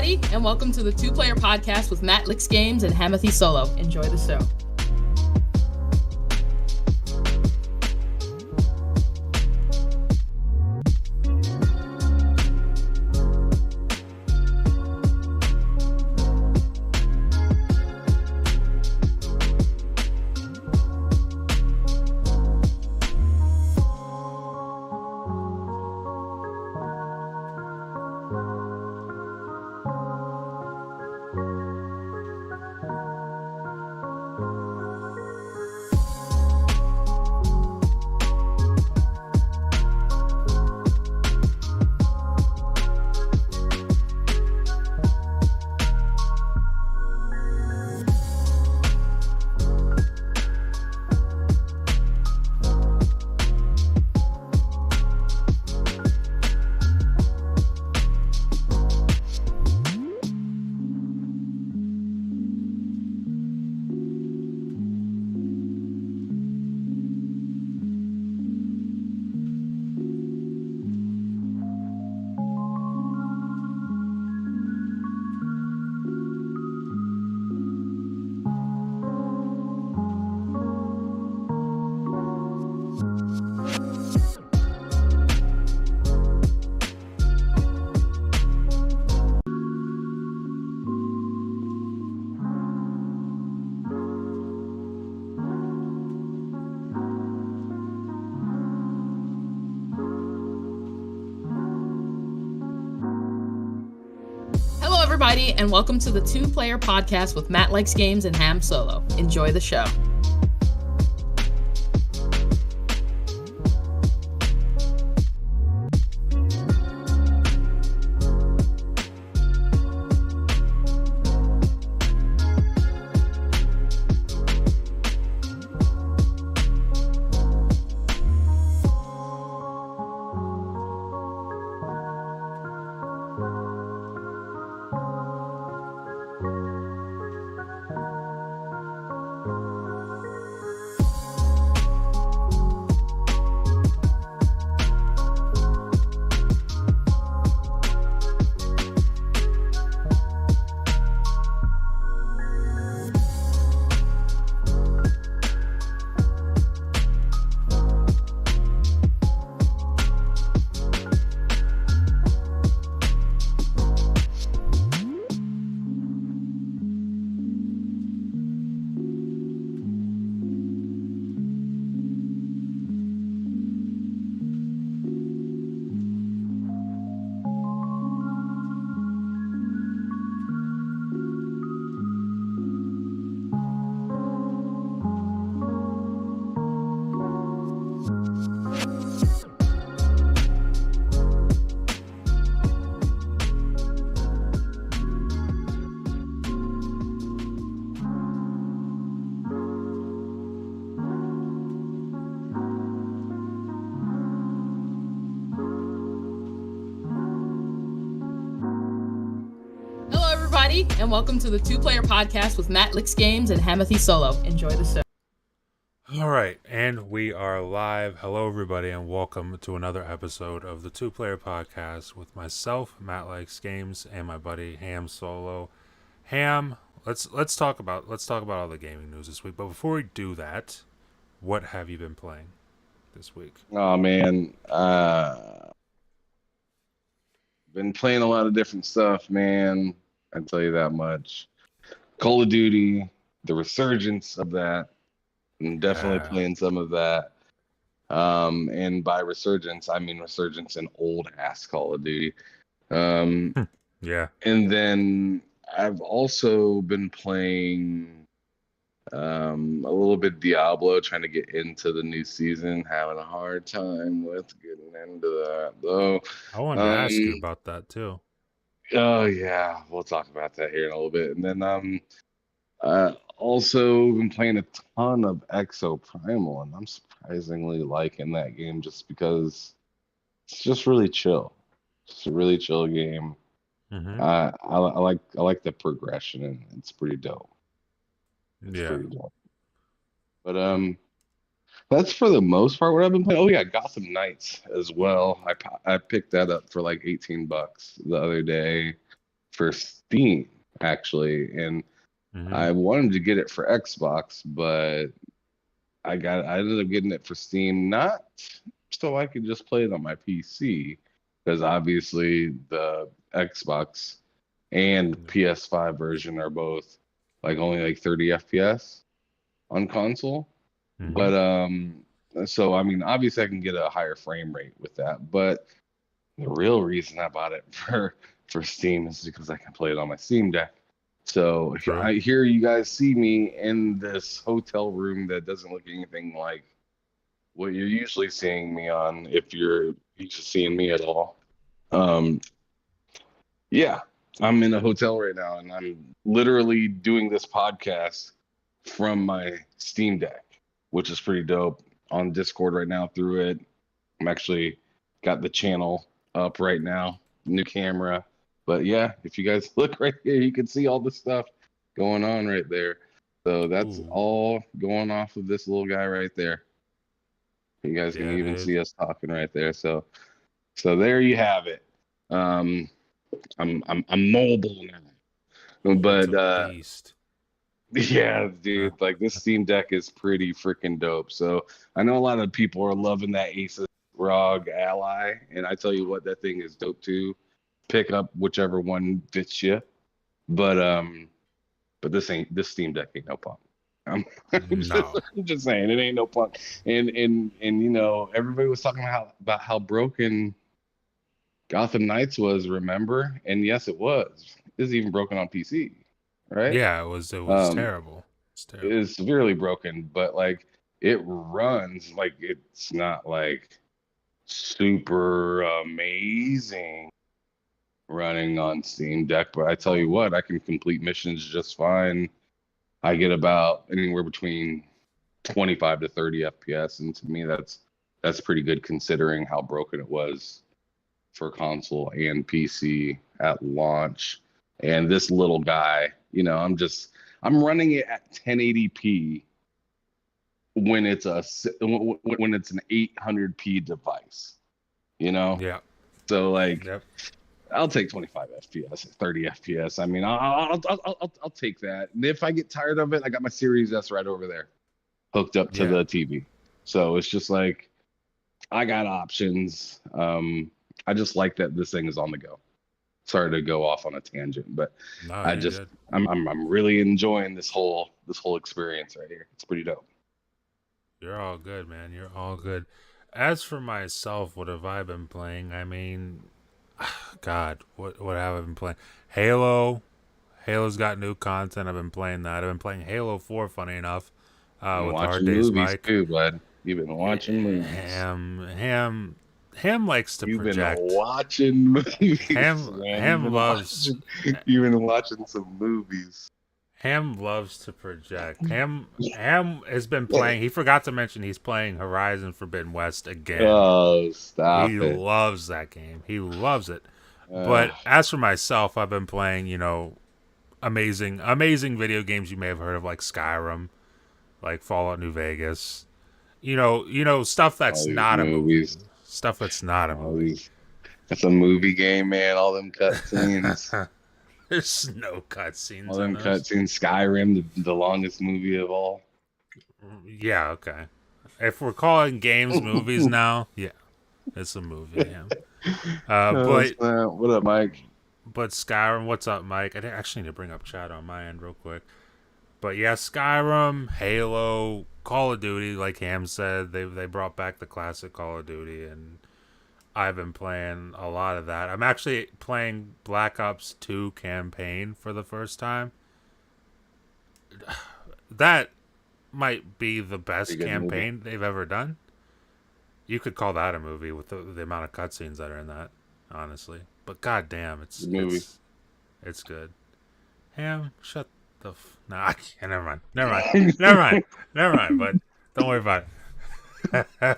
everybody, and welcome to the Two Player Podcast with Matt Licks Games and Hamsolo. Enjoy the show. Everybody, and welcome to the Two Player Podcast with Matt Likes Games and Hamsolo. Enjoy the show. And welcome to the Two Player Podcast with Matt Licks Games and Hamsolo. Enjoy the show. All right, and we are live. Hello, everybody, and welcome to another episode of the Two Player Podcast with myself, Matt Likes Games, and my buddy Hamsolo. Ham, let's talk about all the gaming news this week. But before we do that, what have you been playing this week? Oh man, been playing a lot of different stuff, man. I tell you that much. Call of Duty, the resurgence of that. I'm definitely playing some of that. And by resurgence, I mean resurgence in old ass Call of Duty. Yeah. And then I've also been playing a little bit Diablo, trying to get into the new season. Having a hard time with getting into that, though. I wanted to ask you about that too. Oh yeah, we'll talk about that here in a little bit. And then also been playing a ton of Exo Primal, and I'm surprisingly liking that game just because it's just really chill. It's a really chill game. Mm-hmm. I like the progression, and it's pretty dope. Pretty dope. But that's for the most part what I've been playing. Oh yeah, Gotham Knights as well. I picked that up for like $18 the other day for Steam actually, and I wanted to get it for Xbox, but I ended up getting it for Steam, not so I could just play it on my PC, because obviously the Xbox and PS5 version are both like only like 30 FPS on console. But so I mean, obviously I can get a higher frame rate with that, but the real reason I bought it for Steam is because I can play it on my Steam Deck. So if I hear you guys see me in this hotel room that doesn't look anything like what you're usually seeing me on, if you're used to seeing me at all. Yeah, I'm in a hotel right now, and I'm literally doing this podcast from my Steam Deck, which is pretty dope. On Discord right now through it. I'm actually got the channel up right now, new camera. But yeah, if you guys look right here, you can see all the stuff going on right there. So that's all going off of this little guy right there. You guys can even see us talking right there. So there you have it. I'm mobile now, but beast. Yeah, dude, like this Steam Deck is pretty freaking dope. So I know a lot of people are loving that Asus ROG Ally, and I tell you what, that thing is dope too. Pick up whichever one fits you, but this Steam Deck ain't no punk. I'm just saying it ain't no punk. And you know, everybody was talking about how broken Gotham Knights was, remember? And yes, it was. It was even broken on PC. Right? Yeah, it was terrible. It's terrible. It is severely broken, but like it runs, like it's not like super amazing running on Steam Deck, but I tell you what, I can complete missions just fine. I get about anywhere between 25 to 30 FPS, and to me that's pretty good considering how broken it was for console and PC at launch. And this little guy, you know, I'm running it at 1080p when it's an 800p device, you know? Yeah. So like, I'll take 25 FPS, 30 FPS. I mean, I'll take that. And if I get tired of it, I got my Series S right over there, hooked up to the TV. So it's just like, I got options. I just like that this thing is on the go. Sorry to go off on a tangent, but I'm really enjoying this whole experience right here. It's pretty dope. You're all good, man. You're all good. As for myself, what have I been playing? I mean, God, what have I been playing? Halo. Halo's got new content. I've been playing that. I've been playing Halo 4, funny enough, with Hard Days Mike. Too, bud. You've been watching movies. Ham likes to project. You've been watching movies. Ham loves. You've been watching some movies. Ham loves to project. Ham has been playing. He forgot to mention he's playing Horizon Forbidden West again. Oh, stop it! He loves that game. He loves it. But as for myself, I've been playing, you know, amazing video games you may have heard of, like Skyrim, like Fallout New Vegas. You know stuff that's not a movie. Stuff that's not a movie. It's a movie game, man. All them cutscenes. There's no cutscenes. All them cutscenes. Skyrim, the longest movie of all. Yeah, okay. If we're calling games movies now, yeah, it's a movie. Yeah. What up, Mike? But Skyrim, what's up, Mike? I actually need to bring up chat on my end real quick. But yeah, Skyrim, Halo, Call of Duty, like Ham said, they brought back the classic Call of Duty, and I've been playing a lot of that. I'm actually playing Black Ops 2 campaign for the first time. That might be the best campaign they've ever done. You could call that a movie with the amount of cutscenes that are in that, honestly. But goddamn, it's good. Ham, shut the nah, I can't. Never mind. But don't worry about it.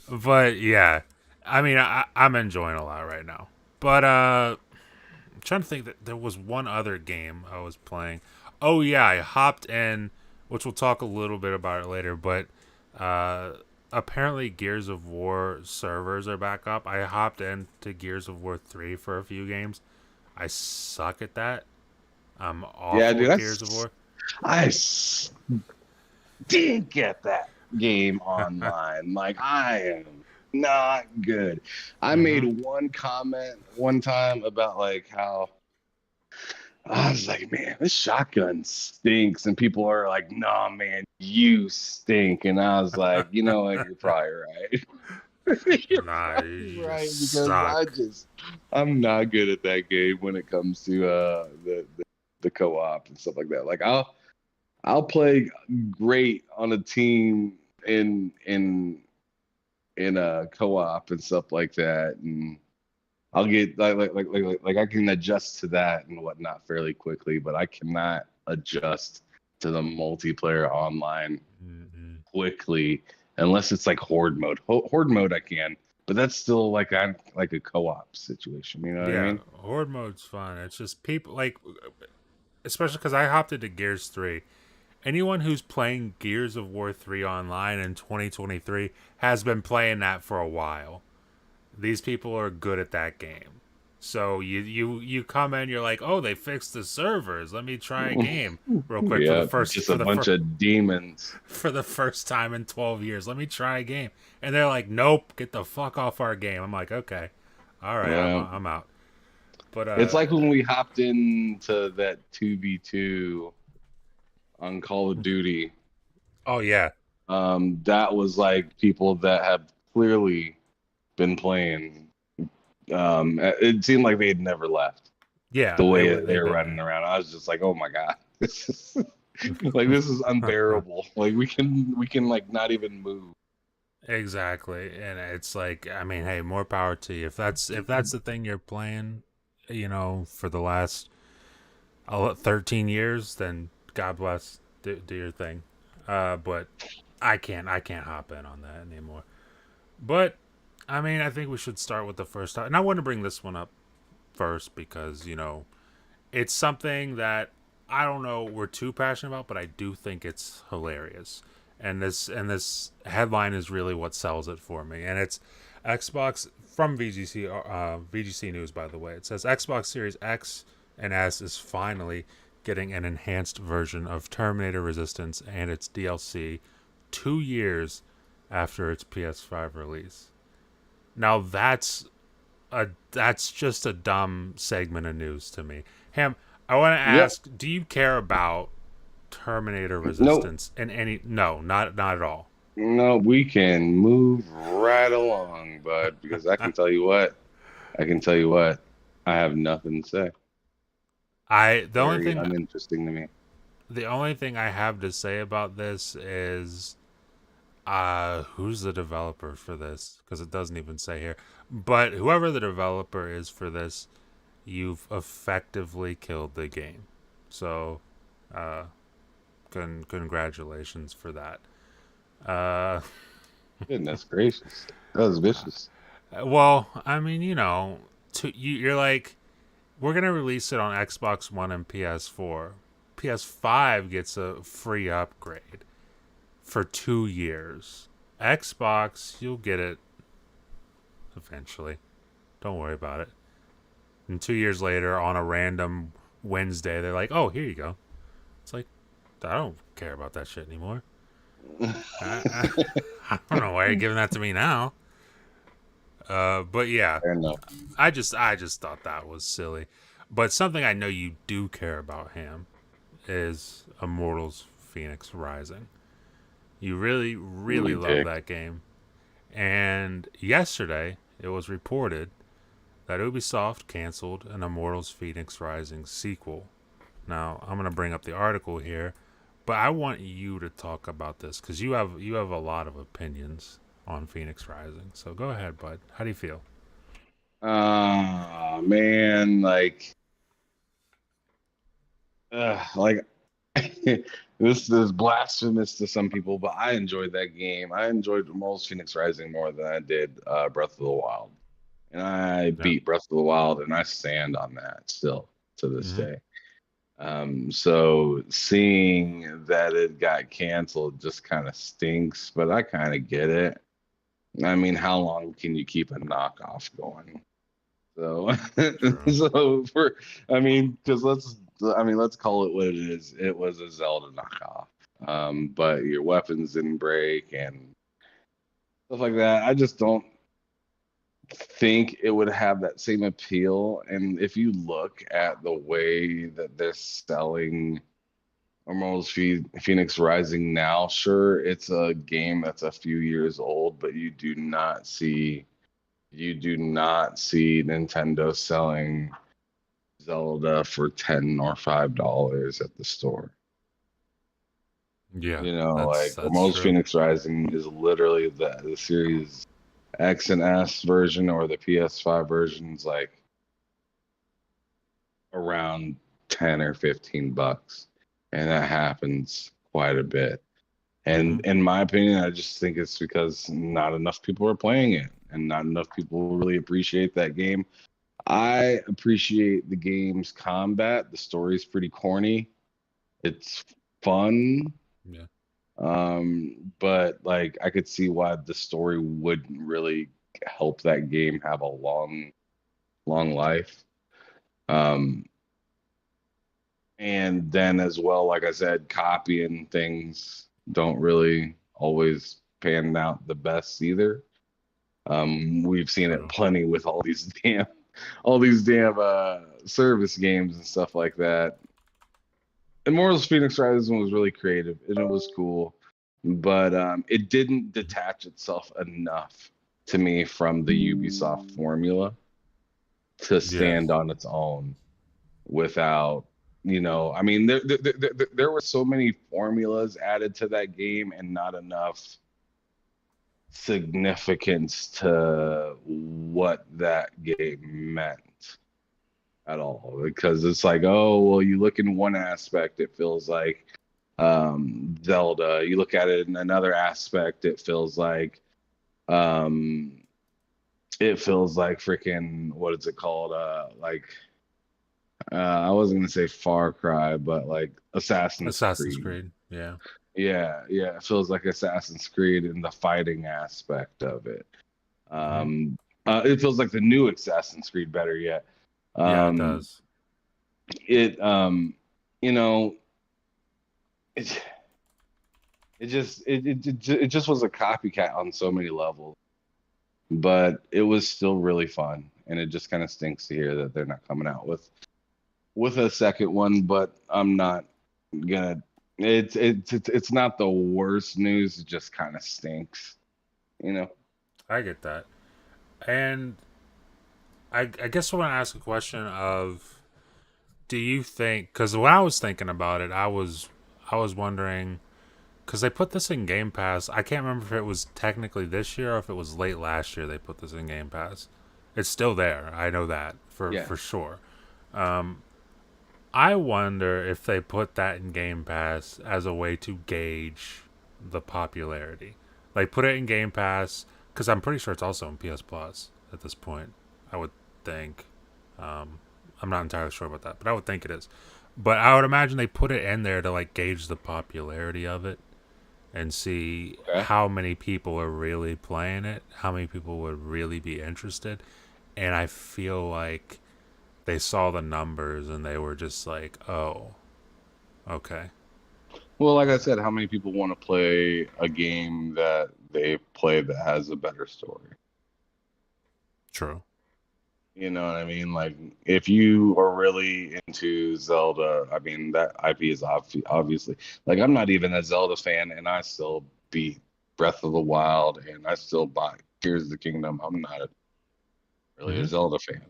But yeah, I mean, I'm enjoying a lot right now. But I'm trying to think that there was one other game I was playing. Oh yeah, I hopped in, which we'll talk a little bit about it later. But apparently Gears of War servers are back up. I hopped into Gears of War 3 for a few games. I suck at that. I'm Yeah, awful dude, at Gears of War. I stink at that game online. Like, I am not good. I made one comment one time about like how I was like, man, this shotgun stinks. And people are like, nah, man, you stink. And I was like, you know what? You're probably right. You're Nah, probably you right just because suck. I'm not good at that game when it comes to the co-op and stuff like that. Like I'll play great on a team in a co-op and stuff like that, and I'll get like I can adjust to that and whatnot fairly quickly, but I cannot adjust to the multiplayer online quickly unless it's like horde mode. Horde mode I can, but that's still like I'm like a co-op situation. You know what I Yeah, mean? horde mode's fun. It's just people like, especially because I hopped into Gears 3. Anyone who's playing Gears of War 3 online in 2023 has been playing that for a while. These people are good at that game. So you come in, you're like, oh, they fixed the servers. Let me try a game real quick Yeah, just a bunch of demons. for the first time in 12 years. Let me try a game. And they're like, nope, get the fuck off our game. I'm like, okay, all right, Yeah. I'm out. But It's like when we hopped into that 2v2 on Call of Duty. oh yeah, That was like people that have clearly been playing. It seemed like they had never left. yeah, The way they they were didn't. running around, I was just like, oh my god, this is like this is unbearable. Like we can like not even move. Exactly, and it's like, I mean, hey, more power to you. If that's the thing you're playing, for the last 13 years, then God bless, do your thing. But I can't hop in on that anymore. But I mean, I think we should start with the first time, and I want to bring this one up first because it's something that I don't know we're too passionate about, but I do think it's hilarious. And this headline is really what sells it for me. And it's Xbox from VGC News, by the way. It says Xbox Series X and S is finally getting an enhanced version of Terminator Resistance and its DLC 2 years after its PS5 release. Now that's just a dumb segment of news to me. Ham, I want to Yep. ask, do you care about Terminator Nope. Resistance in any? No, not at all. No, we can move right along, bud, because I can tell you what. I can tell you what. I have nothing to say. The only Very thing uninteresting to me. the only thing I have to say about this is who's the developer for this? Because it doesn't even say here. But whoever the developer is for this, you've effectively killed the game. So, congratulations for that. Goodness gracious. That was vicious. Well, I mean, you're like, we're gonna release it on Xbox One and PS4. PS5 gets a free upgrade for 2 years. Xbox, you'll get it eventually. Don't worry about it. And 2 years later, on a random Wednesday, they're like, "Oh, here you go." It's like, I don't care about that shit anymore. I don't know why you're giving that to me now. But yeah, Fair enough. I just thought that was silly. But something I know you do care about, Ham, is Immortals Phoenix Rising. You really, really love that game. And yesterday, it was reported that Ubisoft canceled an Immortals Phoenix Rising sequel. Now, I'm going to bring up the article here, but I want you to talk about this because you have a lot of opinions on Phoenix Rising. So go ahead, bud. How do you feel? Man, like this is blasphemous to some people, but I enjoyed that game. I enjoyed Immortals Phoenix Rising more than I did Breath of the Wild, and I Yeah. beat Breath of the Wild, and I stand on that still to this Mm-hmm. day. So seeing that it got canceled just kind of stinks, but I kind of get it. I mean, how long can you keep a knockoff going? So, True. so for, because let's call it what it is. It was a Zelda knockoff. But your weapons didn't break and stuff like that. I just don't think it would have that same appeal. And if you look at the way that they're selling Immortals Phoenix Rising now, sure, it's a game that's a few years old, but you do not see Nintendo selling Zelda for $10 or $5 at the store. Yeah, Like that's Immortals true. Phoenix Rising is literally the Series X and S version, or the PS5 version's like around 10 or $15, and that happens quite a bit. And in my opinion, I just think it's because not enough people are playing it, and not enough people really appreciate that game. I appreciate the game's combat. The story's pretty corny. It's fun. Yeah. But like I could see why the story wouldn't really help that game have a long, long life. Um, and then as well, like I said, copying things don't really always pan out the best either. We've seen it True. plenty with all these damn service games and stuff like that. Immortals Phoenix Rising was really creative and it was cool, but it didn't detach itself enough to me from the Ubisoft formula to Yes. stand on its own without, there were so many formulas added to that game and not enough significance to what that game meant at all, because it's like, oh well, you look in one aspect it feels like Zelda, you look at it in another aspect um it feels like freaking, what is it called, I wasn't gonna say Far Cry, but like Assassin's Assassin's Creed. Creed. Yeah. Yeah, yeah, it feels like Assassin's Creed in the fighting aspect of it. um it feels like the new Assassin's Creed, better yet. Yeah, it um does. it you know it it just was a copycat on so many levels, but it was still really fun, and it just kind of stinks to hear that they're not coming out with a second one. But I'm not gonna, it's not the worst news, it just kind of stinks, you know. I get that. And I guess I want to ask a question of, do you think, because when I was thinking about it, I was wondering, because they put this in Game Pass. I can't remember if it was technically this year or if it was late last year they put this in Game Pass. It's still there. I know that Yeah. for sure. I wonder if they put that in Game Pass as a way to gauge the popularity. Like, put it in Game Pass, because I'm pretty sure it's also in PS Plus at this point. I would think. I'm not entirely sure about that, but I would think it is. But I would imagine they put it in there to like gauge the popularity of it and see Okay. how many people are really playing it, how many people would really be interested. And I feel like they saw the numbers and they were just like, oh, okay. Well, like I said, how many people want to play a game that they play that has a better story? True. You know what I mean? Like, if you are really into Zelda, I mean, that IP is obviously, like, I'm not even a Zelda fan, and I still beat Breath of the Wild, and I still buy Tears of the Kingdom. I'm not really a Mm-hmm. Zelda fan.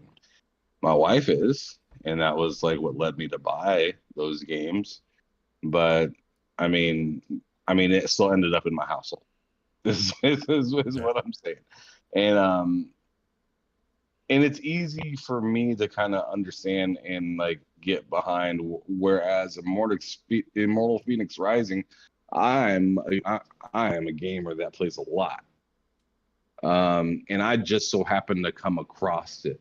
My wife is, and that was like what led me to buy those games. But I mean, it still ended up in my household. This is Yeah. what I'm saying. And it's easy for me to kind of understand and like get behind. Whereas Immortal Phoenix Rising, I am a gamer that plays a lot, and I just so happened to come across it,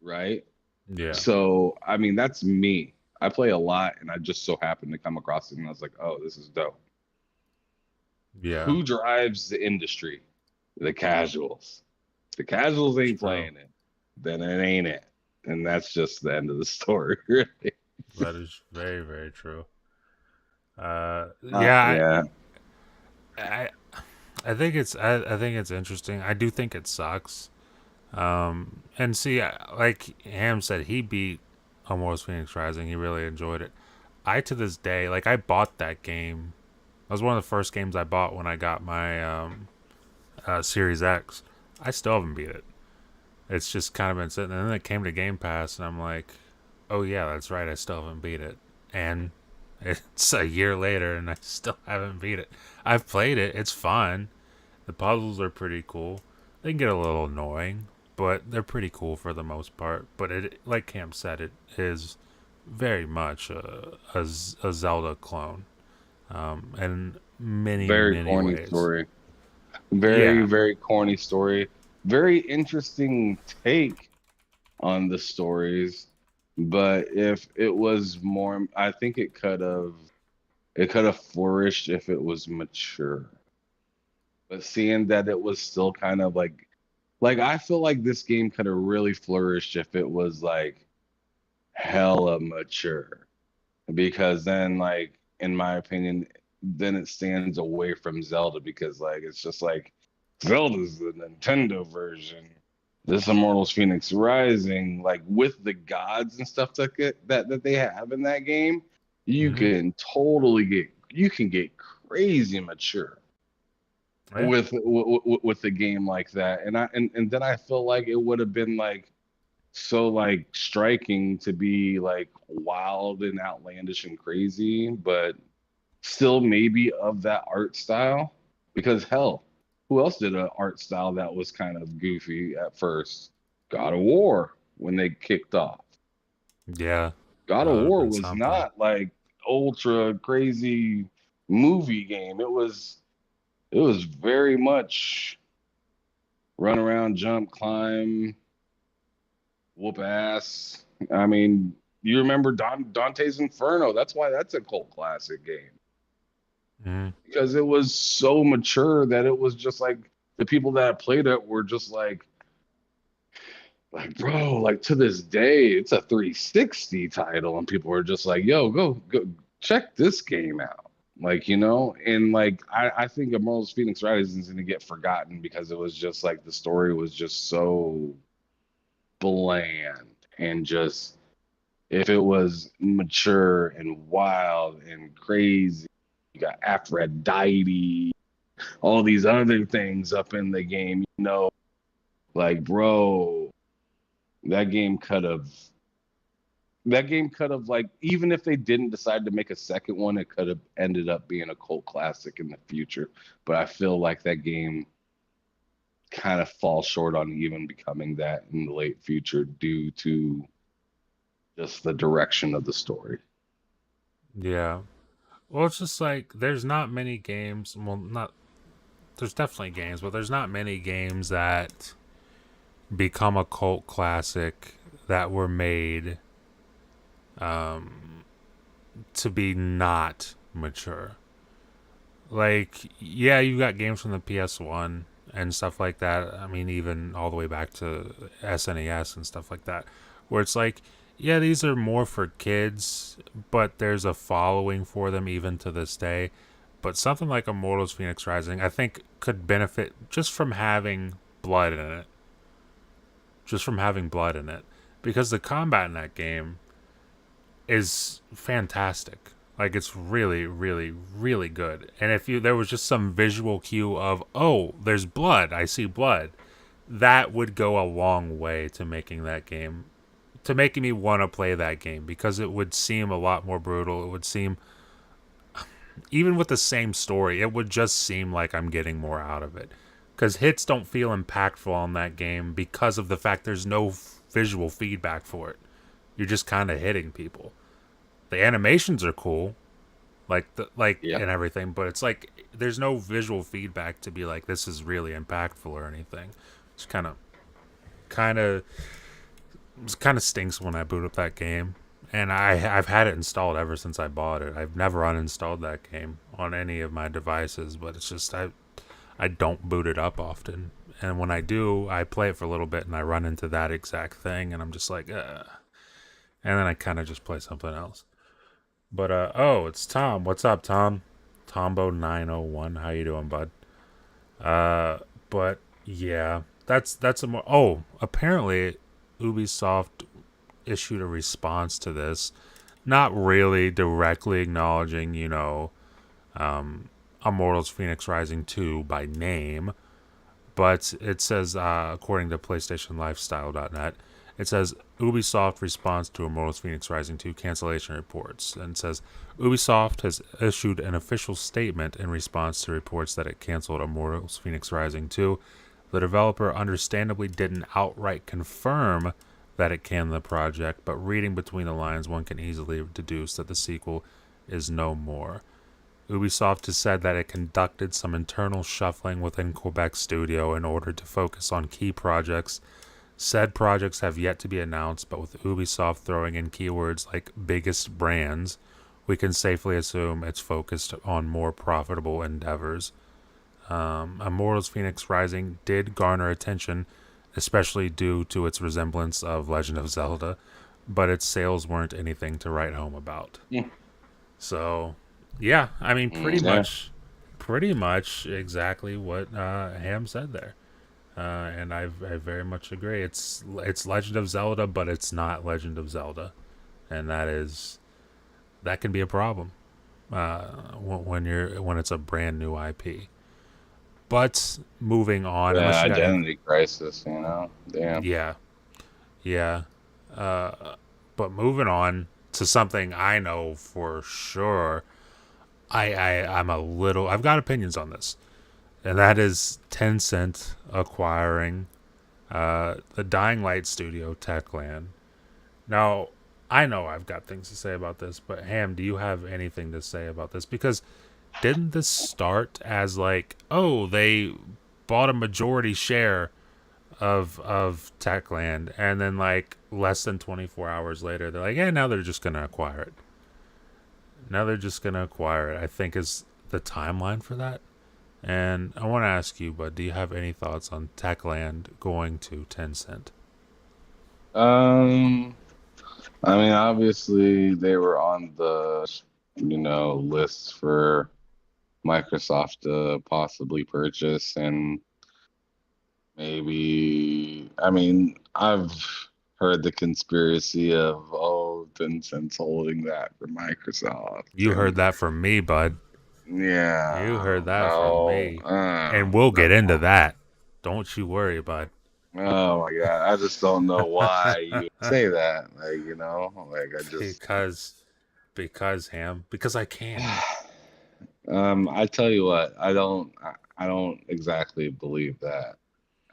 right? Yeah. So I mean, that's me. I play a lot, and I just so happened to come across it, and I was like, oh, this is dope. Yeah. Who drives the industry? The casuals. The casuals ain't True. playing it. then it ain't it. And that's just the end of the story, really. That is very, very true. Yeah. I, I think I think it's interesting. I do think it sucks. And see, like Ham said, he beat Almost Phoenix Rising. He really enjoyed it. I to this day, like I bought that game. It was one of the first games I bought when I got my Series X. I still haven't beat it. It's just kind of been sitting. And then it came to Game Pass, and I'm like, oh yeah, that's right. I still haven't beat it. And it's a year later, and I still haven't beat it. I've played it. It's fun. The puzzles are pretty cool. They can get a little annoying, but they're pretty cool for the most part. But it, like Cam said, it is very much a Zelda clone, in many Very many corny ways. story. Very, Yeah. very corny story. Very interesting take on the stories. But if it was more, I think it could have flourished if it was mature. But seeing that it was still kind of like I feel like this game could have really flourished if it was like hella mature. Because then like in my opinion, then it stands away from Zelda because like it's just like Zelda's the Nintendo version. This Immortals Phoenix Rising, like with the gods and stuff that they have in that game, you Mm-hmm. can totally get crazy mature Yeah. with a game like that. And then I feel like it would have been like so like striking to be like wild and outlandish and crazy, but still maybe of that art style. Because hell, who else did an art style that was kind of goofy at first? God of War when they kicked off. Yeah. God That of would have War been was something. not like ultra crazy movie game. It was very much run around, jump, climb, whoop ass. I mean, you remember Dante's Inferno? That's why that's a cult classic game Mm-hmm. because it was so mature that it was just like the people that played it were just like bro, like to this day, it's a 360 title, and people were just like, yo, go check this game out. Like, and like I think Immortals Phoenix Rising is gonna get forgotten because it was just like the story was just so bland and just if it was mature and wild and crazy, you got Aphrodite, all these other things up in the game, like bro, that game could have like even if they didn't decide to make a second one, it could have ended up being a cult classic in the future. But I feel like that game kind of falls short on even becoming that in the late future due to just the direction of the story. Yeah. Well, it's just like there's not many games. Well, not there's definitely games, but there's not many games that become a cult classic that were made to be not mature. Like, yeah, you got games from the PS1 and stuff like that. I mean, even all the way back to SNES and stuff like that, where it's like, yeah, these are more for kids, but there's a following for them even to this day. But something like Immortals Phoenix Rising, I think, could benefit just from having blood in it. Just from having blood in it. Because the combat in that game is fantastic. Like it's really, really, really good. And if there was just some visual cue of, oh, there's blood, I see blood, that would go a long way to making that game, to making me want to play that game because it would seem a lot more brutal. It would seem, even with the same story, it would just seem like I'm getting more out of it. Because hits don't feel impactful on that game because of the fact there's no visual feedback for it. You're just kind of hitting people. The animations are cool, Yeah. and everything, but it's like there's no visual feedback to be like this is really impactful or anything. It's kind of stinks when I boot up that game, and I've had it installed ever since I bought it. I've never uninstalled that game on any of my devices, but it's just I don't boot it up often, And when I do, I play it for a little bit and I run into that exact thing, and I'm just like, and then I kind of just play something else. But oh, it's Tom. What's up, Tom? Tombo901. How you doing, bud? But yeah, that's a more. Oh, apparently, Ubisoft issued a response to this, not really directly acknowledging, Immortals Phoenix Rising 2 by name, but it says, according to PlayStationLifestyle.net, it says Ubisoft responds to Immortals Phoenix Rising 2 cancellation reports, and says Ubisoft has issued an official statement in response to reports that it canceled Immortals Phoenix Rising 2. The developer understandably didn't outright confirm that it canned the project, but reading between the lines, one can easily deduce that the sequel is no more. Ubisoft has said that it conducted some internal shuffling within Quebec Studio in order to focus on key projects. Said projects have yet to be announced, but with Ubisoft throwing in keywords like biggest brands, we can safely assume it's focused on more profitable endeavors. Immortals Phoenix Rising did garner attention, especially due to its resemblance of Legend of Zelda, but its sales weren't anything to write home about. Yeah. So, yeah, I mean, pretty much exactly what Ham said there. And I very much agree. It's Legend of Zelda, but it's not Legend of Zelda, and that can be a problem when it's a brand new IP. But moving on, yeah, identity crisis, Damn. Yeah. But moving on to something I know for sure, I've got opinions on this. And that is Tencent acquiring the Dying Light studio, Techland. Now, I know I've got things to say about this, but Ham, do you have anything to say about this? Because didn't this start as like, oh, they bought a majority share of Techland, and then like less than 24 hours later, they're like, yeah, now they're just going to acquire it. I think is the timeline for that. And I want to ask you, bud, do you have any thoughts on Techland going to Tencent? I mean, obviously they were on the, list for Microsoft to possibly purchase, and maybe, I mean, I've heard the conspiracy of, Tencent's holding that for Microsoft. You heard that from me, bud. Yeah. You heard that from me. And And we'll get into that. Don't you worry, bud. Oh my God. I just don't know why you say that. Because Ham. Because I can. I tell you what, I don't exactly believe that.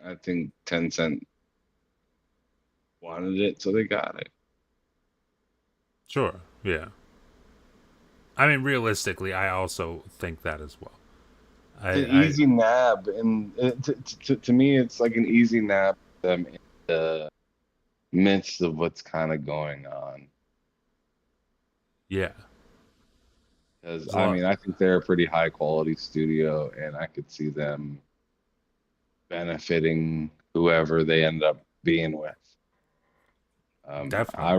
I think Tencent wanted it, so they got it. Sure, yeah. I mean, realistically, I also think that as well. It's an easy nab, and to me, it's like an easy nab them in the midst of what's kind of going on. Yeah. Because, I think they're a pretty high quality studio, and I could see them benefiting whoever they end up being with. Definitely. I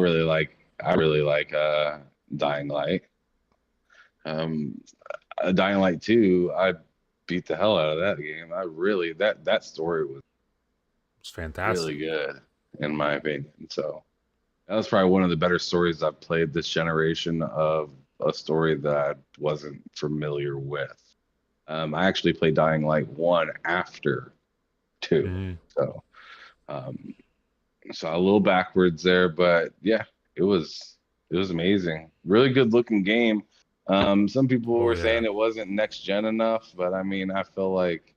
really like Dying Light. Dying Light 2, I beat the hell out of that game. That story was fantastic. Really good, in my opinion. So that was probably one of the better stories I've played this generation, of a story that I wasn't familiar with. I actually played Dying Light 1 after 2. Mm-hmm. So a little backwards there, but yeah, it was amazing. Really good looking game. Some people were saying it wasn't next gen enough, but I mean, I feel like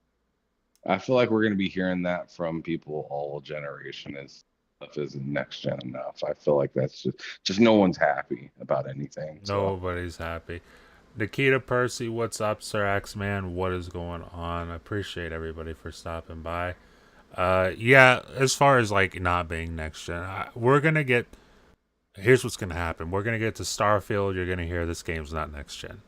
we're going to be hearing that from people all generation, is stuff isn't next gen enough. I feel like that's just no one's happy about anything. Nobody's happy. Nikita Percy, what's up, Sir Axeman? What is going on? I appreciate everybody for stopping by. Yeah, as far as like not being next gen, we're gonna get. Here's what's gonna happen. We're gonna get to Starfield. You're gonna hear this game's not next gen.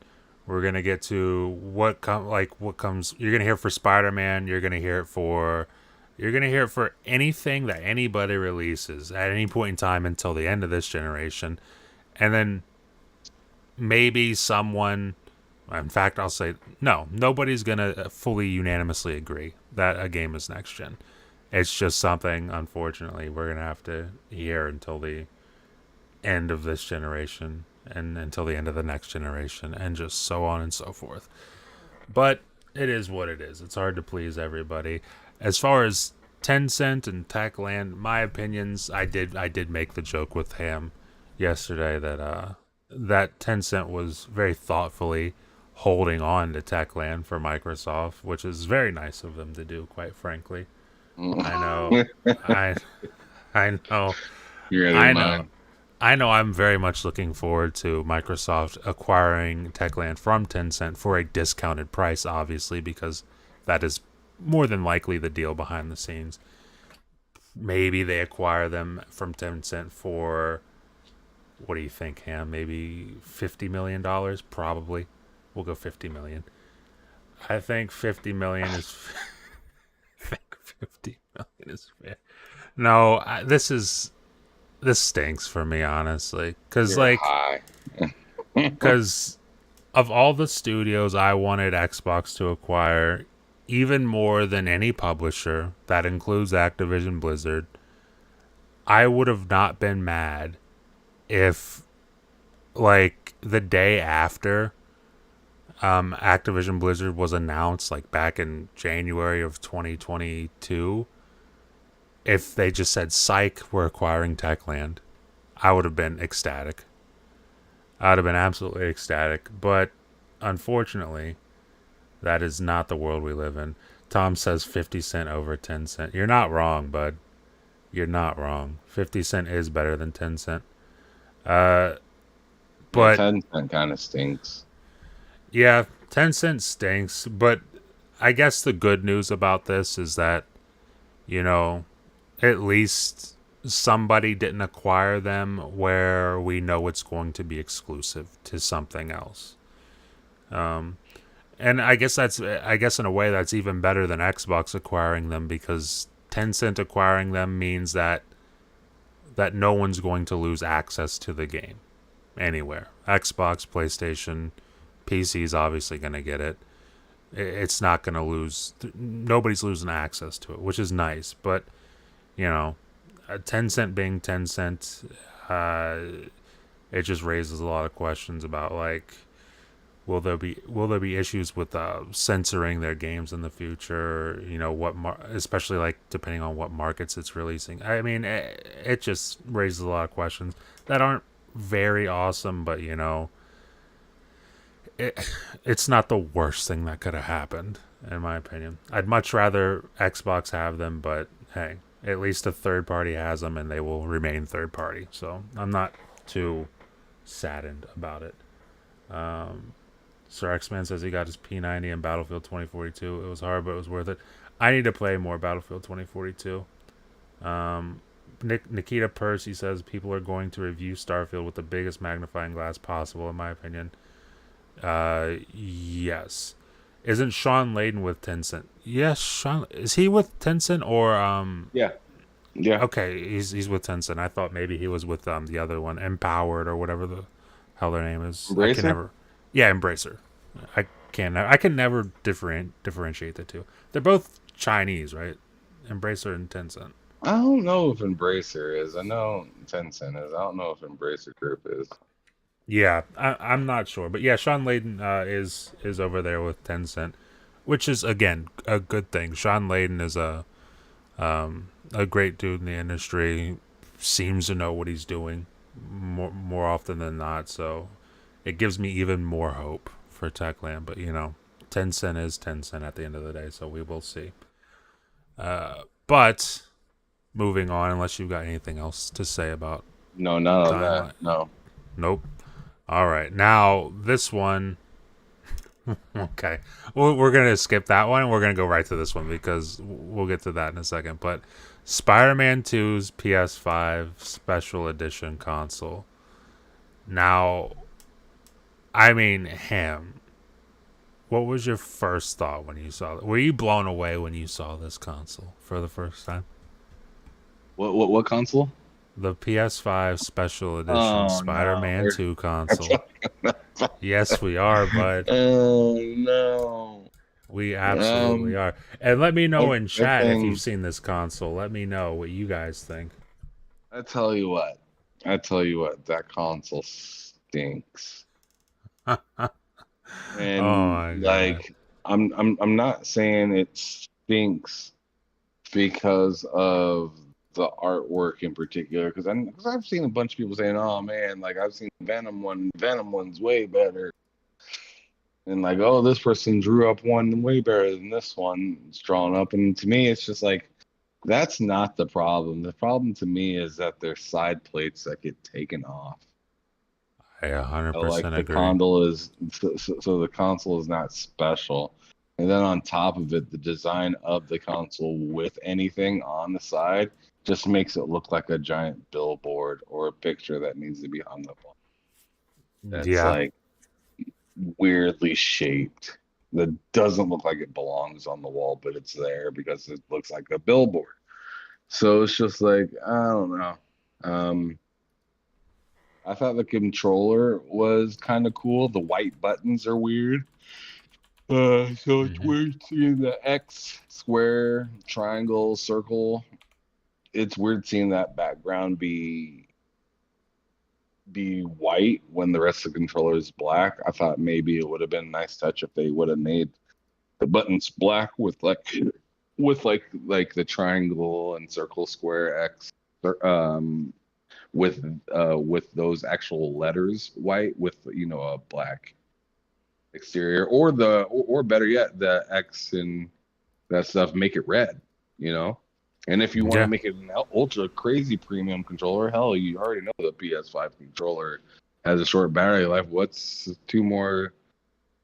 We're gonna get to what comes. You're gonna hear for Spiderman. You're gonna hear it for You're going to hear it for anything that anybody releases at any point in time until the end of this generation. And then maybe someone, in fact, I'll say, no, nobody's going to fully unanimously agree that a game is next gen. It's just something, unfortunately, we're going to have to hear until the end of this generation and until the end of the next generation and just so on and so forth. But it is what it is. It's hard to please everybody. As far as Tencent and Techland, my opinions, I did make the joke with Ham yesterday that Tencent was very thoughtfully holding on to Techland for Microsoft, which is very nice of them to do, quite frankly. I know. I know. You're I know. I know I'm very much looking forward to Microsoft acquiring Techland from Tencent for a discounted price, obviously, because that is more than likely the deal behind the scenes. Maybe they acquire them from Tencent for, what do you think, Ham? Maybe $50 million? Probably. We'll go $50 million. I think $50 million is... I think $50 million is fair. No, this stinks for me, honestly, because because of all the studios I wanted Xbox to acquire, even more than any publisher, that includes Activision Blizzard, I would have not been mad if, like, the day after Activision Blizzard was announced, like back in January of 2022, if they just said, psych, we're acquiring Techland, I would have been ecstatic. I would have been absolutely ecstatic. But unfortunately, that is not the world we live in. Tom says 50 Cent over 10 Cent. You're not wrong, bud. You're not wrong. 50 Cent is better than 10 Cent. But 10 Cent kind of stinks. Yeah, 10 Cent stinks. But I guess the good news about this is that, you know, at least somebody didn't acquire them where we know it's going to be exclusive to something else. And I guess in a way that's even better than Xbox acquiring them, because Tencent acquiring them means that no one's going to lose access to the game anywhere. Xbox, PlayStation, PC is obviously going to get it. It's not going to lose. Nobody's losing access to it, which is nice. But, you know, 10 Cent being 10 Cent, it just raises a lot of questions about, like, will there be issues with censoring their games in the future? You know, especially, like, depending on what markets it's releasing. I mean, it just raises a lot of questions that aren't very awesome, but, you know, it's not the worst thing that could have happened, in my opinion. I'd much rather Xbox have them, but hey, at least a third party has them, and they will remain third party. So I'm not too saddened about it. Sir X-Man says he got his P90 in Battlefield 2042. It was hard, but it was worth it. I need to play more Battlefield 2042. Nikita Percy says people are going to review Starfield with the biggest magnifying glass possible, in my opinion. Yes. Isn't Sean Layden with Tencent? Yes, Sean. Is he with Tencent or Yeah. Okay, he's with Tencent. I thought maybe he was with the other one, Empowered or whatever the hell their name is. Embracer? Embracer. I can never differentiate the two. They're both Chinese, right? Embracer and Tencent. I don't know if Embracer is. I know Tencent is. I don't know if Embracer Group is. Yeah, I'm not sure, but yeah, Sean Layden is over there with Tencent, which is again a good thing. Sean Layden is a great dude in the industry, seems to know what he's doing more often than not. So it gives me even more hope for Techland. But you know, Tencent is Tencent at the end of the day, so we will see. But moving on, unless you've got anything else to say about none of that. No. Nope. All right, now this one. Okay, we're gonna skip that one and we're gonna go right to this one because we'll get to that in a second. But Spider-Man 2's PS5 Special Edition console. Now, I mean, Ham, What was your first thought when you saw it? Were you blown away when you saw this console for the first time? What console? The PS5 Special Edition Oh no, Spider-Man 2 console. Yes, we are, bud. Oh no. We absolutely are. And let me know in That chat if you've thing. seen this console. Let me know what you guys think. I tell you what. That console stinks. Oh And my god. like, I'm not saying it stinks because of the artwork in particular, because I've seen a bunch of people saying, "Oh man, like I've seen Venom one's way better," and like, "Oh, this person drew up one way better than this one it's drawn up," and to me, it's just like that's not the problem. The problem to me is that there's side plates that get taken off. I Like 100% the agree. console is so the console is not special, and then on top of it, the design of the console with anything on the side just makes it look like a giant billboard or a picture that needs to be hung up on. That's Yeah. like weirdly shaped. That doesn't look like it belongs on the wall, but it's there because it looks like a billboard. So it's just like I don't know. Um, I thought the controller was kind of cool. The white buttons are weird. So it's Hmm. weird seeing the X, square, triangle, circle. It's weird seeing that background be white when the rest of the controller is black. I thought maybe it would have been a nice touch if they would have made the buttons black with like the triangle and circle, square, X, um, with those actual letters white with a black exterior, or better yet, the X and that stuff make it red, you know. And if you want to Yeah. make it an ultra crazy premium controller, hell, you already know the PS5 controller has a short battery life. What's two more?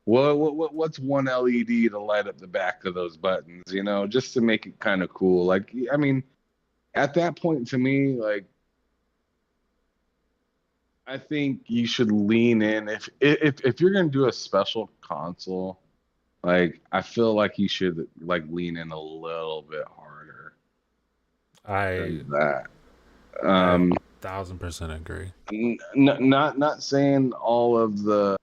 What's one LED to light up the back of those buttons? Just to make it kind of cool. Like, I mean, at that point, to me, like, I think you should lean in if you're gonna do a special console. Like, I feel like you should like lean in a little bit harder I than that. I Um, 1000% agree. not saying all of the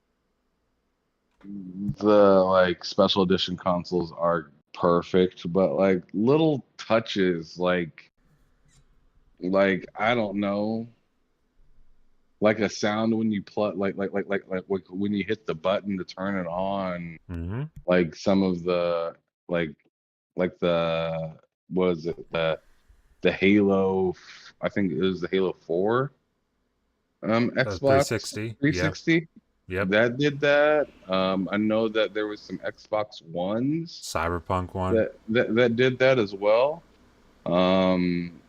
like special edition consoles are perfect, but like little touches, like I don't know, like a sound when you plug, like when you hit the button to turn it on, Hmm. like some of the like like the was it the Halo, I think it was the Halo 4 Xbox 360. Yep. 360 Yep. that did that. I know that there was some Xbox Ones Cyberpunk one. that did that as well. Um,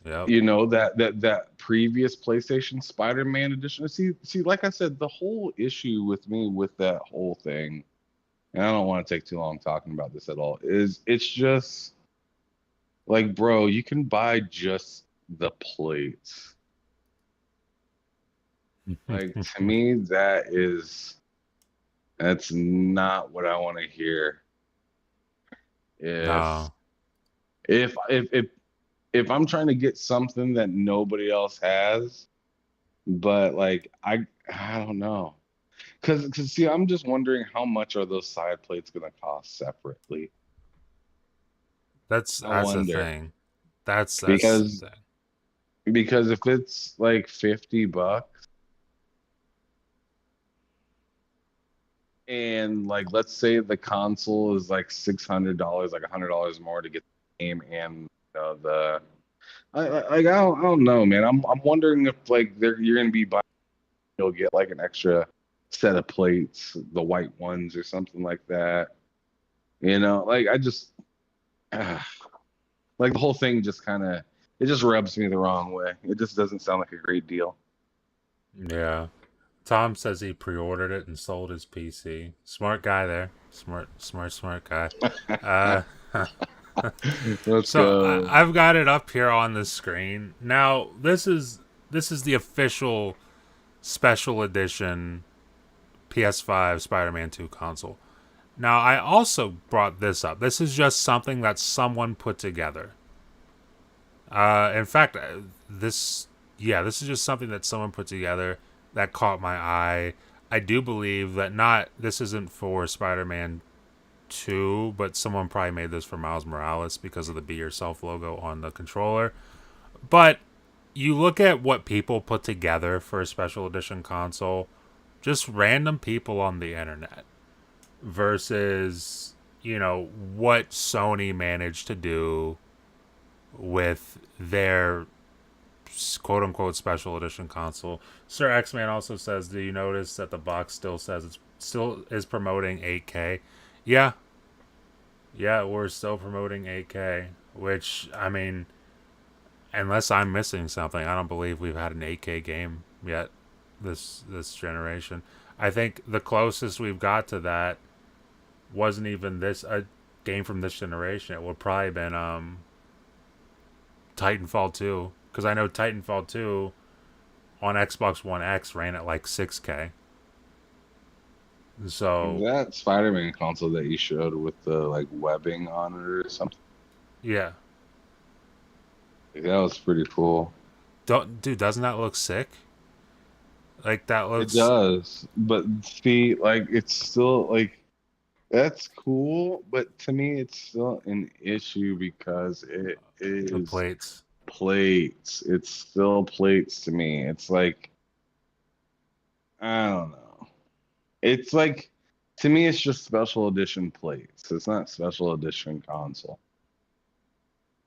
Yep. that previous PlayStation Spider-Man edition. See, like I said, the whole issue with me with that whole thing, and I don't want to take too long talking about this at all, is it's just like, bro, you can buy just the plates. Like, to me, that's not what I want to hear. If No. if if if if I'm trying to get something that nobody else has, but like I don't know. Cause see, I'm just wondering how much are those side plates gonna cost separately? That's I that's the wonder. thing. That's Because the thing. because if it's like $50 and like let's say the console is like $600, like $100 more to get the game and the I don't know, man. I'm wondering if like you're gonna be buying, you'll get like an extra set of plates, the white ones or something like that. Like I just like the whole thing just kind of it just rubs me the wrong way. It just doesn't sound like a great deal. Yeah. Tom says he pre-ordered it and sold his PC. Smart guy there. Smart guy. Uh, Let's so go. I've got it up here on the screen. Now, this is the official special edition PS5 Spider-Man 2 console. Now, I also brought this up. This is just something that someone put together. In fact, this is just something that someone put together that caught my eye. I do believe that this isn't for Spider-Man 2, but someone probably made this for Miles Morales because of the Be Yourself logo on the controller. But you look at what people put together for a special edition console, just random people on the internet, versus, what Sony managed to do with their quote unquote special edition console. Sir X-Man also says, do you notice that the box still says it's still is promoting 8K? Yeah. Yeah, we're still promoting 8K, which, I mean, unless I'm missing something, I don't believe we've had an 8K game yet this generation. I think the closest we've got to that wasn't even a game from this generation. It would probably been Titanfall 2, because I know Titanfall 2 on Xbox One X ran at like 6K. So That Spider-Man console that you showed with the like webbing on it or something, yeah, that was pretty cool. doesn't that look sick? Like that It looks. does, but see, like it's still like that's cool, but to me, it's still an issue because it The is plates. plates. It's still plates to me. It's like I don't know. It's like to me, it's just special edition plates. It's not special edition console.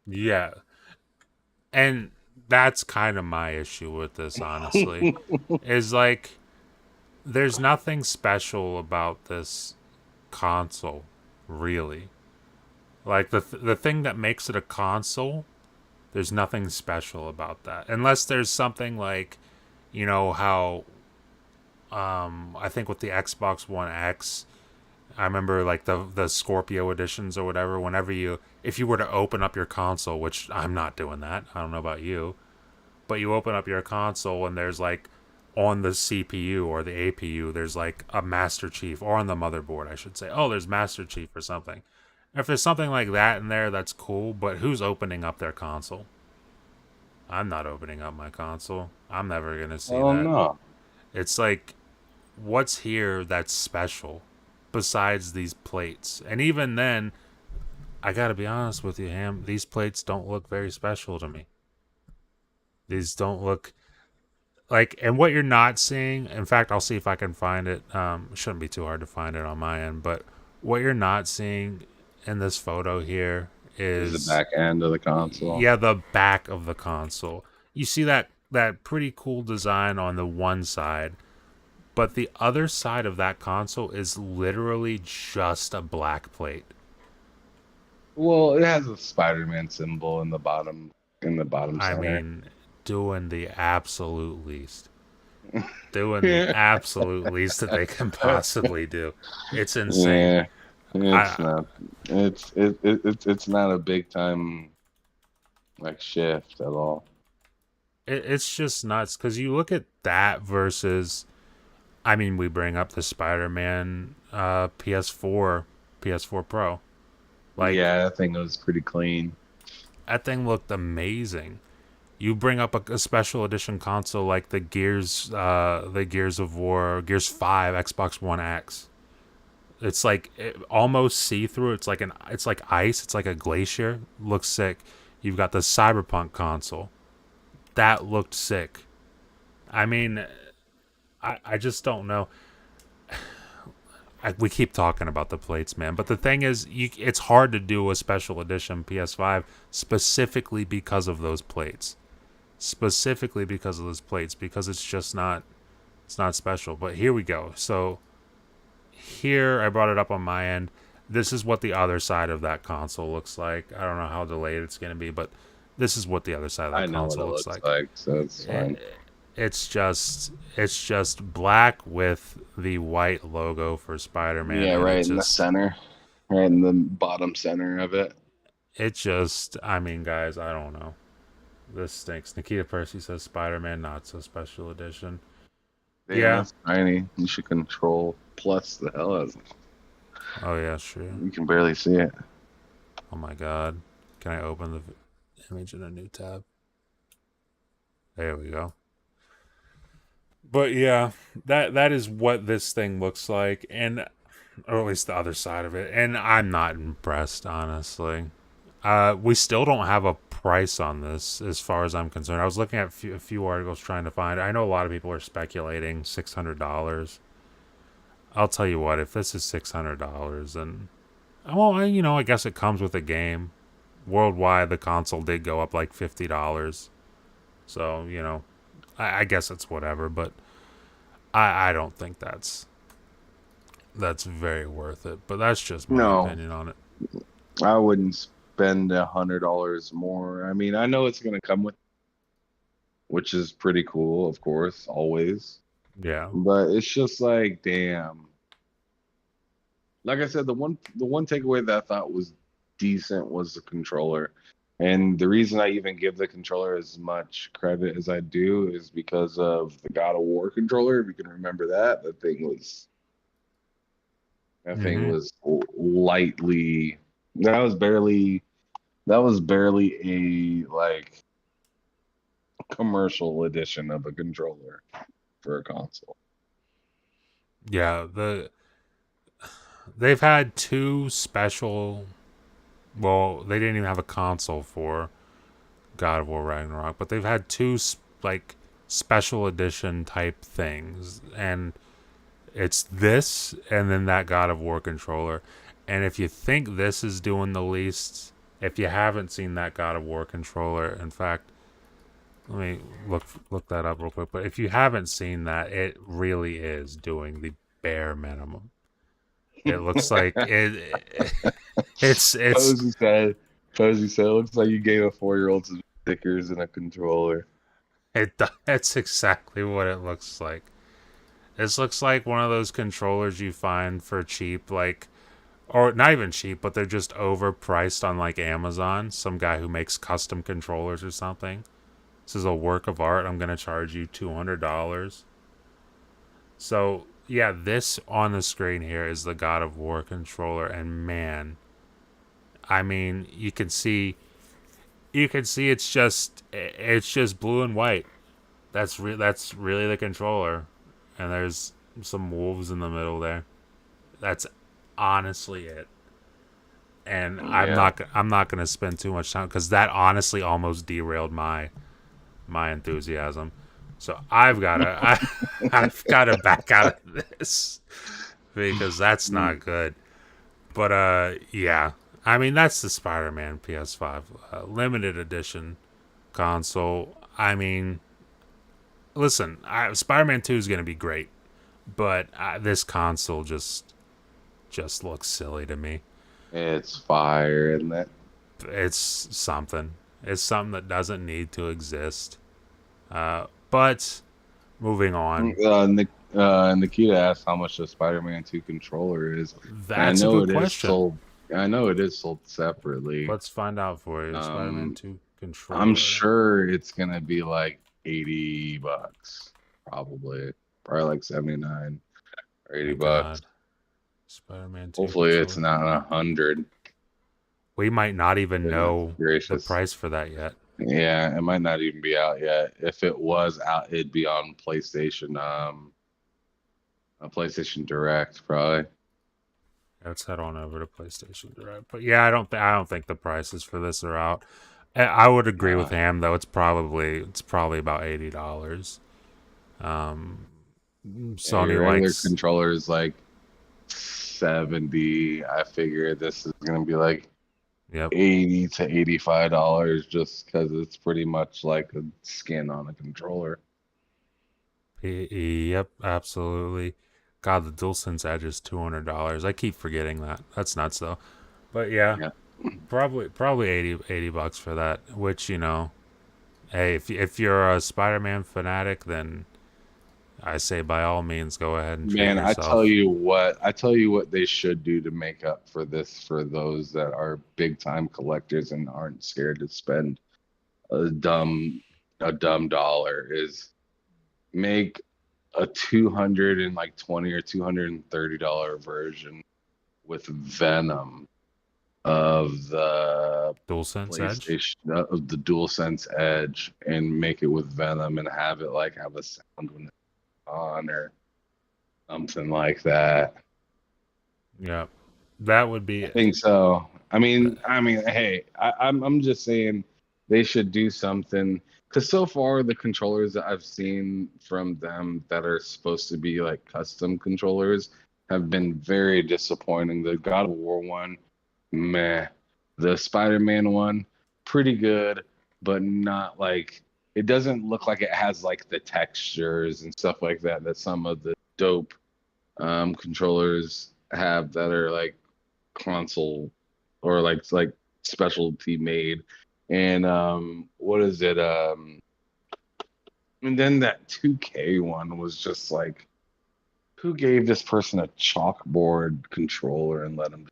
Yeah, and that's kind of my issue with this, honestly. Is like there's nothing special about this console, really. Like the thing that makes it a console, there's nothing special about that. Unless there's something like, how I think with the Xbox One X, I remember like the Scorpio editions or whatever, if you were to open up your console, which I'm not doing that. I don't know about you, but you open up your console and there's like on the CPU or the APU, there's like a Master Chief, or on the motherboard, I should say. Oh, there's Master Chief or something. If there's something like that in there, that's cool, but who's opening up their console? I'm not opening up my console. I'm never going to see Oh that. no. It's like, what's here that's special besides these plates? And even then, I got to be honest with you, Ham, these plates don't look very special to me. These don't look like, and what you're not seeing, in fact, I'll see if I can find it. It shouldn't be too hard to find it on my end, but what you're not seeing in this photo here Is the is, back end of the console. yeah, the back of the console. You see that pretty cool design on the one side, but the other side of that console is literally just a black plate. Well, it has a Spider-Man symbol in the bottom I center. mean, doing the absolute least. Doing the absolute least that they can possibly do. It's insane. Yeah, it's not. It's not a big time like shift at all. It's just nuts because you look at that versus, I mean, we bring up the Spider-Man PS4 Pro. Like, Yeah, that thing was pretty clean. that thing looked amazing. You bring up a special edition console like the Gears of War, Gears 5, Xbox One X. It's like almost see through. It's like ice. It's like a glacier. Looks sick. You've got the Cyberpunk console. That looked sick. I mean, I just don't know. We keep talking about the plates, man. But the thing is, it's hard to do a special edition PS5 specifically because of those plates. Specifically because of those plates, because it's not special. But here we go. So here, I brought it up on my end. This is what the other side of that console looks like. I don't know how delayed it's going to be, but this is what the other side of that I know what console it looks looks like. like, so it's fine. It's just black with the white logo for Spider-Man. Yeah, and right in the center, right in the bottom center of it. It just, I mean, guys, I don't know. This stinks. Nikita Percy says Spider-Man not so special edition. Damn, Yeah. that's tiny. You should control plus the hell out of it. Oh yeah, sure. You can barely see it. Oh my god. Can I open the image in a new tab? There we go. But yeah, that is what this thing looks like, and or at least the other side of it. And I'm not impressed, honestly. We still don't have a price on this, as far as I'm concerned. I was looking at a few articles trying to find. I know a lot of people are speculating $600. I'll tell you what, if this is $600, then well, I guess it comes with a game. Worldwide, the console did go up like $50, so I guess it's whatever. But I don't think that's very worth it. But that's just my No, opinion on it. I wouldn't spend $100 more. I mean, I know it's gonna come with, which is pretty cool, of course, always. Yeah. But it's just like, damn. Like I said, the one takeaway that I thought was decent was the controller. And the reason I even give the controller as much credit as I do is because of the God of War controller. If you can remember that, that thing Mm-hmm. was lightly that was barely a like commercial edition of a controller for a console. Yeah. They've had two special. Well, they didn't even have a console for God of War Ragnarok, but they've had two like special edition type things, and it's this and then that God of War controller. And if you think this is doing the least, if you haven't seen that God of War controller, in fact, let me look that up real quick. But if you haven't seen that, it really is doing the bare minimum. It looks like it. It's Posey said, Posey said, it looks like you gave a 4-year-old some stickers and a controller. That's exactly what it looks like. This looks like one of those controllers you find for cheap, like, or not even cheap, but they're just overpriced on like Amazon. Some guy who makes custom controllers or something. This is a work of art. I'm gonna charge you $200. So yeah, this on the screen here is the God of War controller, and man, I mean, you can see it's just blue and white. That's really the controller, and there's some wolves in the middle there. That's honestly it. And Yeah. I'm not gonna spend too much time because that honestly almost derailed my enthusiasm. So I've gotta back out of this because that's not good. But yeah, I mean that's the Spider-Man PS5 limited edition console. I mean, listen, Spider-Man 2 is gonna be great, but this console just looks silly to me. It's fire, isn't it? It's something. It's something that doesn't need to exist. But moving on, Nikita asked how much the Spider-Man 2 controller is. And I that's a know good it is question. sold. I know it is sold separately. Let's find out for you. Spider-Man Um, 2 I'm controller. sure it's gonna be like $80, probably like 79 or My 80 bucks. God, Spider-Man 2 Hopefully, it's controller. not 100. We might not even Goodness know the gracious. price for that yet. Yeah, it might not even be out yet. If it was out, it'd be on PlayStation, a PlayStation Direct, probably. Let's head on over to PlayStation Direct. But yeah, I don't think the prices for this are out. I would agree with Uh, Ham though. It's probably about $80. Um, yeah, your Sony regular likes. controller is like 70. I figure this is gonna be like Yep. 80 to $85 just because it's pretty much like a skin on a controller. Yep, absolutely. God, the DualSense Edge is $200. I keep forgetting that. That's nuts though. But yeah, Yeah. probably 80 bucks for that. Which hey, if you're a Spider-Man fanatic, then I say by all means go ahead and treat Man, yourself. I tell you what they should do to make up for this for those that are big time collectors and aren't scared to spend a dumb dollar is make a 220 or $230 version with Venom of the DualSense Edge. PlayStation of the DualSense Edge and make it with Venom and have it like have a sound when it's on or something like that. Yeah, that would be. I think so. Hey, I'm just saying they should do something because so far the controllers that I've seen from them that are supposed to be like custom controllers have been very disappointing. The God of War one, meh. The Spider-Man one, pretty good, but not like it doesn't look like it has like the textures and stuff like that that some of the dope controllers have that are like console or like specialty made. And what is it? And then that 2K one was just like, who gave this person a chalkboard controller and let them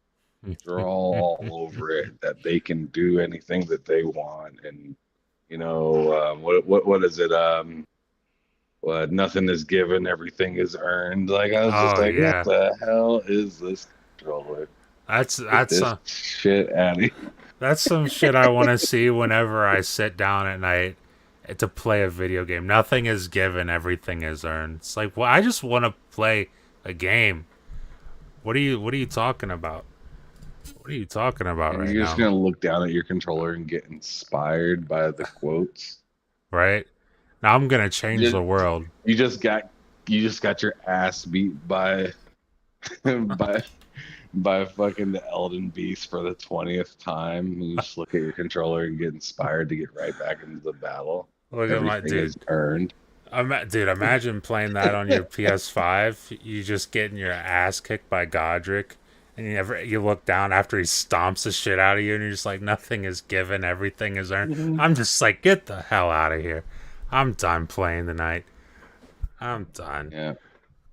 draw all over it that they can do anything that they want? And what is it? What nothing is given, everything is earned. Like I was just Oh like, what yeah, the hell is this controller? that's Get this shit out of here. that's some shit I want to see whenever I sit down at night to play a video game. Nothing is given, everything is earned. It's like, well, I just want to play a game. What are you talking about? What are you talking about And right you're just now? gonna look down at your controller and get inspired by the quotes. Right? Now I'm gonna change the world. You just got your ass beat by by by fucking the Elden Beast for the 20th time. And you just look at your controller and get inspired to get right back into the battle. Look at my Everything is dude. earned. Dude, imagine playing that on your PS5. You just getting your ass kicked by Godric, and you look down after he stomps the shit out of you, and you're just like, nothing is given, everything is earned. I'm just like, get the hell out of here. I'm done playing tonight. I'm done. Yeah,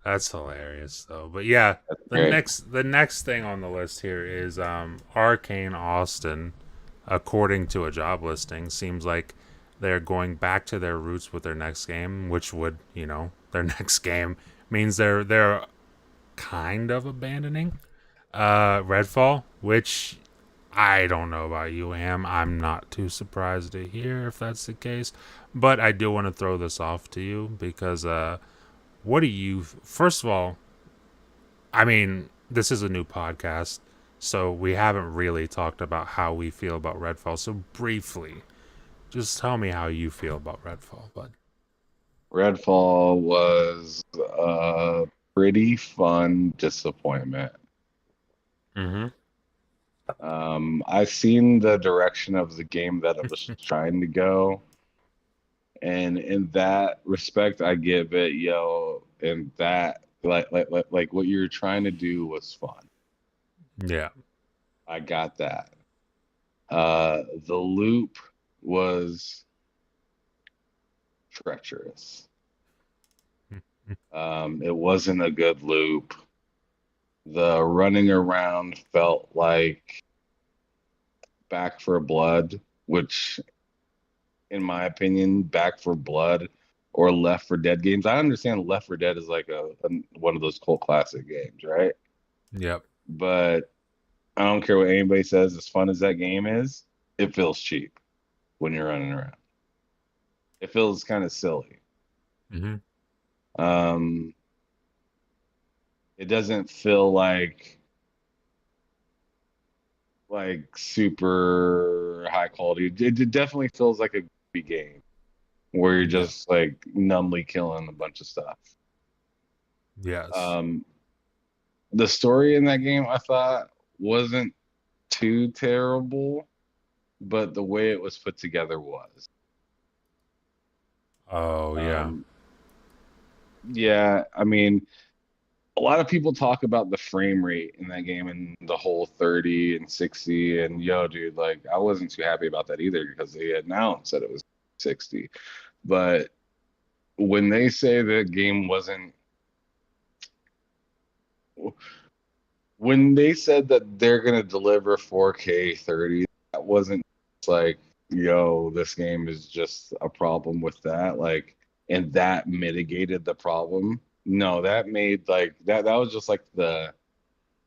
That's hilarious though. But yeah, that's great. the next thing on the list here is Arcane Austin, according to a job listing, seems like they're going back to their roots with their next game, which would, their next game means they're kind of abandoning Redfall, which I don't know about you, Ham. I'm not too surprised to hear if that's the case, but I do want to throw this off to you because what do you first of all, I mean, this is a new podcast, so we haven't really talked about how we feel about Redfall. So briefly, just tell me how you feel about Redfall, bud. Redfall was a pretty fun disappointment. Mm-hmm. I've seen the direction of the game that it was trying to go, and in that respect, I give it, and that like what you're trying to do was fun. Yeah. I got that. The loop was treacherous. It wasn't a good loop. The running around felt like Back for Blood, which, in my opinion, Back for Blood or Left 4 Dead games. I understand Left 4 Dead is like one of those cult classic games, right? Yep. But I don't care what anybody says. As fun as that game is, it feels cheap when you're running around. It feels kind of silly. Mm-hmm. It doesn't feel like super high quality. It definitely feels like a goofy game where you're just like numbly killing a bunch of stuff. Yes. The story in that game I thought wasn't too terrible, but the way it was put together was. Oh yeah. Yeah, I mean, a lot of people talk about the frame rate in that game and the whole 30 and 60, and dude, like I wasn't too happy about that either because they announced that it was 60. But when they say the game wasn't, when they said that they're gonna deliver 4K 30, that wasn't like, this game is just a problem with that, like, and that mitigated the problem. No, that made like that was just like the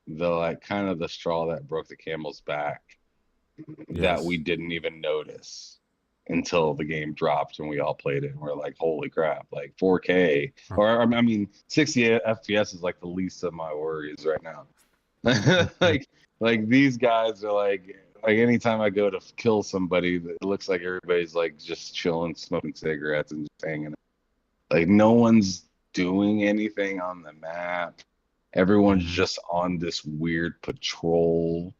the like kind of the straw that broke the camel's back that we Yes. didn't even notice until the game dropped and we all played it and we're like, holy crap, like 4K Huh. or I mean 60 FPS is like the least of my worries right now. like these guys are like anytime I go to kill somebody, it looks like everybody's like just chilling, smoking cigarettes and just hanging. Like no one's doing anything on the map. Everyone's Mhm. just on this weird patrol.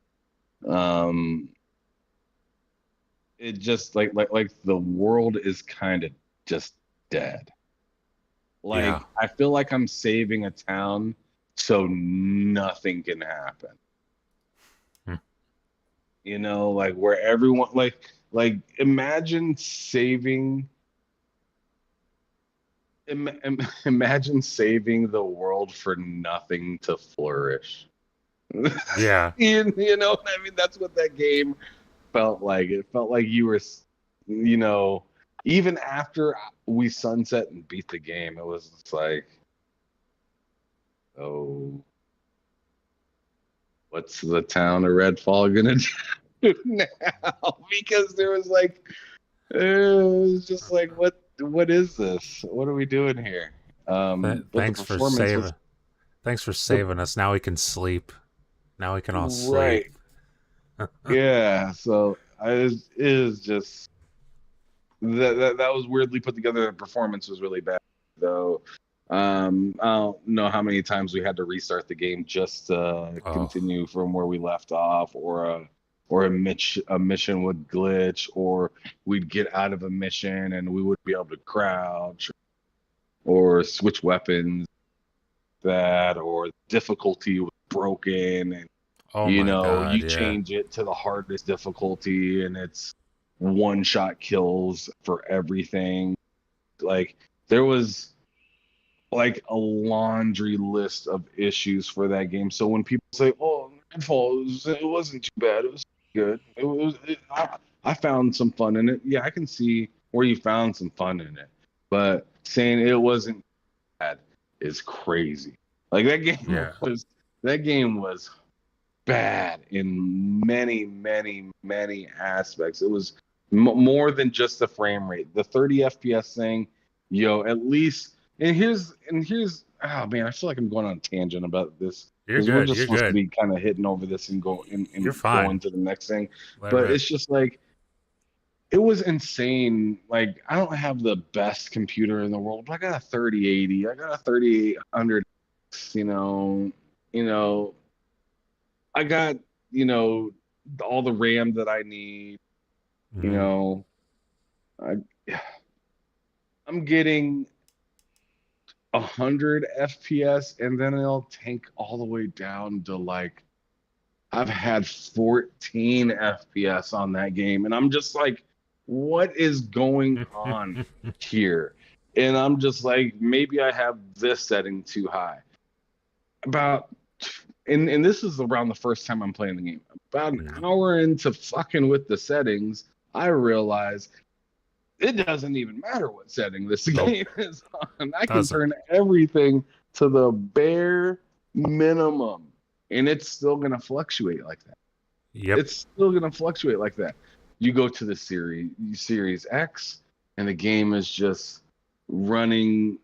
Um, it just like the world is kind of just dead. Yeah. Like I feel like I'm saving a town so nothing can happen. Hmm. You know, like where everyone like imagine saving imagine saving the world for nothing to flourish. Yeah. You know what I mean? That's what that game felt like. It felt like you were, you know, even after we sunset and beat the game, it was just like, oh, what's the town of Redfall gonna do now? Because there was like, it was just like, what is this? What are we doing here? But the Thanks for performance was saving. Thanks for the saving us. Now we can sleep. Now we can all sleep. right. Yeah. So it is just that was weirdly put together. The performance was really bad, though. I don't know how many times we had to restart the game just to Oh. continue from where we left off, or a mission would glitch, or we'd get out of a mission and we would be able to crouch or switch weapons, that or difficulty was broken, and Oh my you God. Yeah. change it to the hardest difficulty and it's one shot kills for everything. Like there was like a laundry list of issues for that game. So when people say, "Oh, Redfall, it wasn't too bad. It was good. I found some fun in it." Yeah, I can see where you found some fun in it, but saying it wasn't bad is crazy. Like Yeah. that game was bad in many, many, many aspects. It was more than just the frame rate. The 30 FPS thing, at least. And here's oh man, I feel like I'm going on a tangent about this You're because we're good. just You're supposed to good. be kind of hitting over this and You're going fine. to the next thing. Let But rip. it's just like it was insane. Like I don't have the best computer in the world, but I got a 3080. I got a 3800. You know, you know, I got, you know, all the RAM that I need, you Hmm. know. I I'm getting 100 FPS and then it'll tank all the way down to like I've had 14 FPS on that game and I'm just like what is going on here? And I'm just like maybe I have this setting too high. About and this is around the first time I'm playing the game. About an Hmm. hour into fucking with the settings, I realize it doesn't even matter what setting this Nope. game is on. I can Doesn't. turn everything to the bare minimum, and it's still gonna fluctuate like that. Yep. It's still gonna fluctuate like that. You go to the Series X, and the game is just running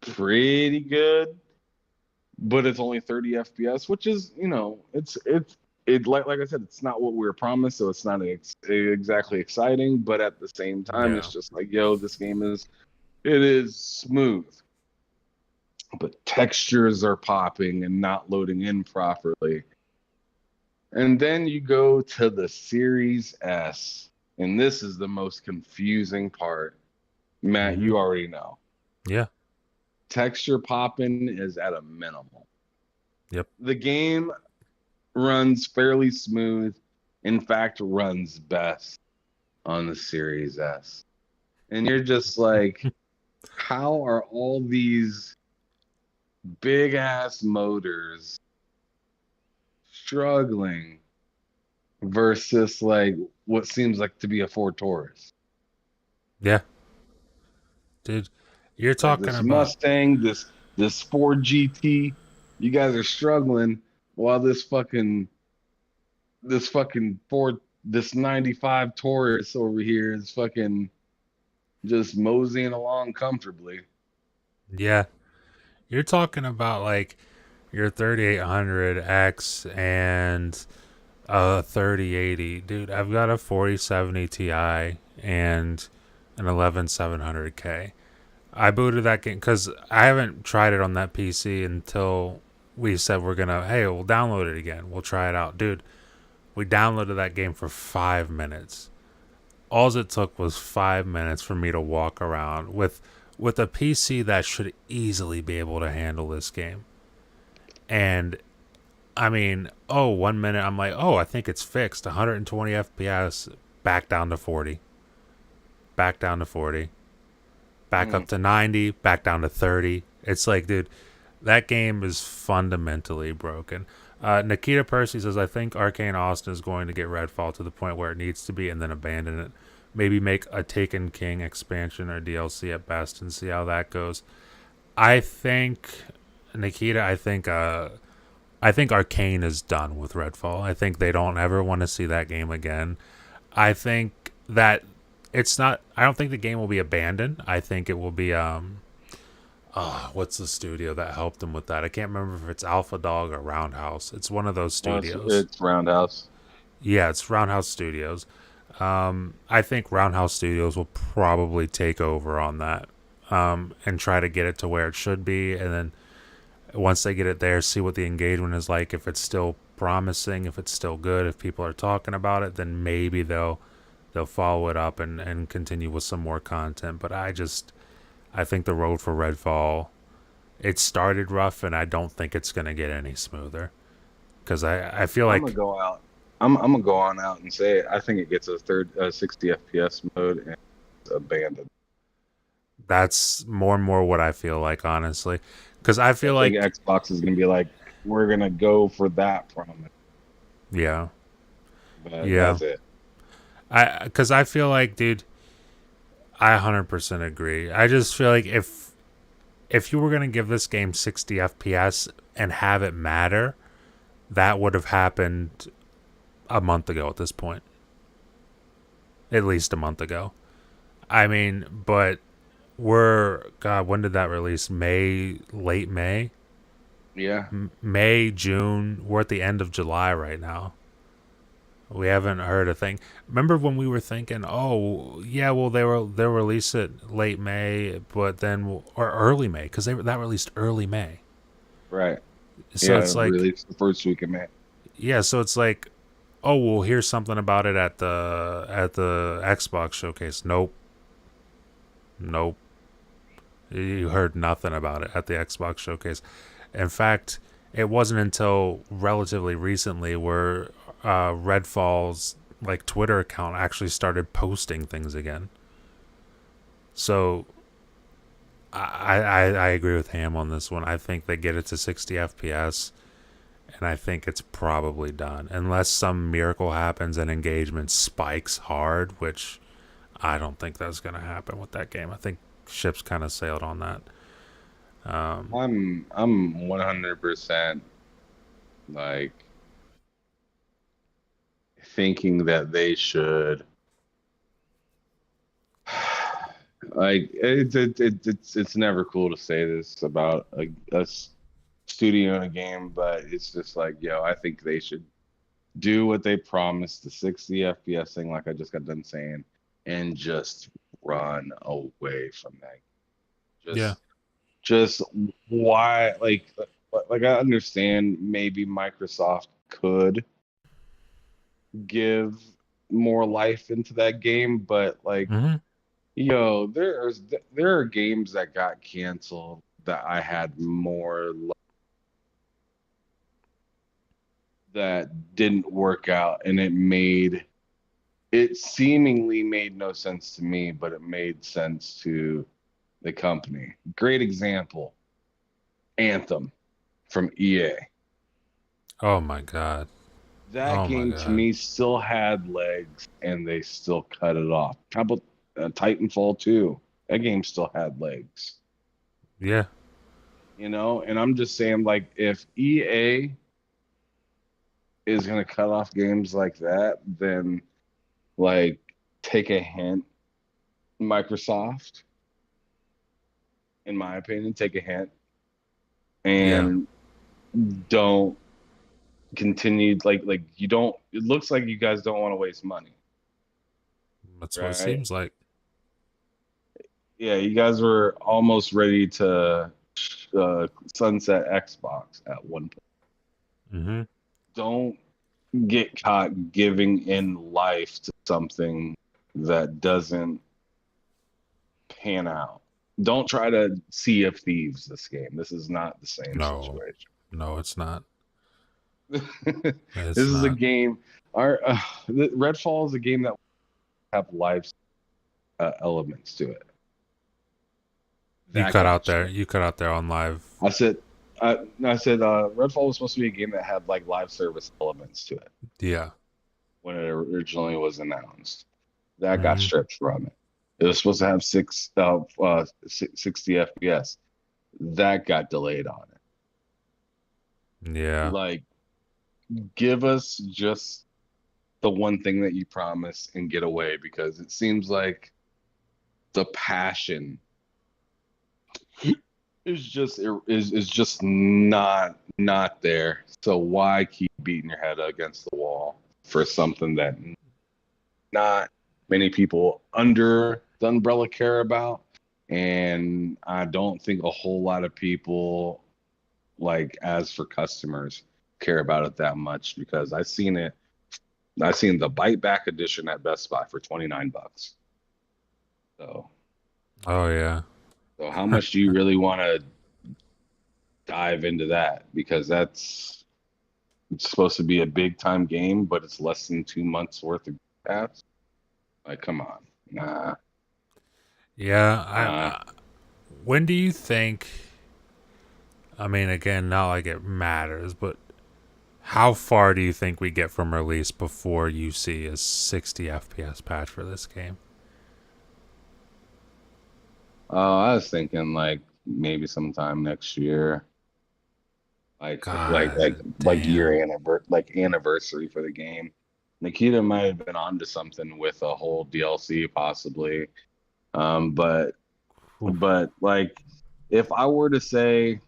pretty good, but it's only 30 FPS, which is, it like I said, it's not what we were promised, so it's not exactly exciting, but at the same time, it's Yeah. just like, yo, this game it is smooth, but textures are popping and not loading in properly. And then you go to the Series S, and this is the most confusing part. Matt, Hmm. you already know. Yeah. Texture popping is at a minimum. Yep. The game runs fairly smooth. In fact, runs best on the Series S. And you're just like, how are all these big ass motors struggling versus like what seems like to be a Ford Taurus? Yeah. Dude, you're Like talking this about. Mustang, this Ford GT. You guys are struggling while this 95 Taurus over here is fucking just moseying along comfortably. Yeah. You're talking about like your 3800X and a 3080. Dude, I've got a 4070 Ti and an 11700K. I booted that game because I haven't tried it on that PC until we said we're gonna, hey, we'll download it again. We'll try it out. Dude, we downloaded that game for 5 minutes. All it took was 5 minutes for me to walk around with a PC that should easily be able to handle this game. And I mean, 1 minute I'm like, I think it's fixed. 120 FPS, back down to 40. Back down to 40. Back up to 90, back down to 30. It's like, dude, that game is fundamentally broken. Nikita Percy says, I think Arcane Austin is going to get Redfall to the point where it needs to be and then abandon it. Maybe make a Taken King expansion or DLC at best and see how that goes. I think, Nikita, I think Arcane is done with Redfall. I think they don't ever want to see that game again. I think that I don't think the game will be abandoned. I think it will be what's the studio that helped them with that? I can't remember if it's Alpha Dog or Roundhouse. It's one of those studios. It's Roundhouse. Yeah, it's Roundhouse Studios. I think Roundhouse Studios will probably take over on that and try to get it to where it should be, and then once they get it there, see what the engagement is like. If it's still promising, if it's still good, if people are talking about it, then maybe they'll follow it up and continue with some more content. But I think the road for Redfall, it started rough, and I don't think it's gonna get any smoother. Because I feel like I'm gonna go out. I'm gonna go on out and say it. I think it gets a 60 FPS mode and it's abandoned. that's more and more what I feel like, honestly. Because I feel like Xbox is gonna be like, we're gonna go for that promise. Yeah. But Yeah. that's it. Because I feel like, dude, I 100% agree. I just feel like if you were gonna give this game 60 FPS and have it matter, that would have happened a month ago at this point. At least a month ago. I mean, but when did that release? Late May? Yeah. May, June. We're at the end of July right now. We haven't heard a thing. Remember when we were thinking, oh yeah, well they'll release it late May, but then or early May, because that released early May. Right. So it's like released the first week of May. Yeah, so it's like, oh, we'll hear something about it at the Xbox showcase. Nope. You heard nothing about it at the Xbox showcase. In fact, it wasn't until relatively recently where Redfall's like Twitter account actually started posting things again. So I agree with Ham on this one. I think they get it to 60 FPS, and I think it's probably done. Unless some miracle happens and engagement spikes hard, which I don't think that's going to happen with that game. I think ship's kind of sailed on that. I'm 100% like thinking that they should like it's never cool to say this about a studio in a game, but it's just like, I think they should do what they promised, the 60 FPS thing, like I just got done saying, and just run away from that. Just why, like I understand maybe Microsoft could give more life into that game, but like, there are games that got canceled that I had more that didn't work out, and it seemingly made no sense to me, but it made sense to the company. Great example, Anthem from EA. Oh my god. That game to me still had legs, and they still cut it off. How about Titanfall 2? That game still had legs. Yeah. And I'm just saying, like, if EA is gonna cut off games like that, then like take a hint, Microsoft, in my opinion, take a hint Yeah, and don't continue like you don't it looks like you guys don't want to waste money, that's what it right? seems like. Yeah, you guys were almost ready to sunset Xbox at one point. Mm-hmm. Don't get caught giving in life to something that doesn't pan out. Don't try to Sea of Thieves this game. This is not the same No, situation. no, it's not. This It's is a not. game. Our Redfall is a game that have life elements to it. You That cut got out there. stripped. You cut out there on live. I said, Redfall was supposed to be a game that had like live service elements to it Yeah. when it originally was announced. That got Mm-hmm. stripped from it. It was supposed to have 60 FPS. That got delayed on it. Yeah. Like, give us just the one thing that you promise and get away, because it seems like the passion is just not there. So why keep beating your head against the wall for something that not many people under the umbrella care about? And I don't think a whole lot of people, like, as for customers, care about it that much, because I seen the bite back edition at Best Buy for $29. So Oh yeah. so how much do you really want to dive into that? Because it's supposed to be a big time game, but it's less than 2 months worth of pass. Like, come on. Nah. Yeah. Uh, When do you think? I mean, again, not like it matters, but how far do you think we get from release before you see a 60 FPS patch for this game? I was thinking like maybe sometime next year, God like damn. anniversary for the game. Nikita might have been onto something with a whole DLC possibly. But Oof. like, if I were to say,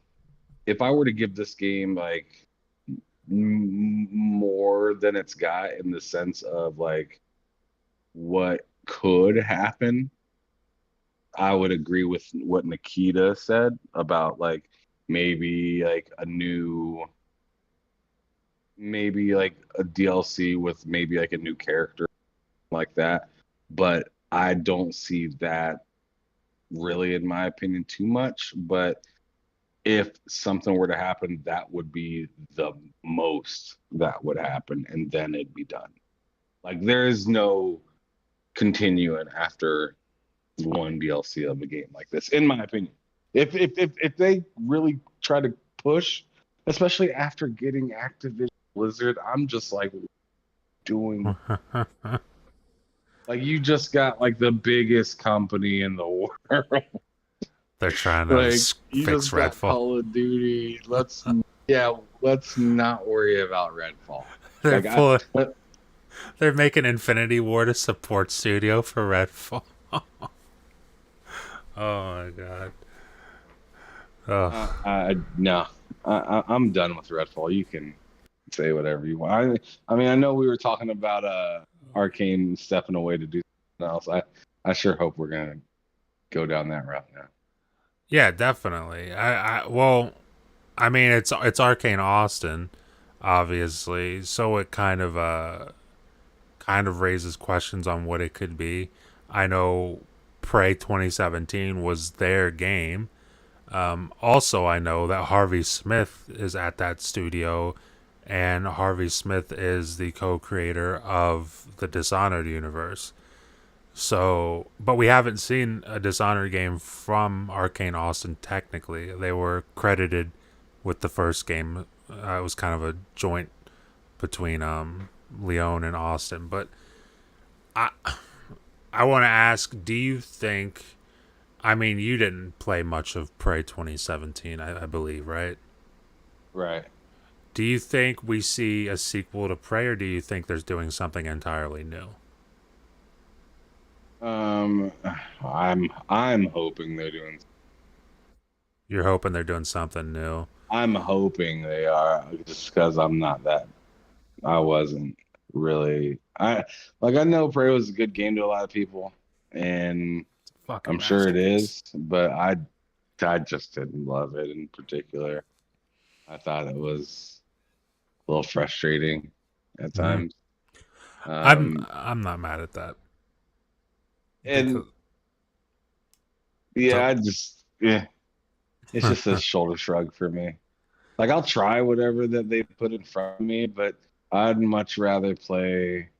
if I were to give this game like more than it's got in the sense of like what could happen, I would agree with what Nikita said about like maybe like maybe like a DLC with maybe like a new character like that. But I don't see that really, in my opinion, too much. But if something were to happen, that would be the most that would happen, and then it'd be done. Like, there is no continuing after one DLC of a game like this, in my opinion. If they really try to push, especially after getting Activision Blizzard, I'm just like, doing, like, you just got like the biggest company in the world. They're trying to Like, you fix just got Redfall. Call of Duty. Let's not worry about Redfall. They're Like, pulling. They're making Infinity War to support studio for Redfall. Oh my god. Oh. no, I'm done with Redfall. You can say whatever you want. I mean, I know we were talking about Arcane stepping away to do something else. I sure hope we're gonna go down that route now. Yeah, definitely. Well, I mean, it's Arcane Austin, obviously, so it kind of raises questions on what it could be. I know Prey 2017 was their game. Also, I know that Harvey Smith is at that studio, and Harvey Smith is the co-creator of the Dishonored universe. So, but we haven't seen a Dishonored game from Arcane Austin technically. They were credited with the first game. It was kind of a joint between Leon and Austin. But I I want to ask, do you think I mean, you didn't play much of Prey 2017, I believe, right? Right. Do you think we see a sequel to Prey, or do you think there's doing something entirely new? Um, I'm hoping they're doing. You're hoping they're doing something new. I'm hoping they are, just because I'm not that. I wasn't really. I know Prey was a good game to a lot of people, and Fucking I'm sure it masterpiece. is, but I just didn't love it in particular. I thought it was a little frustrating at Hmm. times. I'm Um, I'm not mad at that and because yeah, so it's just a shoulder shrug for me. Like I'll try whatever that they put in front of me, but I'd much rather play.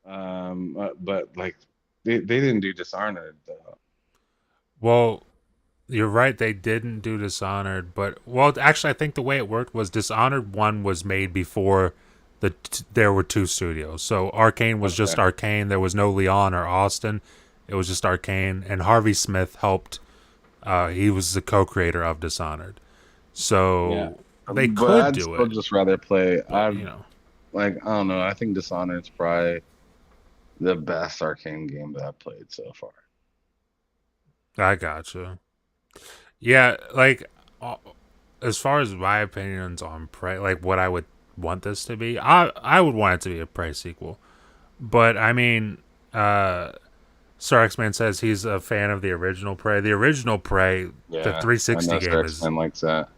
But like they didn't do Dishonored though. well, you're right. They didn't do Dishonored, but well, actually, I think the way it worked was Dishonored one was made before there were two studios. So Arcane was just Okay. Arcane. There was no Leon or Austin. It was just Arcane, and Harvey Smith helped. He was the co-creator of Dishonored, Yeah. so they But could I'd do still it. just rather play. But I'd like I don't know. I think Dishonored's probably the best arcane game that I've played so far. I gotcha. Yeah, like uh, as far as my opinions on Prey, like what I would want this to be, I would want it to be a Prey sequel. But I mean, Sir X Man says he's a fan of the original Prey. The original Prey, the Yeah, I 360 know game is X-Men likes that.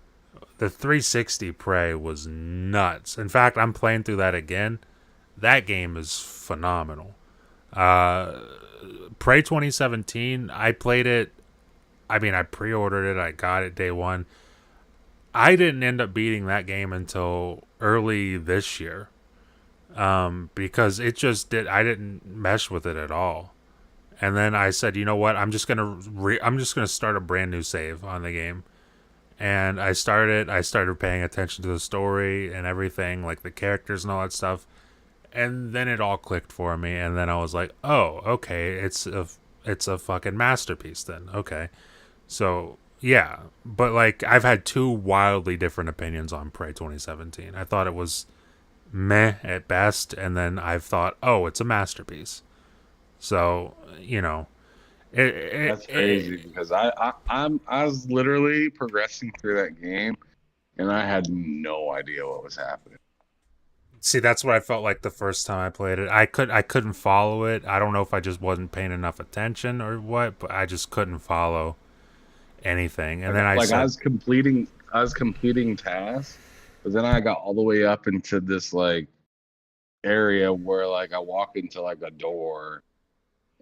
the 360 Prey was nuts. In fact, I'm playing through that again. That game is phenomenal. Uh, Prey 2017, I played it. I mean, I pre-ordered it. I got it day one. I didn't end up beating that game until early this year, because it just did. I didn't mesh with it at all. And then I said, you know what? I'm just gonna start a brand new save on the game. And I started. I started paying attention to the story and everything, like the characters and all that stuff. And then it all clicked for me. And then I was like, oh, okay, it's a fucking masterpiece. Then okay. So yeah, but like I've had two wildly different opinions on Prey 2017. I thought it was meh at best, and then I've thought, oh, it's a masterpiece. So you know, That's crazy because I was literally progressing through that game and I had no idea what was happening. see that's what I felt like the first time I played it. I couldn't follow it. I don't know if I just wasn't paying enough attention or what, but I just couldn't follow anything. And then I Like said, I was completing tasks, but then I got all the way up into this like area where like I walk into like a door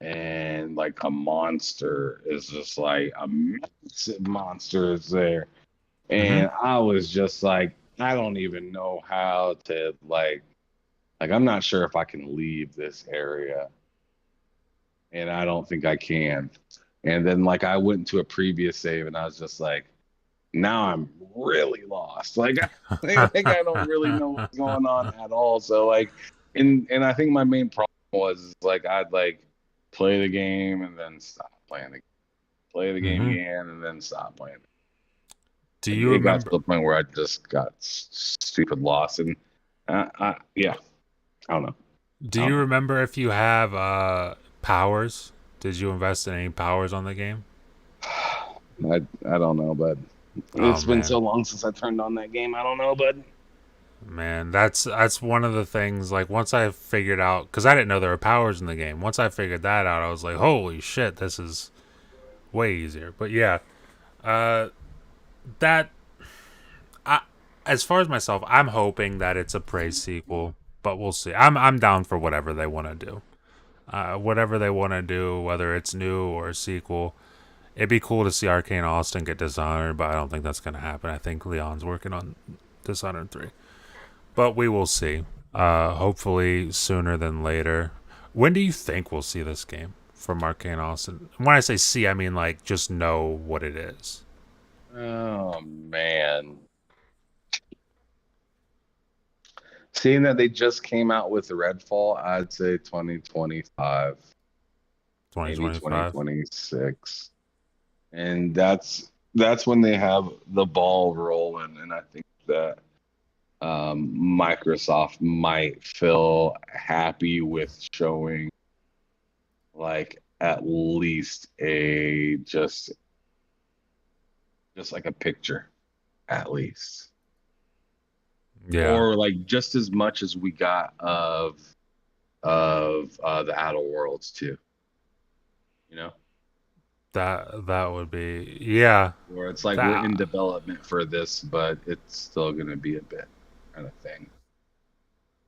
and like a monster is just like a massive monster is there. mm-hmm. And I was just like, I don't even know how to like I'm not sure if I can leave this area. And I don't think I can. And then like I went to a previous save and I was just like, now I'm really lost. Like like I don't really know what's going on at all. So like and I think my main problem was like I'd like play the game and then stop playing the play the game mm-hmm. again and then stop playing. Do Like you it got to remember? the point where I just got stupid lost and yeah, I don't know. Do I you don't know. remember if you have powers? Did you invest in any powers on the game? I don't know, but Oh it's been man, so long since I turned on that game. I don't know, but man, that's one of the things. Like once I figured out, because I didn't know there were powers in the game. Once I figured that out, I was like, holy shit, this is way easier. But yeah, uh, that I, as far as myself, I'm hoping that it's a praise sequel, but we'll see. I'm down for whatever they want to do. Whatever they want to do, whether it's new or a sequel. It'd be cool to see Arcane Austin get Dishonored, but I don't think that's going to happen. I think Leon's working on Dishonored 3. But we will see. Hopefully sooner than later. When do you think we'll see this game from Arcane Austin? When I say see, I mean like just know what it is. oh man. Seeing that they just came out with the Redfall, I'd say 2025. maybe 2025. 2026. And that's when they have the ball rolling. And I think that Microsoft might feel happy with showing like at least a just like a picture, at least. Yeah. Or like just as much as we got of the Outer Worlds too. You know? That would be, yeah. Where it's like we're That in development for this, but it's still gonna be a bit kind of thing.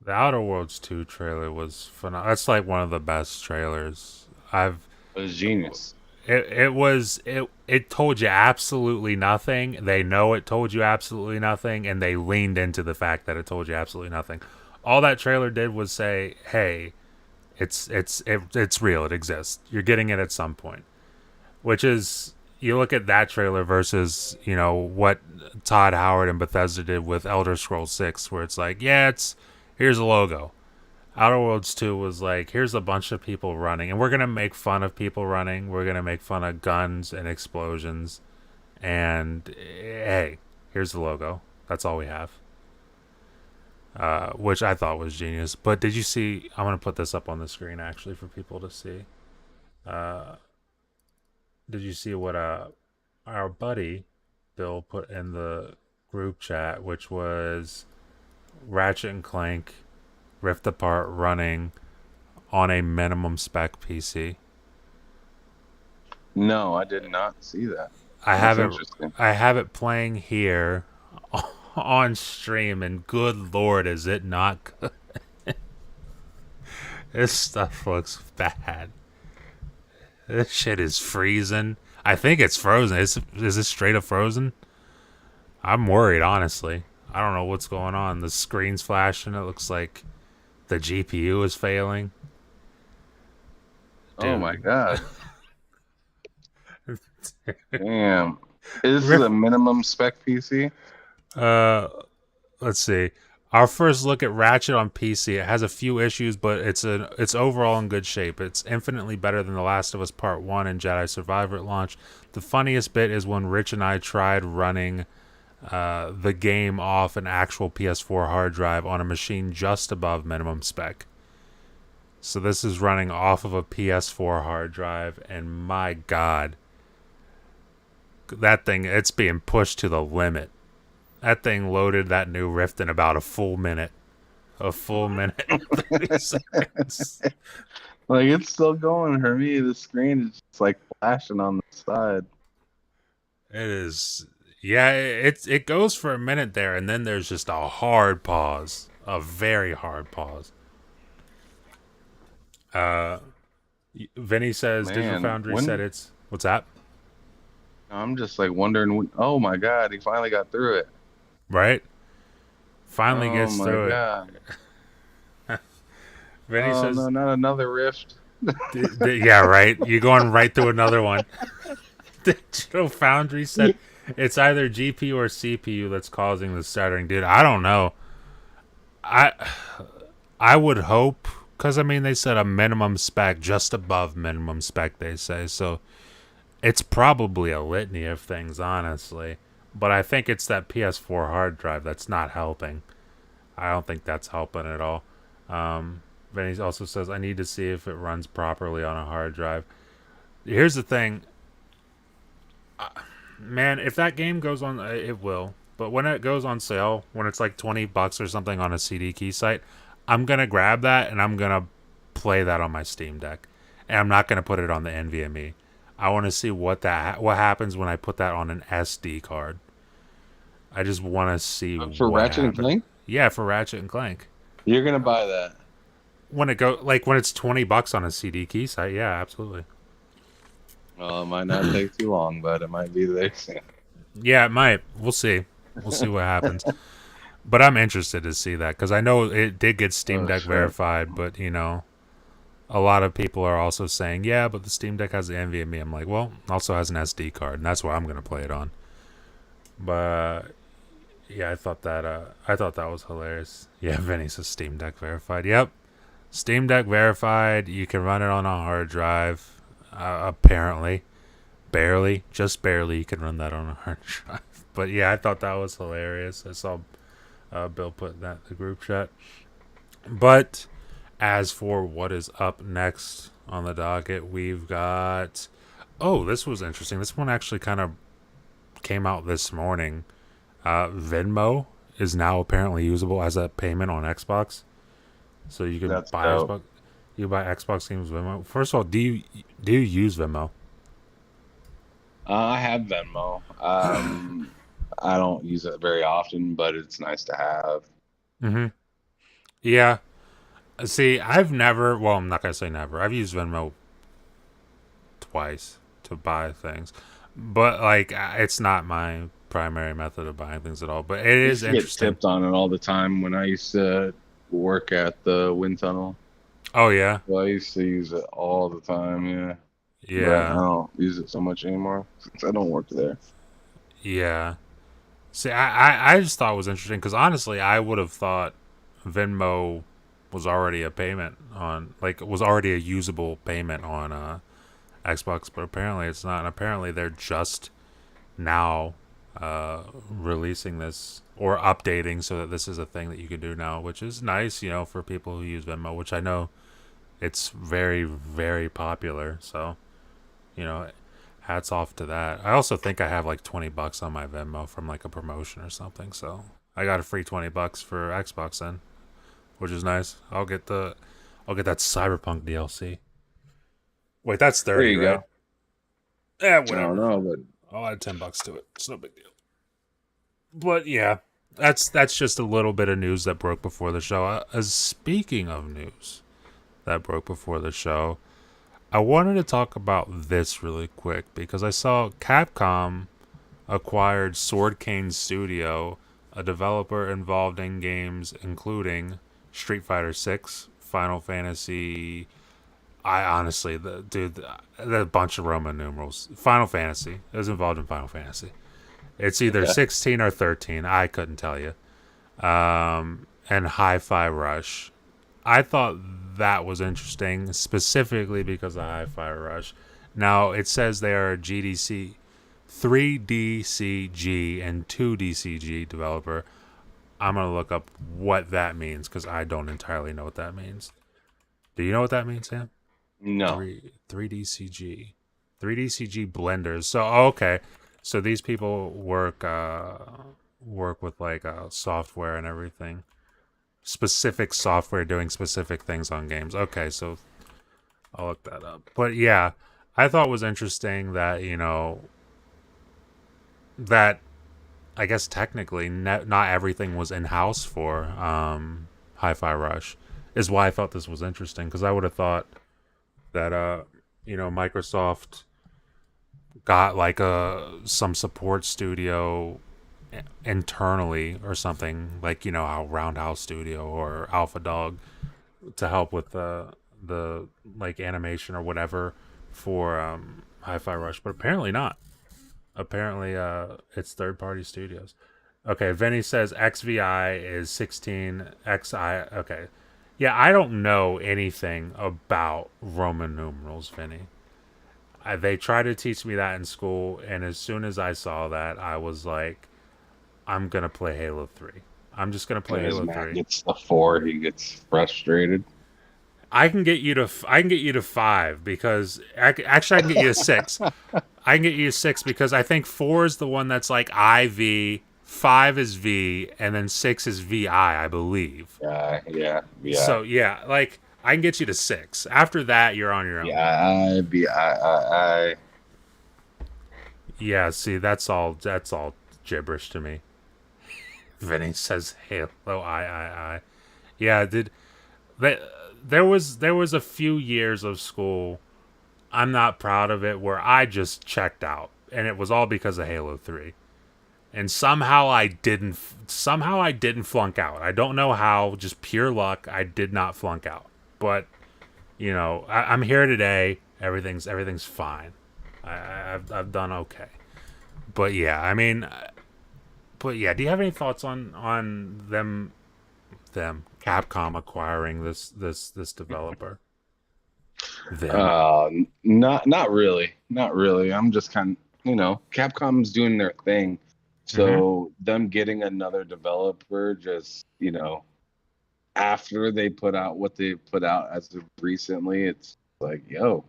the Outer Worlds 2 trailer was phenomenal. That's like one of the best trailers I've. It was genius. It told you absolutely nothing. They know it told you absolutely nothing, and they leaned into the fact that it told you absolutely nothing. All that trailer did was say, "Hey, it's real. It exists. You're getting it at some point." Which is, you look at that trailer versus what Todd Howard and Bethesda did with Elder Scrolls 6, where it's like, yeah, here's a logo. Outer Worlds 2 was like, here's a bunch of people running, and we're going to make fun of people running. We're going to make fun of guns and explosions. And, hey, here's the logo. That's all we have. Which I thought was genius. But did you see, I'm going to put this up on the screen, actually, for people to see. Did you see what our buddy Bill put in the group chat, which was Ratchet and Clank Rift Apart running on a minimum spec PC? No, I did not see that. I have it playing here on stream, and good lord, is it not good? This stuff looks bad. This shit is freezing. I think it's frozen. Is this straight up frozen? I'm worried, honestly. I don't know what's going on. The screen's flashing. It looks like the GPU is failing. Dude. Oh my god. Damn. Is this a minimum spec PC? Let's see. Our first look at Ratchet on PC. It has a few issues, but it's overall in good shape. It's infinitely better than The Last of Us Part 1 and Jedi Survivor at launch. The funniest bit is when Rich and I tried running the game off an actual PS4 hard drive on a machine just above minimum spec. So this is running off of a PS4 hard drive, and my god, that thing, it's being pushed to the limit. That thing loaded that new Rift in about a full minute. A full minute and 30 seconds. Like, it's still going for me. The screen is just like flashing on the side. It is. Yeah, it goes for a minute there, and then there's just a hard pause. A very hard pause. Vinny says, Digital Foundry said it's... What's that? I'm just like wondering, oh my god, he finally got through it. Right? Finally gets through it. Vinny says, no, not another Rift. Yeah, right. You're going right through another one. Digital Foundry said it's either GPU or CPU that's causing the stuttering. Dude, I don't know. I would hope, because I mean they said a minimum spec, just above minimum spec, they say. So it's probably a litany of things, honestly. But I think it's that PS4 hard drive that's not helping. I don't think that's helping at all. Vinny also says, I need to see if it runs properly on a hard drive. Here's the thing. Man, if that game goes on, it will. But when it goes on sale, when it's like $20 or something on a CD key site, I'm going to grab that and I'm going to play that on my Steam Deck. And I'm not going to put it on the NVMe. I want to see what happens when I put that on an SD card. I just want to see for Ratchet and Clank. Yeah, for Ratchet and Clank. You're gonna buy that when it's $20 on a CD key site. Yeah, absolutely. Well, it might not take too long, but it might be there soon. Yeah, it might. We'll see. We'll see what happens. But I'm interested to see that because I know it did get Steam Deck verified, but a lot of people are also saying, yeah, but the Steam Deck has the NVMe. I'm like, well, it also has an SD card, and that's what I'm going to play it on. But, yeah, I thought that was hilarious. Yeah, Vinny says Steam Deck verified. Yep. Steam Deck verified. You can run it on a hard drive. apparently. Barely, just barely, you can run that on a hard drive. But yeah, I thought that was hilarious. I saw Bill put that in the group chat. But as for what is up next on the docket, we've got. Oh, this was interesting. This one actually kind of came out this morning. Venmo is now apparently usable as a payment on Xbox, so you can That's buy dope. Xbox. You buy Xbox games with Venmo. First of all, do you use Venmo? I have Venmo. I don't use it very often, but it's nice to have. Mm-hmm. Yeah. See, I've never. Well, I'm not gonna say never. I've used Venmo twice to buy things, but like it's not my primary method of buying things at all. But it I is used to get interesting. tipped on it all the time when I used to work at the wind tunnel. Oh yeah, Well, I used to use it all the time, yeah. But I yeah, don't use it so much anymore since I don't work there. yeah. See, I just thought it was interesting because honestly, I would have thought Venmo was already a payment on, like, was already a usable payment on Xbox, but apparently it's not. And apparently they're just now releasing this or updating so that this is a thing that you can do now, which is nice, for people who use Venmo, which I know it's very, very popular. So, you know, hats off to that. I also think I have like $20 on my Venmo from like a promotion or something. So I got a free $20 for Xbox then, which is nice. I'll get that Cyberpunk DLC. Wait, that's There 30, you right? go. Yeah, I don't whatever. know, but I'll add $10 to it. It's no big deal. But yeah, that's just a little bit of news that broke before the show. Speaking of news that broke before the show, I wanted to talk about this really quick because I saw Capcom acquired Sword Cane Studio, a developer involved in games including Street Fighter 6, Final Fantasy. I honestly, the bunch of Roman numerals. Final Fantasy. It was involved in Final Fantasy. It's either okay. 16 or 13. I couldn't tell you. And Hi-Fi Rush. I thought that was interesting, specifically because of Hi-Fi Rush. Now, it says they are a GDC, 3DCG, and 2DCG developer. I'm going to look up what that means because I don't entirely know what that means. Do you know what that means, Sam? No. 3DCG. 3DCG blenders. So, okay. So these people work with like software and everything. Specific software doing specific things on games. Okay, so I'll look that up. But yeah, I thought it was interesting that, that I guess technically not everything was in house for Hi-Fi Rush. Is why I thought this was interesting because I would have thought that Microsoft got like some support studio internally or something, like how Roundhouse Studio or Alpha Dog to help with the like animation or whatever for Hi-Fi Rush, but apparently not. Apparently it's third party studios. Okay, Vinny says XVI is 16XI. Okay. Yeah, I don't know anything about Roman numerals, Vinny. They tried to teach me that in school, and as soon as I saw that, I was like, I'm going to play Halo 3. I'm just going to play And as Halo Matt 3. gets a 4, he gets frustrated. I can get you to 5 because actually I can get you to 6. I can get you to 6 because I think 4 is the one that's like IV, 5 is V, and then 6 is VI, I believe. Yeah. So yeah, like I can get you to 6. After that, you're on your own. I. Yeah, see, that's all gibberish to me. Vinny says Halo I. Yeah, that there was a few years of school. I'm not proud of it where I just checked out, and it was all because of Halo 3. And somehow I didn't flunk out. I don't know how, just pure luck. I did not flunk out. But I'm here today. Everything's fine. I've done okay. But yeah, I mean, but yeah. Do you have any thoughts on them Capcom acquiring this developer? Then. Not really, not really. I'm just kind of, Capcom's doing their thing, Mm-hmm. so them getting another developer just, after they put out what they put out as of recently, it's like, yo,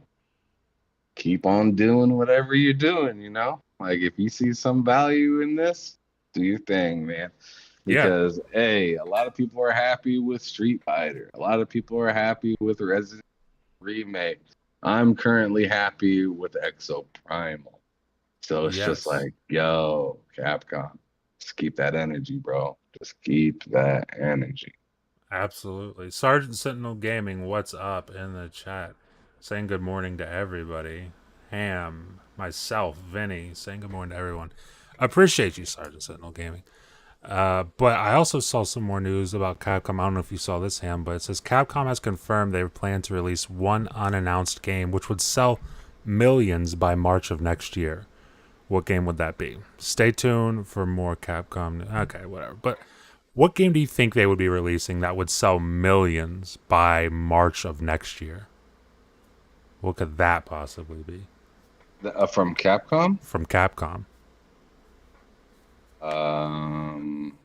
keep on doing whatever you're doing. Like if you see some value in this, do your thing, man. Yeah. Because hey, a lot of people are happy with Street Fighter. A lot of people are happy with Resident Remake. I'm currently happy with Exo Primal. So it's just Yes. like, yo, Capcom, just keep that energy, bro. Just keep that energy. Absolutely. Sergeant Sentinel Gaming, what's up in the chat? Saying good morning to everybody. Ham, myself, Vinny, saying good morning to everyone. I appreciate you, Sergeant Sentinel Gaming. But I also saw some more news about Capcom. I don't know if you saw this, Ham, but it says Capcom has confirmed they plan to release one unannounced game which would sell millions by March of next year. What game would that be? Stay tuned for more Capcom. Okay, whatever. But what game do you think they would be releasing that would sell millions by March of next year? What could that possibly be? From Capcom? From Capcom. Um,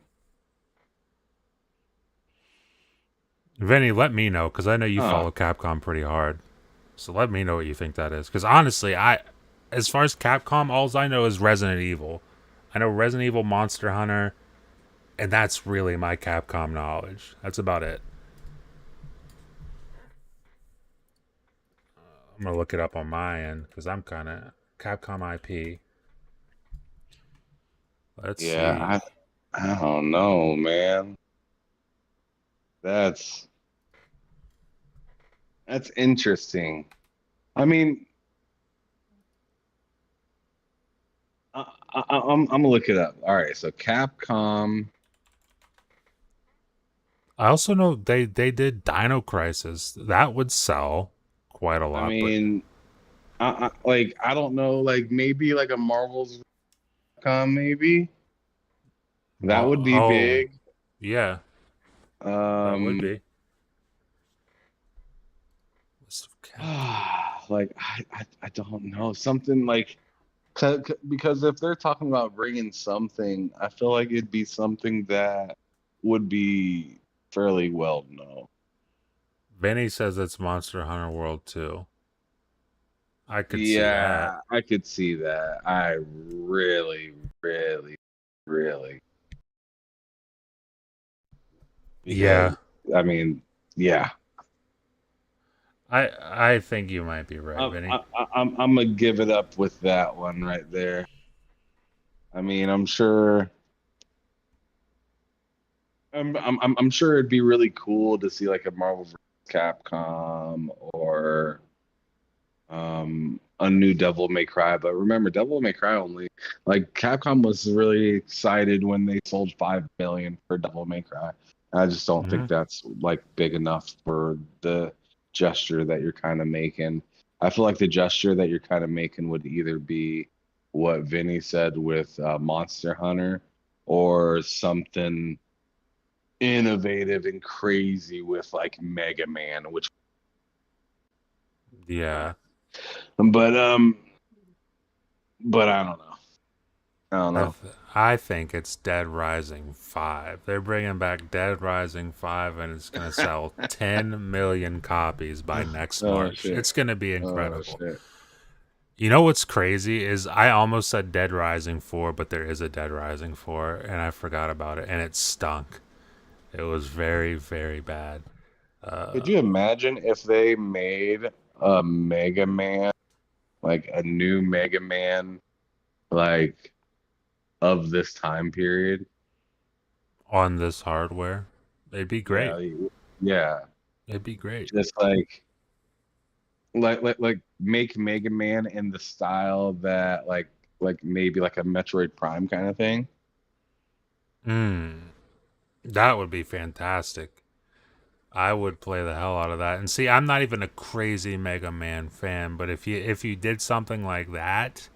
Vinny, let me know, because I know you huh. follow Capcom pretty hard. So let me know what you think that is. Because honestly, as far as Capcom, all I know is Resident Evil. I know Resident Evil, Monster Hunter, and that's really my Capcom knowledge. That's about it. I'm gonna look it up on my end because I'm kind of Capcom IP. Let's see. Yeah, I don't know, man. That's that's interesting. I mean, I'm gonna look it up. All right, so Capcom. I also know they did Dino Crisis. That would sell quite a I lot, but mean, I don't know, like maybe like a Marvel's Capcom, maybe that would be oh big. yeah, that would Um, be. List of Capcom. like I don't know, something like because if they're talking about bringing something, I feel like it'd be something that would be fairly well known. Vinny says it's Monster Hunter World 2. I could see that. Yeah, I could see that. I really, really, really, because Yeah, I mean, yeah, I think you might be right, Vinny. I'm gonna give it up with that one right there. I mean, I'm sure it'd be really cool to see like a Marvel vs. Capcom or a new Devil May Cry. But remember, Devil May Cry only like Capcom was really excited when they sold 5 million for Devil May Cry. I just don't Hmm. think that's like big enough for the gesture that you're kind of making. I feel like the gesture that you're kind of making would either be what Vinny said with Monster Hunter or something innovative and crazy with like Mega Man, which Yeah, but um but I don't know. I don't know. I think it's Dead Rising 5. They're bringing back Dead Rising 5 and it's going to sell 10 million copies by next Oh March. shit. It's going to be Oh incredible. shit. You know what's crazy is I almost said Dead Rising 4, but there is a Dead Rising 4 and I forgot about it and it stunk. It was very, very bad. Could you imagine if they made a Mega Man, like a new Mega Man, like of this time period? On this hardware, it'd be great. Yeah, yeah. It'd be great. Just like make Mega Man in the style that like maybe like a Metroid Prime kind of thing. That would be fantastic. I would play the hell out of that. And see, I'm not even a crazy Mega Man fan, but if you did something like that,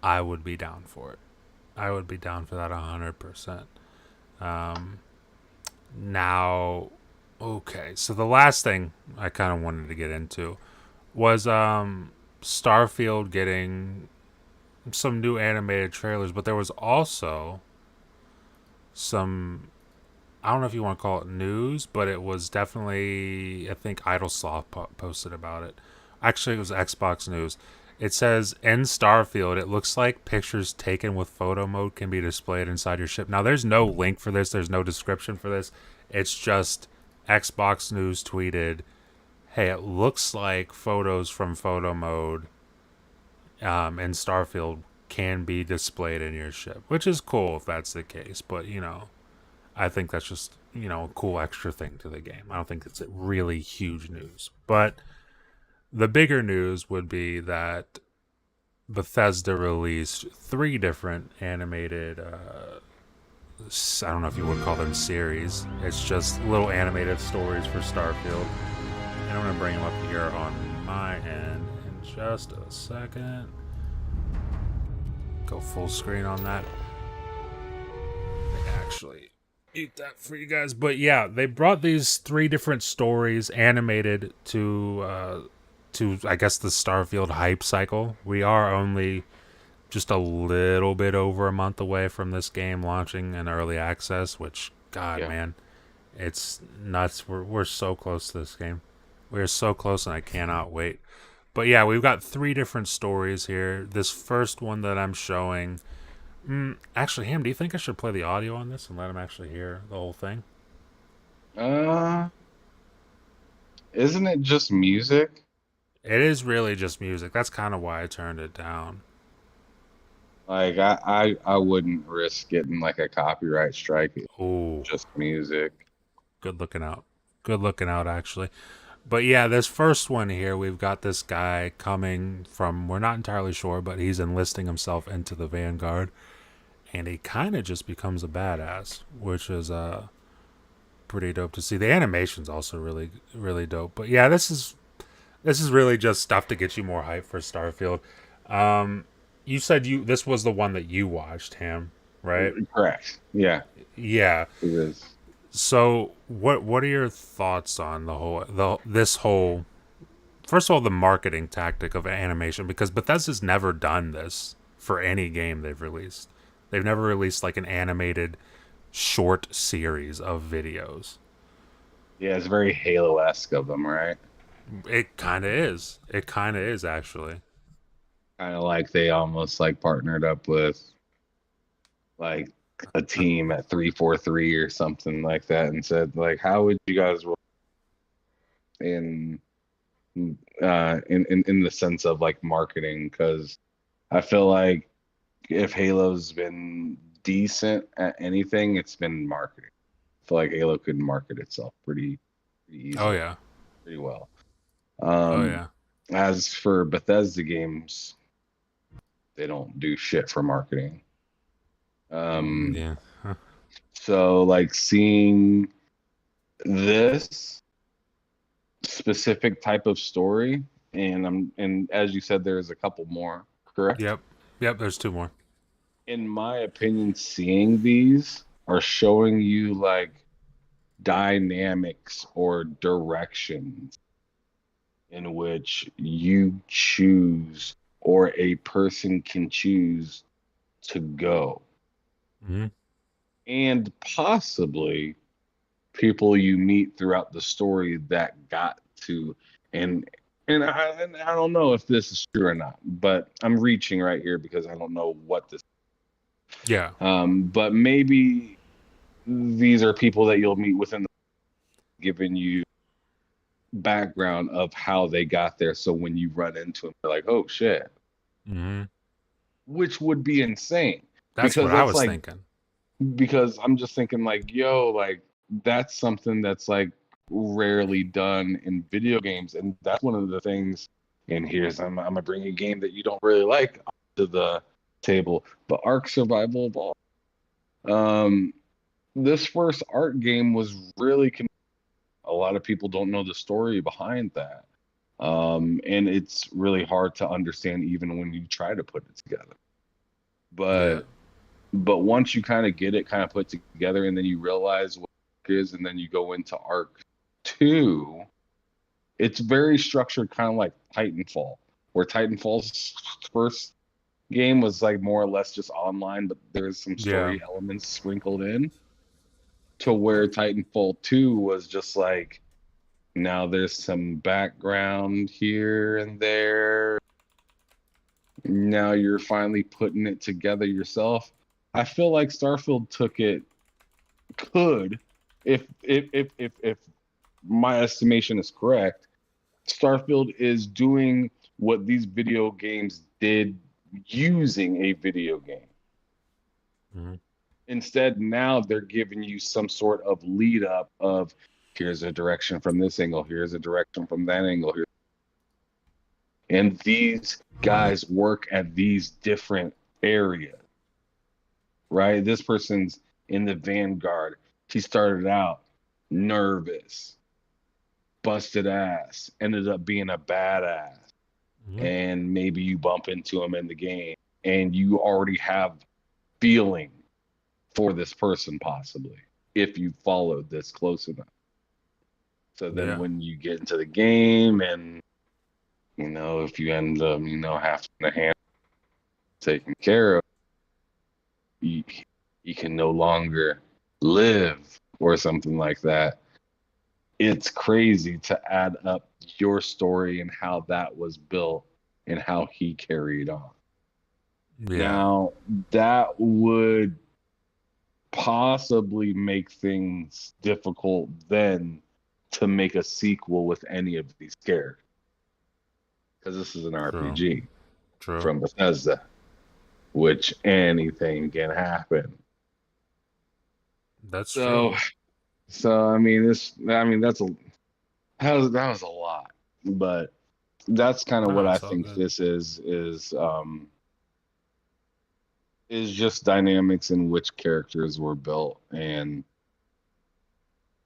I would be down for it. I would be down for that 100%. Um, now, okay, so the last thing I kind of wanted to get into was Starfield getting some new animated trailers, but there was also some, I don't know if you want to call it news, but it was definitely, I think Idlesoft posted about it. Actually, it was Xbox News. It says in Starfield, it looks like pictures taken with photo mode can be displayed inside your ship. Now, there's no link for this. There's no description for this. It's just Xbox News tweeted, "Hey, it looks like photos from photo mode in Starfield can be displayed in your ship," which is cool if that's the case. But I think that's just a cool extra thing to the game. I don't think it's really huge news, but the bigger news would be that Bethesda released 3 different animated, I don't know if you would call them series. It's just little animated stories for Starfield. And I'm going to bring them up here on my end in just a second. Go full screen on that. They actually eat that for you guys. But yeah, they brought these 3 different stories animated to I guess the Starfield hype cycle. We are only just a little bit over a month away from this game launching in early access, which man, it's nuts. We're so close to this game. We're so close, and I cannot wait. But yeah, we've got 3 different stories here. This first one that I'm showing, actually, Ham, do you think I should play the audio on this and let him actually hear the whole thing? Isn't it just music? It is really just music. That's kind of why I turned it down. Like I wouldn't risk getting like a copyright strike. Oh, Just music. good looking out. Good looking out, actually. But yeah, this first one here, we've got this guy coming from, we're not entirely sure, but he's enlisting himself into the Vanguard. And he kind of just becomes a badass, which is pretty dope to see. The animation's also really, really dope. But yeah, this is really just stuff to get you more hype for Starfield. You said this was the one that you watched, Ham, right? Correct. Yeah. Yeah. It is. So what are your thoughts on this whole, first of all, the marketing tactic of animation? Because Bethesda's never done this for any game they've released. They've never released like an animated short series of videos. Yeah, it's very Halo-esque of them, right? It kind of is. It kind of is, actually. Kind of like they almost like partnered up with like a team at 343 or something like that and said like, how would you guys roll in the sense of like marketing? Because I feel like if Halo's been decent at anything, it's been marketing. I feel like Halo could market itself pretty easily. Oh yeah. Pretty well. Oh yeah. As for Bethesda games, they don't do shit for marketing. Yeah. Huh. So like seeing this specific type of story, and as you said, there's a couple more, correct? Yep. There's 2 more. In my opinion, seeing these are showing you like dynamics or directions in which you choose or a person can choose to go. Mm-hmm. And possibly people you meet throughout the story that got to, and I don't know if this is true or not, but I'm reaching right here because I don't know what this is. Yeah. But maybe these are people that you'll meet within the, giving you background of how they got there, so when you run into them, they're like, oh shit. Mm-hmm. Which would be insane. That's what I was thinking. Because I'm just thinking like, yo, like that's something that's like rarely done in video games, and that's one of the things. And here's I'm gonna bring a game that you don't really like to the table, but Ark Survival Evolved. This first Ark game was really a lot of people don't know the story behind that. And it's really hard to understand even when you try to put it together. But once you kind of get it kind of put together, and then you realize what it is, and then you go into Arc 2, It's very structured, kind of like Titanfall, where Titanfall's first game was like more or less just online, but there's some Yeah. story elements sprinkled in, to where Titanfall 2 was just like, now there's some background here and there. Now you're finally putting it together yourself. I feel like Starfield could, if my estimation is correct, Starfield is doing what these video games did using a video game. Mhm. Instead, now they're giving you some sort of lead up of, here's a direction from this angle, here's a direction from that angle here. And these guys work at these different areas, right? This person's in the vanguard. He started out nervous, busted ass, ended up being a badass. Mhm. And maybe you bump into him in the game and you already have feeling for this person, possibly, if you followed this close enough. So then Yeah. when you get into the game and, if you end up, having to hand taken care of, you, you can no longer live or something like that. It's crazy to add up your story and how that was built and how he carried on. Yeah. Now, that would possibly make things difficult then to make a sequel with any of these characters, because this is an True. RPG True. from Bethesda, which anything can happen. That's So, true. I mean, that was a lot, but that's kind of No, what I it's all think good. this is just dynamics in which characters were built and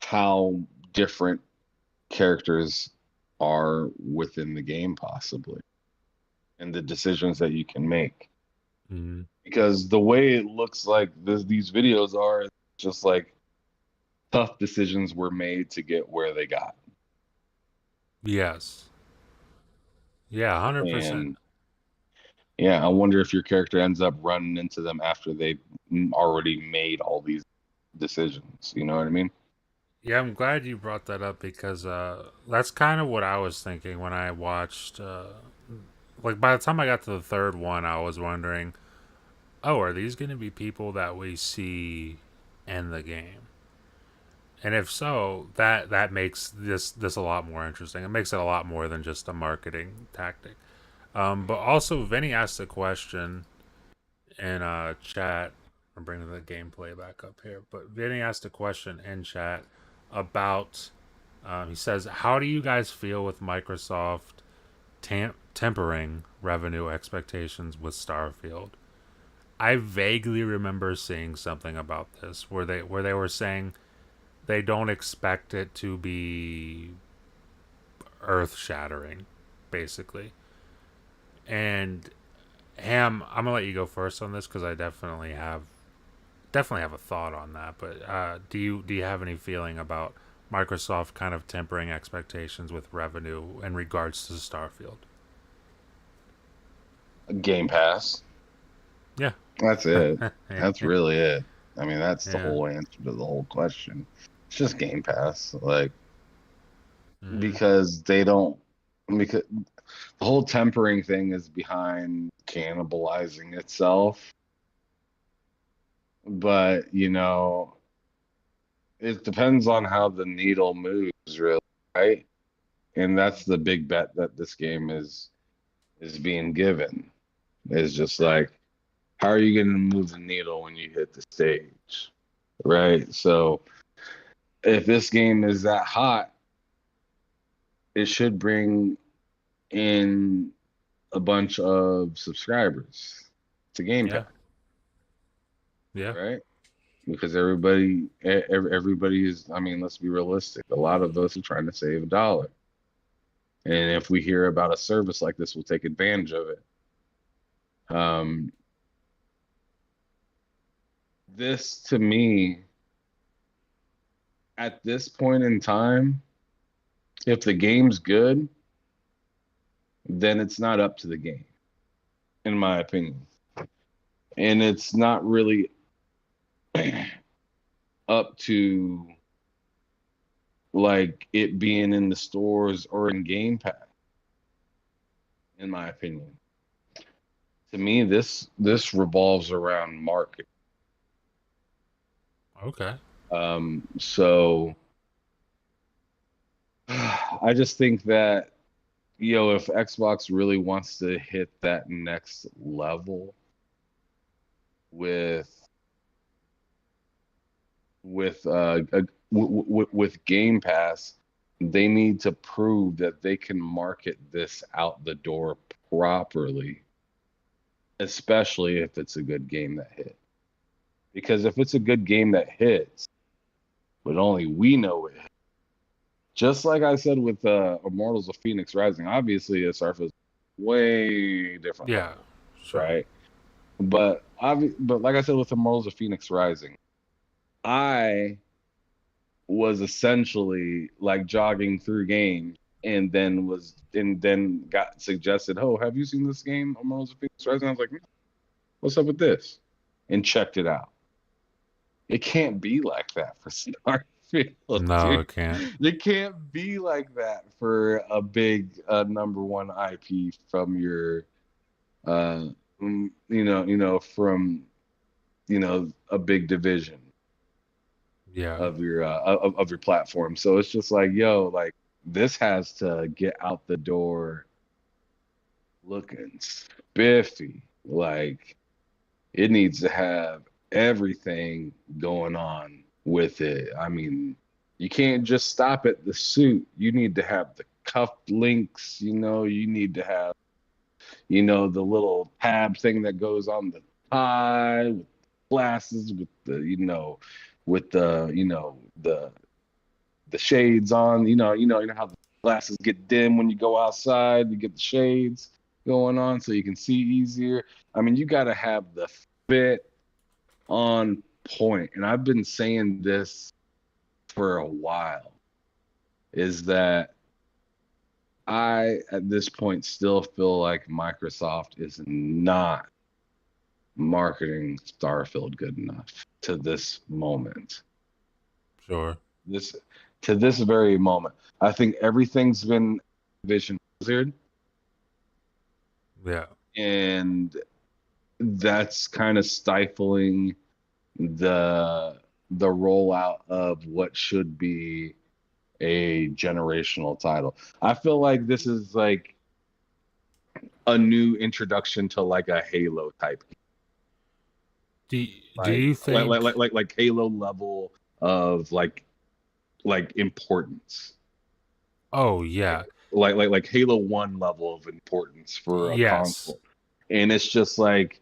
how different characters are within the game, possibly, and the decisions that you can make. Mhm. Because the way it looks like these videos are, it's just like tough decisions were made to get where they got. Yes. Yeah, 100%. And yeah, I wonder if your character ends up running into them after they already made all these decisions. You know what I mean? Yeah, I'm glad you brought that up because that's kind of what I was thinking when I watched. Like, by the time I got to the third one, I was wondering, oh, are these going to be people that we see in the game? And if so, that makes this a lot more interesting. It makes it a lot more than just a marketing tactic. But also, Vinny asked a question in chat. I'm bringing the gameplay back up here, but Vinny asked a question in chat about. He says, "How do you guys feel with Microsoft tempering revenue expectations with Starfield?" I vaguely remember seeing something about this where they were saying they don't expect it to be earth shattering, basically. And Ham, I'm gonna let you go first on this because I definitely have a thought on that. But do you have any feeling about Microsoft kind of tempering expectations with revenue in regards to Starfield? Game Pass. Yeah. That's it. That's really it. I mean, that's the Yeah. whole answer to the whole question. It's just Game Pass. Like, Mm-hmm. because they don't, because the whole tempering thing is behind cannibalizing itself. But, it depends on how the needle moves, really, right? And that's the big bet that this game is being given. Is just like, how are you going to move the needle when you hit the stage, right? So if this game is that hot, it should bring in a bunch of subscribers to Game Yeah. Pass, Yeah. right? Because everybody is. I mean, let's be realistic. A lot of us are trying to save a dollar, and if we hear about a service like this, we'll take advantage of it. Um, this to me, at this point in time, If the game's good, then it's not up to the game, in my opinion. And it's not really up to like it being in the stores or in Game Pass, in my opinion. To me, this revolves around market. Okay. So I just think that, if Xbox really wants to hit that next level with with Game Pass, they need to prove that they can market this out the door properly, especially if it's a good game that hit. Because if it's a good game that hits, but only we know it, just like I said with Immortals of Phoenix Rising, obviously Starfield is way different, Yeah, sure. right? But like I said with Immortals of Phoenix Rising, I was essentially like jogging through games and then got suggested, "Oh, have you seen this game, Immortals of Phoenix Rising?" I was like, "No. What's up with this?" And checked it out. It can't be like that for Starfield, No, dude. it can't. It can't be like that for a big number one IP from your, from a big division Yeah. of your platform. So it's just like, yo, like this has to get out the door looking spiffy. Like it needs to have everything going on with it. I mean, you can't just stop at the suit. You need to have the cuff links, you need to have, the little tab thing that goes on the tie with glasses, with the, with the shades on, you know how the glasses get dim when you go outside, you get the shades going on so you can see easier. I mean, you got to have the fit on point. And I've been saying this for a while, is that I, at this point, still feel like Microsoft is not marketing Starfield good enough to this moment. Sure. To this very moment. I think everything's been Vision Blizzard. Yeah. And that's kind of stifling the rollout of what should be a generational title. I feel like this is like a new introduction to like a Halo type. Do you think like Halo level of like importance? Oh, yeah. Like Halo 1 level of importance for a Yes. console. And it's just like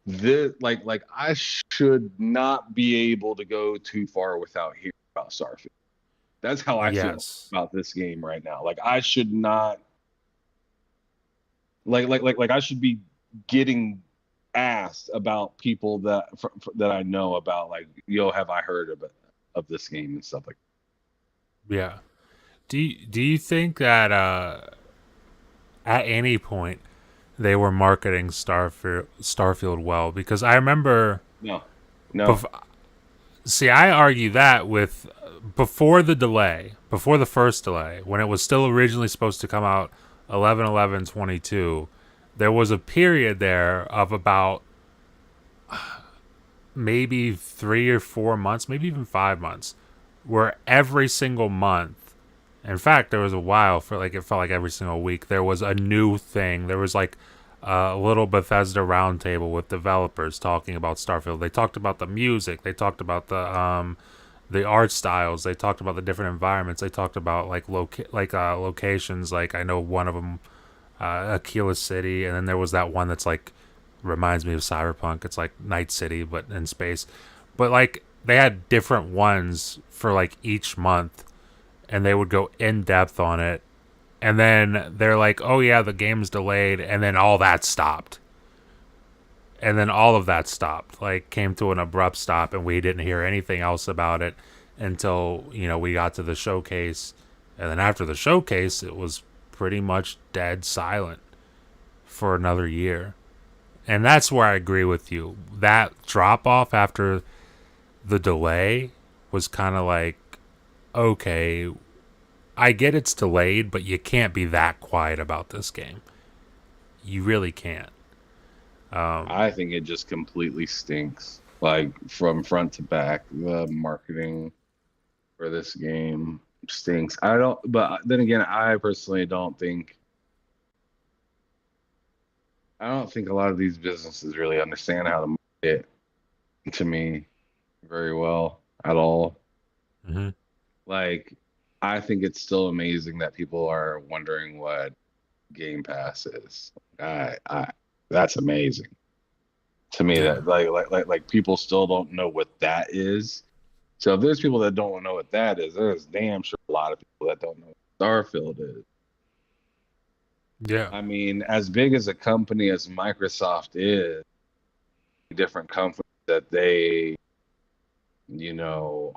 this, like I should not be able to go too far without hearing about Starfield. That's how I feel about this game right now. Like I should not, like I should be getting asked about people that I know about, like, yo, have I heard of this game and stuff like that. Yeah. Do you think that at any point they were marketing Starfield well? Because I remember no. See, I argue that with before the first delay, when it was still originally supposed to come out 11/11/22, there was a period there of about maybe 3 or 4 months, maybe even 5 months, where every single month, in fact, there was a while for like it felt like every single week there was a new thing. There was like a little Bethesda roundtable with developers talking about Starfield. They talked about the music. They talked about the art styles. They talked about the different environments. They talked about like locations. Like I know one of them, Aquila City, and then there was that one that's like reminds me of Cyberpunk. It's like Night City but in space. But like they had different ones for like each month, and they would go in depth on it. And then they're like, oh yeah, the game's delayed, and then all that stopped. And then all of that stopped, like came to an abrupt stop, and we didn't hear anything else about it until, we got to the showcase And then after the showcase, it was pretty much dead silent for another year. And that's where I agree with you. That drop off after the delay was kind of like, okay, I get it's delayed, but you can't be that quiet about this game. You really can't. I think it just completely stinks. Like from front to back, the marketing for this game stinks. But then again, I personally I don't think a lot of these businesses really understand how to market to me very well at all. Mm-hmm. Like, I think it's still amazing that people are wondering what Game Pass is. That's amazing to me. Yeah. That like people still don't know what that is. So if there's people that don't know what that is, there's damn sure a lot of people that don't know what Starfield is. Yeah. I mean, as big as a company as Microsoft is, different companies that they,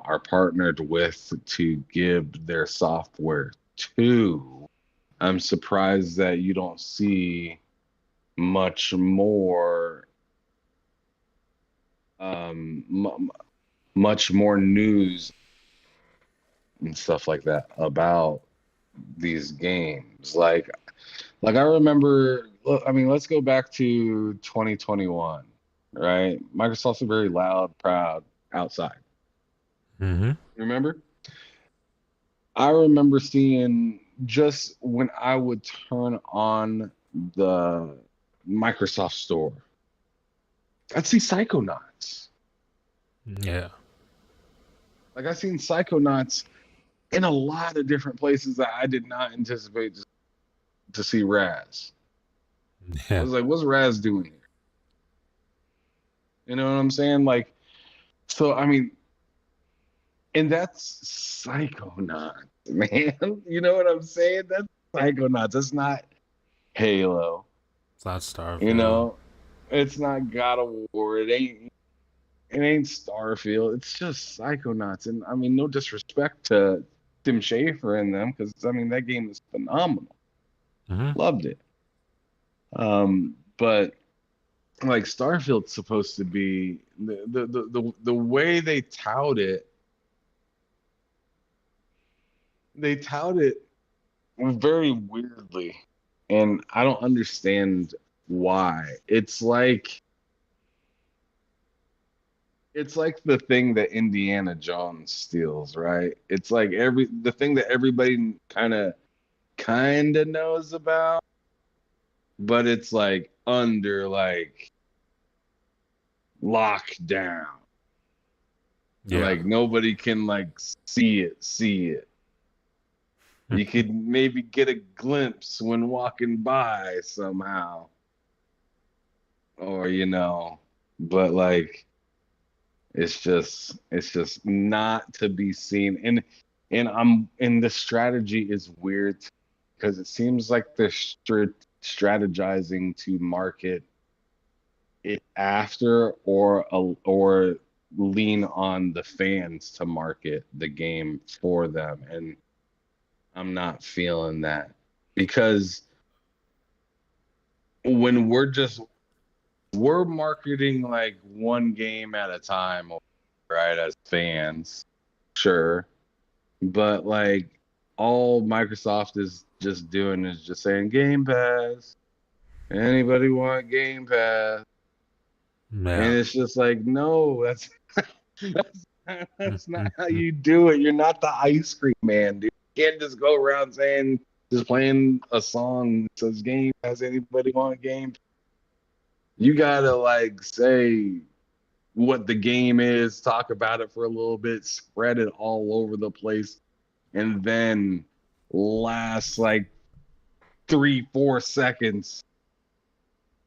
are partnered with to give their software to, I'm surprised that you don't see much more, much more news and stuff like that about these games. Like I remember, I mean, let's go back to 2021, right? Microsoft's a very loud, proud outside. Mm-hmm. Remember? I remember seeing just when I would turn on the Microsoft store, I'd see Psychonauts. Yeah. Like I seen Psychonauts in a lot of different places that I did not anticipate to see Raz. I Yeah. was like, what's Raz doing here? You know what I'm saying? Like, so I mean, and that's Psychonauts, man. You know what I'm saying? That's Psychonauts. That's not Halo. It's not You Starfield. know, it's not God of War. It ain't Starfield. It's just Psychonauts. And I mean, no disrespect to Tim Schafer and them, because I mean that game is phenomenal. Mm-hmm. Loved it. But like Starfield's supposed to be the way they tout it very weirdly, and I don't understand why. It's like the thing that Indiana Jones steals, right? It's like the thing that everybody kind of knows about, but it's like under like lockdown. Yeah. Like nobody can like see it. You could maybe get a glimpse when walking by somehow. Or but like it's just not to be seen. And the strategy is weird because it seems like they're strategizing to market it after or lean on the fans to market the game for them, and I'm not feeling that because when we're marketing like one game at a time, right, as fans, sure, but like all Microsoft is just doing is just saying Game Pass. Anybody want Game Pass? And Yeah. it's just like, no, that's not how you do it. You're not the ice cream man, dude. You can't just go around just playing a song that says Game Pass. Anybody want Game? You gotta like say what the game is, talk about it for a little bit, spread it all over the place, and then last like 3-4 seconds,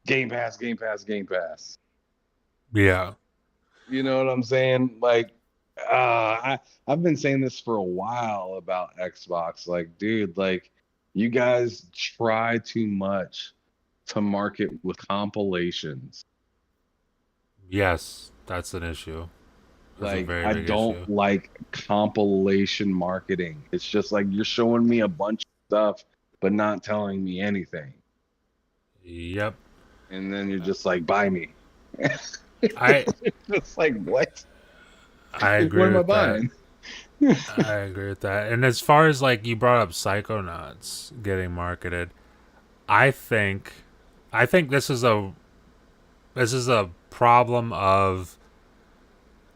Game Pass, Game Pass, Game Pass. Yeah. You know what I'm saying? Like, I've been saying this for a while about Xbox. Like, dude, like, you guys try too much to market with compilations. Yes, that's an issue. That's a Like, very I big don't issue. like compilation marketing. It's just like you're showing me a bunch of stuff, but not telling me anything. Yep. And then you're just like, buy me. I It's like, what? I What agree am I with that. buying? I agree with that. And as far as like you brought up Psychonauts getting marketed, I think this is a problem of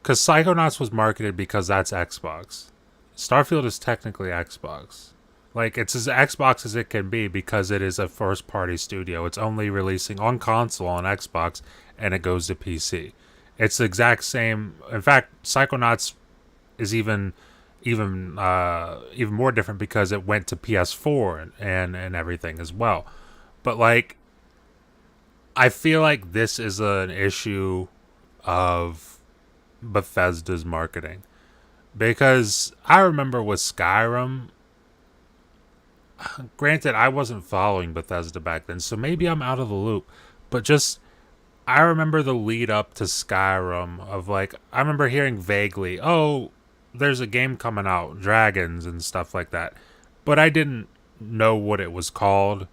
because Psychonauts was marketed because that's Xbox. Starfield is technically Xbox. Like it's as Xbox as it can be because it is a first party studio. It's only releasing on console on Xbox and it goes to PC. It's the exact same. In fact, Psychonauts is even more different because it went to PS4 and everything as well. But like I feel like this is an issue of Bethesda's marketing because I remember with Skyrim. Granted, I wasn't following Bethesda back then, so maybe I'm out of the loop. But just I remember the lead up to Skyrim of like I remember hearing vaguely, "Oh, there's a game coming out, dragons and stuff like that." But I didn't know what it was called.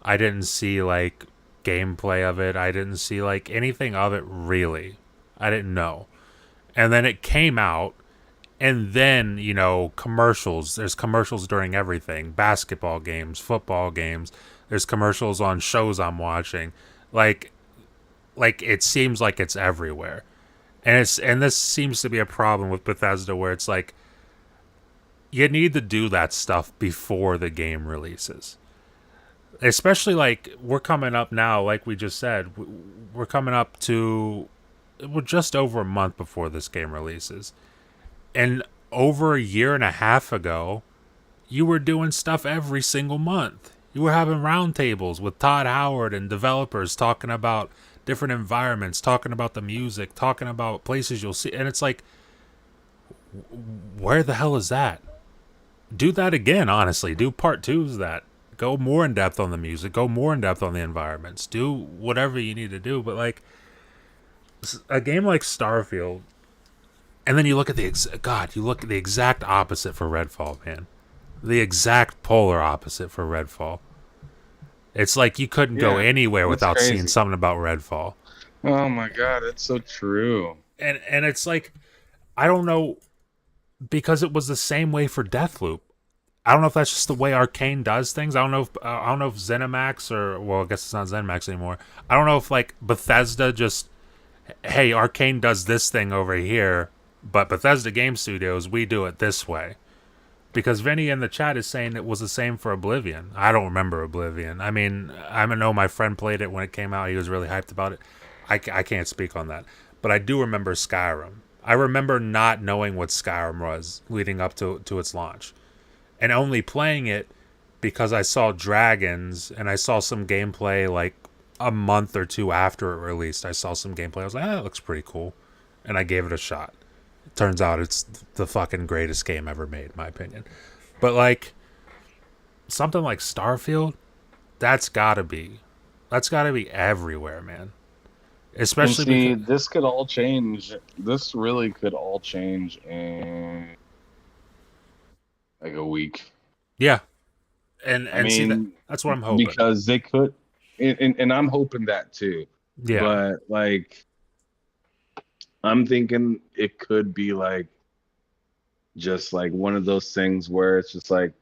I didn't see like gameplay of it. I didn't see like anything of it really. I didn't know. And then it came out and then, commercials. There's commercials during everything. Basketball games, football games. There's commercials on shows I'm watching. Like it seems like it's everywhere. And this seems to be a problem with Bethesda where it's like you need to do that stuff before the game releases. Especially like we're coming up now, like we just said, we're coming up to we're just over a month before this game releases. And over a year and a half ago, you were doing stuff every single month. You were having roundtables with Todd Howard and developers talking about different environments, talking about the music, talking about places you'll see. And it's like, where the hell is that? Do that again, honestly. Do part twos of that. Go more in depth on the music. Go more in depth on the environments. Do whatever you need to do. But like a game like Starfield, and then you look at you look at the exact opposite for Redfall, man. The exact polar opposite for Redfall. It's like you couldn't go Yeah, anywhere that's without seeing crazy. something about Redfall. Oh my God, that's so true. And it's like I don't know because it was the same way for Deathloop. I don't know if that's just the way Arcane does things. I don't know if ZeniMax or well, I guess it's not ZeniMax anymore. I don't know if like Bethesda just hey, Arcane does this thing over here, but Bethesda Game Studios, we do it this way. Because Vinny in the chat is saying it was the same for Oblivion. I don't remember Oblivion. I mean, I know my friend played it when it came out. He was really hyped about it. I can't speak on that. But I do remember Skyrim. I remember not knowing what Skyrim was leading up to its launch. And only playing it because I saw dragons and I saw some gameplay like a month or two after it released. I saw some gameplay. I was like, that looks pretty cool. And I gave it a shot. Turns out it's the fucking greatest game ever made, in my opinion. But like something like Starfield, that's gotta be everywhere, man. And Especially see, because this could all change. This really could all change in like a week. yeah, and I and see mean, that's what I'm hoping. because they could, and I'm hoping that too. Yeah, But like, I'm thinking it could be like just like one of those things where it's just like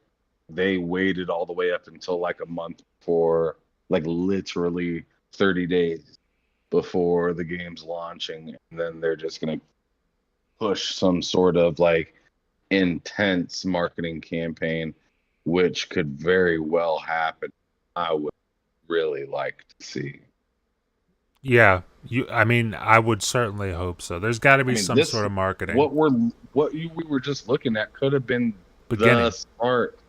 they waited all the way up until like a month for like literally 30 days before the game's launching, and then they're just gonna push some sort of like intense marketing campaign, which could very well happen. I would really like to see. yeah. I mean, I would certainly hope so. There's got to I be mean, some this sort of marketing what we were just looking at could have been the beginning. start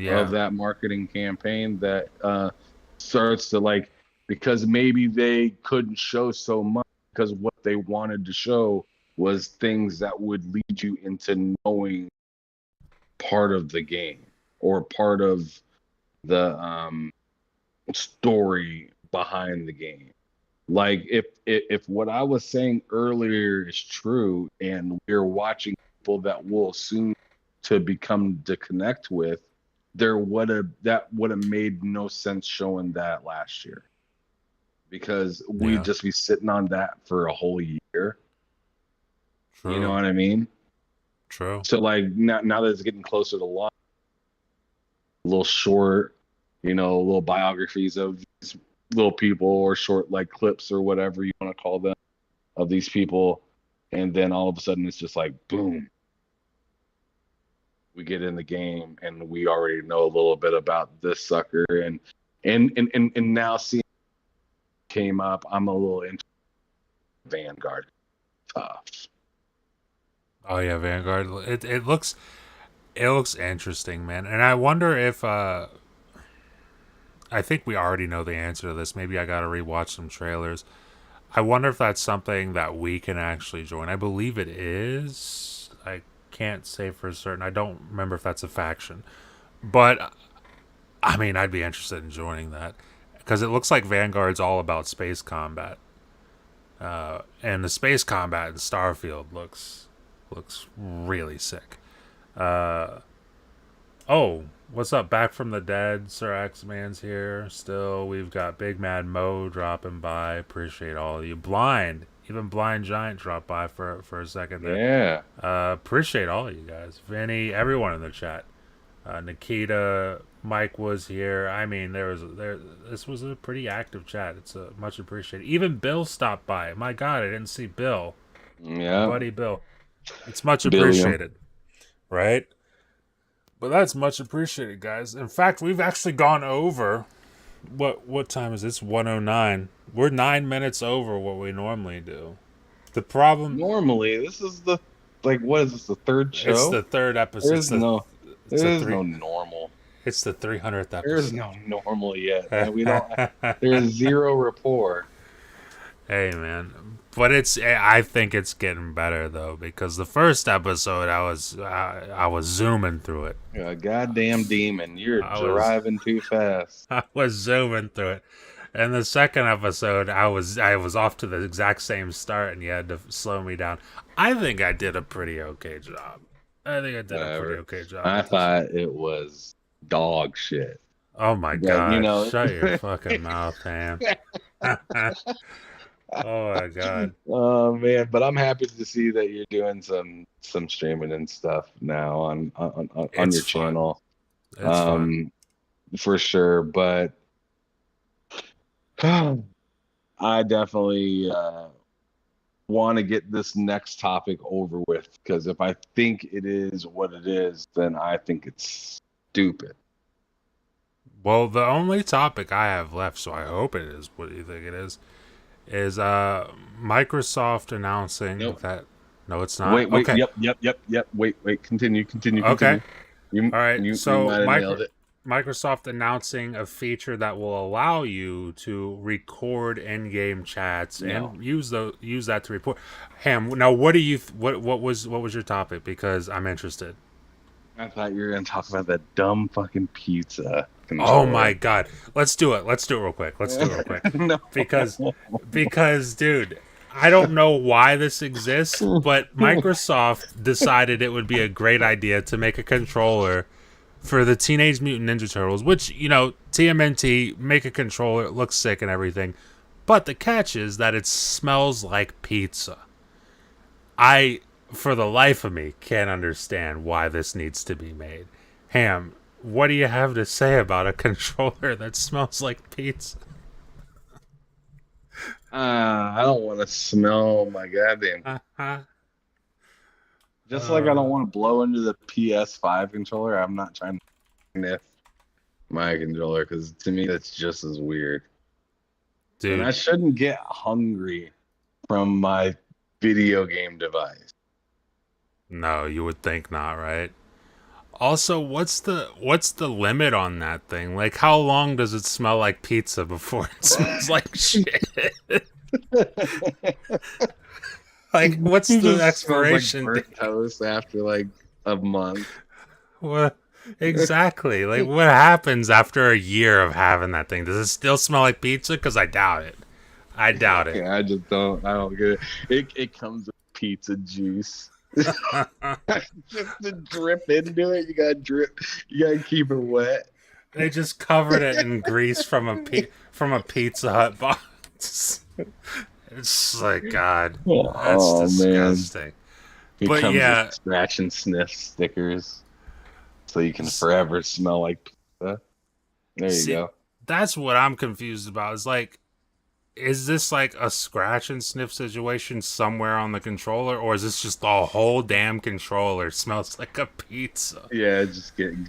of Yeah, that marketing campaign that starts to like because maybe they couldn't show so much because what they wanted to show was things that would lead you into knowing part of the game or part of the story behind the game. Like if what I was saying earlier is true, and we're watching people that we'll soon to become to connect with, that would have made no sense showing that last year, because we'd Yeah. just be sitting on that for a whole year. You know True. what I mean? True. So like now that it's getting closer to launch, little short, little biographies of these little people, or short like clips or whatever you want to call them, of these people, and then all of a sudden it's just like boom, we get in the game and we already know a little bit about this sucker, and now seeing came up, I'm a little into Vanguard. Tough. Oh yeah, Vanguard. It looks interesting, man. And I wonder if I think we already know the answer to this. Maybe I gotta rewatch some trailers. I wonder if that's something that we can actually join. I believe it is. I can't say for certain. I don't remember if that's a faction. But I mean, I'd be interested in joining that because it looks like Vanguard's all about space combat. And the space combat in Starfield looks really sick. Oh, what's up? Back from the dead, Sir X-Man's here. Still, we've got Big Mad Mo dropping by. Appreciate all of you. Even Blind Giant dropped by for a second there. Yeah. Appreciate all of you guys. Vinny, everyone in the chat. Nikita, Mike was here. I mean, this was a pretty active chat. It's much appreciated. Even Bill stopped by. My God, I didn't see Bill. Yeah. Buddy Bill. It's much Billion. appreciated. Right? But that's much appreciated, guys. In fact, we've actually gone over what time is this? 109. We're 9 minutes over what we normally do. The problem Normally, this is what is this, the third show? It's the third episode. There's no normal. It's the 300th episode. There's no normal yet. We don't. There's zero rapport. Hey man, but I think it's getting better though, because the first episode I was zooming through it. You're a goddamn demon. You're driving too fast. I was zooming through it. And the second episode, I was off to the exact same start, and you had to slow me down. I think I did a pretty okay job. I thought it was dog shit. Oh my god! Shut your fucking mouth, Ham. Oh my god. Oh man, but I'm happy to see that you're doing some streaming and stuff now on your channel. It's fun. For sure, but I definitely want to get this next topic over with, because if I think it is what it is, then I think it's stupid. Well, the only topic I have left, so I hope it is what you think it is Microsoft announcing that. No, it's not. Wait. Okay. Yep. Wait. Continue. Okay. All right. Microsoft announcing a feature that will allow you to record in-game chats and use that to report. Ham, now what do you what was your topic? Because I'm interested. I thought you were gonna talk about that dumb fucking pizza controller. Oh my god. Let's do it real quick. No. Because dude, I don't know why this exists, but Microsoft decided it would be a great idea to make a controller for the Teenage Mutant Ninja Turtles, which, TMNT, make a controller, it looks sick and everything. But the catch is that it smells like pizza. I, for the life of me, can't understand why this needs to be made. Ham, what do you have to say about a controller that smells like pizza? I don't want to smell my goddamn. Just like I don't want to blow into the PS5 controller, I'm not trying to sniff my controller, because to me that's just as weird. Dude, and I shouldn't get hungry from my video game device. No, you would think not, right? Also, what's the limit on that thing? Like, how long does it smell like pizza before it smells like shit? Like, what's the expiration date? Toast after like a month. What exactly? Like, what happens after a year of having that thing? Does it still smell like pizza? Because I doubt it. I doubt it. Yeah, I don't get it. It comes with pizza juice. Just to drip into it, you gotta keep it wet. They just covered it in grease from a Pizza Hut box. It's like, God, that's Oh man. disgusting. It But comes yeah, with scratch and sniff stickers. So you can forever smell like pizza. There you see, go. that's what I'm confused about. Is like, is this like a scratch and sniff situation somewhere on the controller, or is this just the whole damn controller smells like a pizza? Yeah, it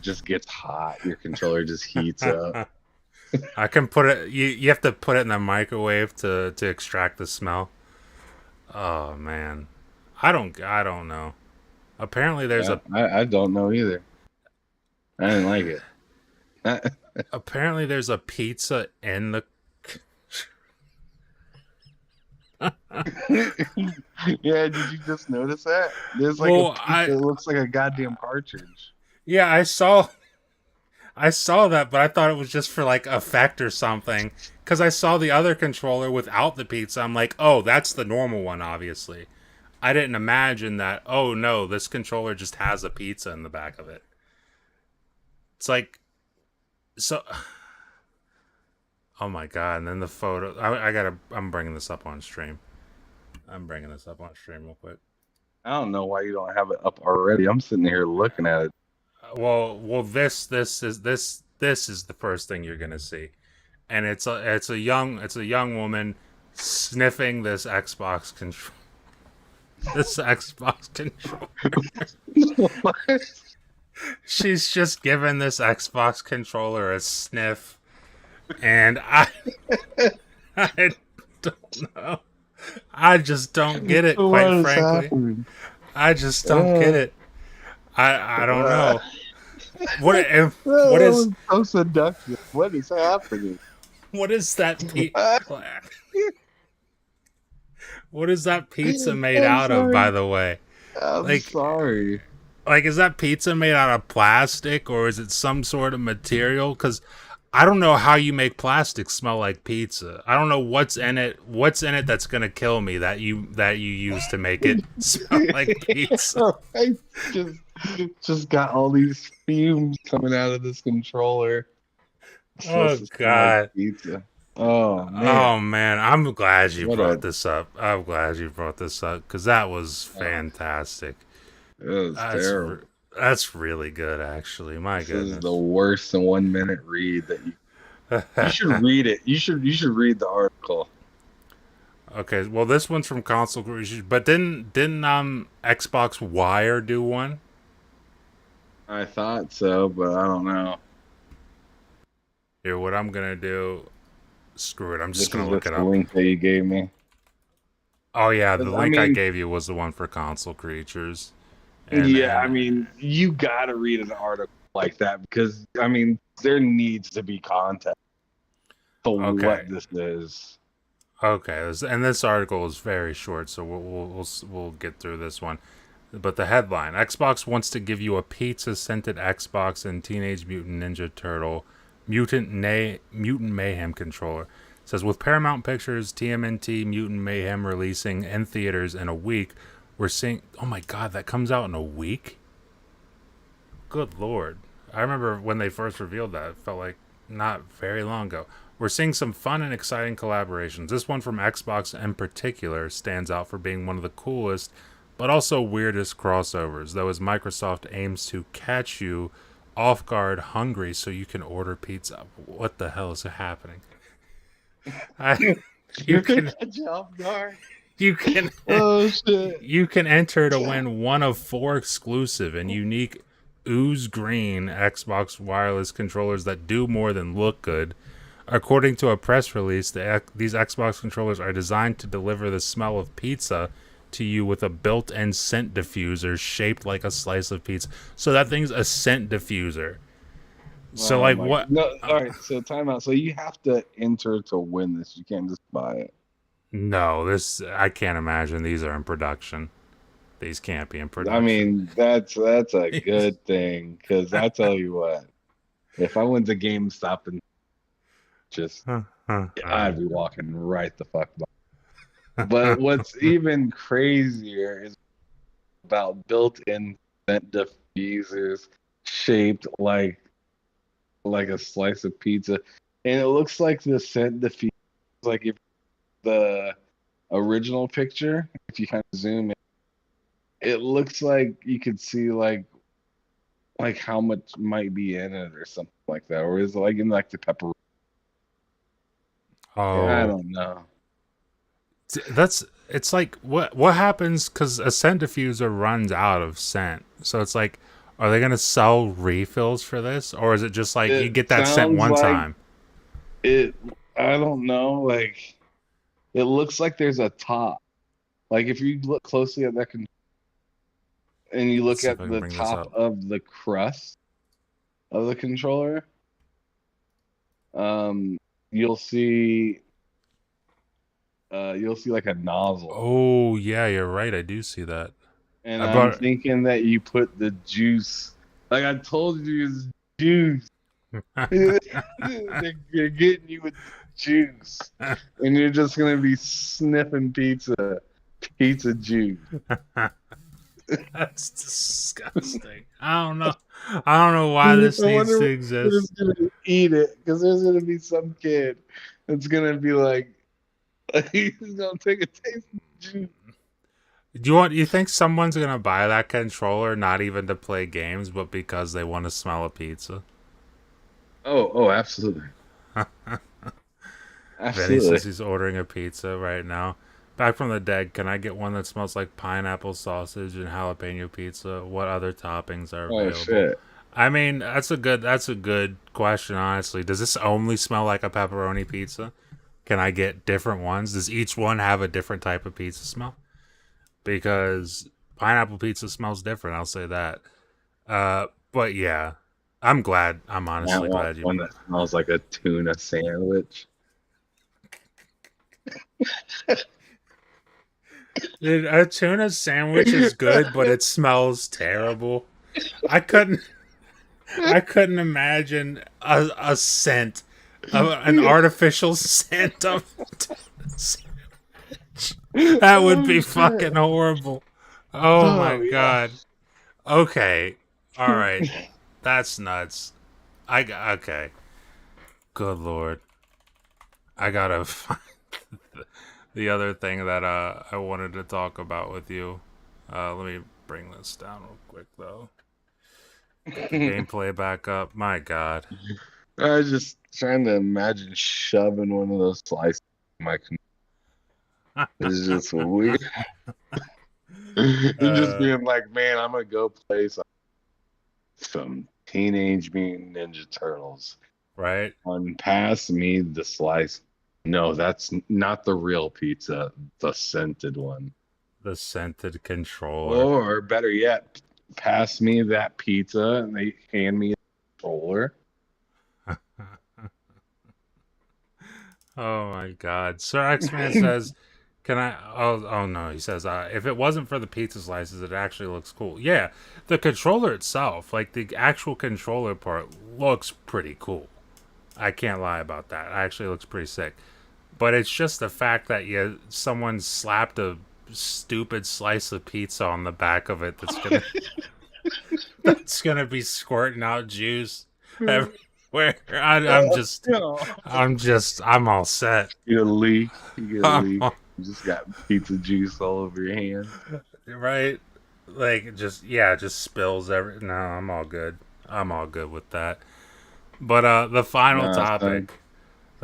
just gets hot. Your controller just heats up. I can put it. You have to put it in the microwave to extract the smell. Oh man, I don't know. Apparently there's Yeah, I don't know either. I didn't like it. apparently there's a pizza in the. Yeah, did you just notice that? There's like Well, a pizza that looks like a goddamn cartridge. yeah, I saw that, but I thought it was just for like effect or something. Because I saw the other controller without the pizza. I'm like, oh, that's the normal one, obviously. I didn't imagine that, oh no, this controller just has a pizza in the back of it. It's like, so. Oh my god, and then the photo. I'm bringing this up on stream. Real quick. I don't know why you don't have it up already. I'm sitting here looking at it. Well, this is the first thing you're gonna see, and it's a young woman sniffing this Xbox control. This Xbox controller. What? She's just giving this Xbox controller a sniff, and I don't know. I just don't get it, quite frankly. Happening? I just don't get it. I don't know. What is so seductive? What is happening? what is that what is that pizza made out of, by the way? I'm sorry. Like, is that pizza made out of plastic, or is it some sort of material? Because I don't know how you make plastic smell like pizza. I don't know what's in it. What's in it that's gonna kill me that you use to make it smell like pizza? I just got all these fumes coming out of this controller. Oh god. Like pizza. Oh man. Oh man, I'm glad you brought this up. I'm glad you brought this up because that was fantastic. It was terrible. That's really good, actually. My goodness. This is the worst 1 minute read that you should read it. You should read the article. Okay, well, this one's from Console Creators, but didn't Xbox Wire do one? I thought so, but I don't know. Here, what I'm gonna do? Screw it. I'm just gonna look it up. The link that you gave me. Oh yeah, the link I gave you was the one for Console Creatures. I mean, you gotta read an article like that because there needs to be context for what this is. Okay, and this article is very short, so we'll get through this one. But the headline: Xbox wants to give you a pizza-scented Xbox and Teenage Mutant Ninja Turtle Mutant Mayhem controller. It says, with Paramount Pictures TMNT Mutant Mayhem releasing in theaters in a week, we're seeing... Oh my god, that comes out in a week? Good lord. I remember when they first revealed that. It felt like not very long ago. We're seeing some fun and exciting collaborations. This one from Xbox in particular stands out for being one of the coolest, but also weirdest crossovers, though as Microsoft aims to catch you off guard hungry so you can order pizza. What the hell is happening? You can catch you off guard. You can oh shit. You can enter to win one of 4 exclusive and unique ooze green Xbox wireless controllers that do more than look good. According to a press release, these Xbox controllers are designed to deliver the smell of pizza to you with a built-in scent diffuser shaped like a slice of pizza. So that thing's a scent diffuser. So what? No, all right. So time out. So you have to enter to win this. You can't just buy it. No, I can't imagine these are in production. These can't be in production. I mean, that's a good thing because I tell you what, if I went to GameStop and just I'd be walking right the fuck by. But what's even crazier is about built-in scent diffusers shaped like a slice of pizza, and it looks like the scent diffuser, like if the original picture, if you kind of zoom in, it looks like you could see like how much might be in it or something like that, or is it like in like the pepperoni? I Oh, don't know. it's like what happens because a scent diffuser runs out of scent. So it's like, are they gonna sell refills for this, or is it just like you It get that scent sounds one like time? it. I don't know. Like it looks like there's a top. Like if you look closely at that and you Let's look see if at I can the bring this top up. of the crust of the controller, um, you'll see you'll see like a nozzle. Oh yeah, you're right. I do see that. And I I'm brought. thinking that you put the juice, like I told you, it's juice. They're getting you with the juice, and you're just gonna be sniffing pizza juice. That's disgusting. I don't know. I don't know why this I needs wonder to who's exist. gonna eat it, because there's gonna be some kid that's gonna be like, he's gonna take a taste of juice. You think someone's gonna buy that controller not even to play games, but because they want to smell a pizza? Oh, absolutely, Vinny absolutely. says he's ordering a pizza right now. Back from the dead, can I get one that smells like pineapple sausage and jalapeno pizza? What other toppings are Oh available? shit. I mean, that's a good question, honestly. Does this only smell like a pepperoni pizza? Can I get different ones? Does each one have a different type of pizza smell? Because pineapple pizza smells different, I'll say that. But yeah, I'm glad. I'm I honestly want glad you. one that smells like a tuna sandwich. Dude, a tuna sandwich is good, but it smells terrible. I couldn't. I couldn't imagine a scent, an artificial scent of tuna sandwich. That would Oh be shit. fucking horrible. Oh my Oh yeah. god. Okay. All right. That's nuts. Okay. Good lord. I gotta find the other thing that I wanted to talk about with you. Let me bring this down real quick though. Get the gameplay back up. My god. I was just trying to imagine shoving one of those slices in my It's just weird. And just uh, being like, man, I'm gonna go play some Teenage Mutant Ninja Turtles. right? Pass me the slice. No, that's not the real pizza, the scented one. The scented controller. Or better yet, pass me that pizza and they hand me a controller. Oh my god. Sir X-Man says, can I oh no, he says if it wasn't for the pizza slices it actually looks cool. Yeah, the controller itself, like the actual controller part looks pretty cool. I can't lie about that. It actually looks pretty sick. But it's just the fact that someone slapped a stupid slice of pizza on the back of it that's gonna be squirting out juice everywhere. I'm all set. You get a leak. You get a I'm leak. all- You just got pizza juice all over your hand. right? Like just spills every. No, I'm all good. I'm all good with that. But Nah, son. the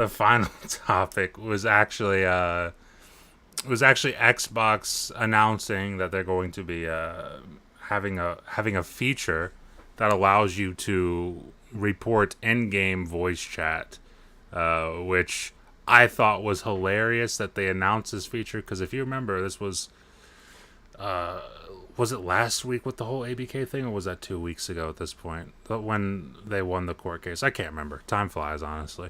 final topic was actually Xbox announcing that they're going to be having a feature that allows you to report in-game voice chat, which I thought was hilarious that they announced this feature, because if you remember, this was it last week with the whole ABK thing, or was that 2 weeks ago at this point? When they won the court case, I can't remember. Time flies, honestly.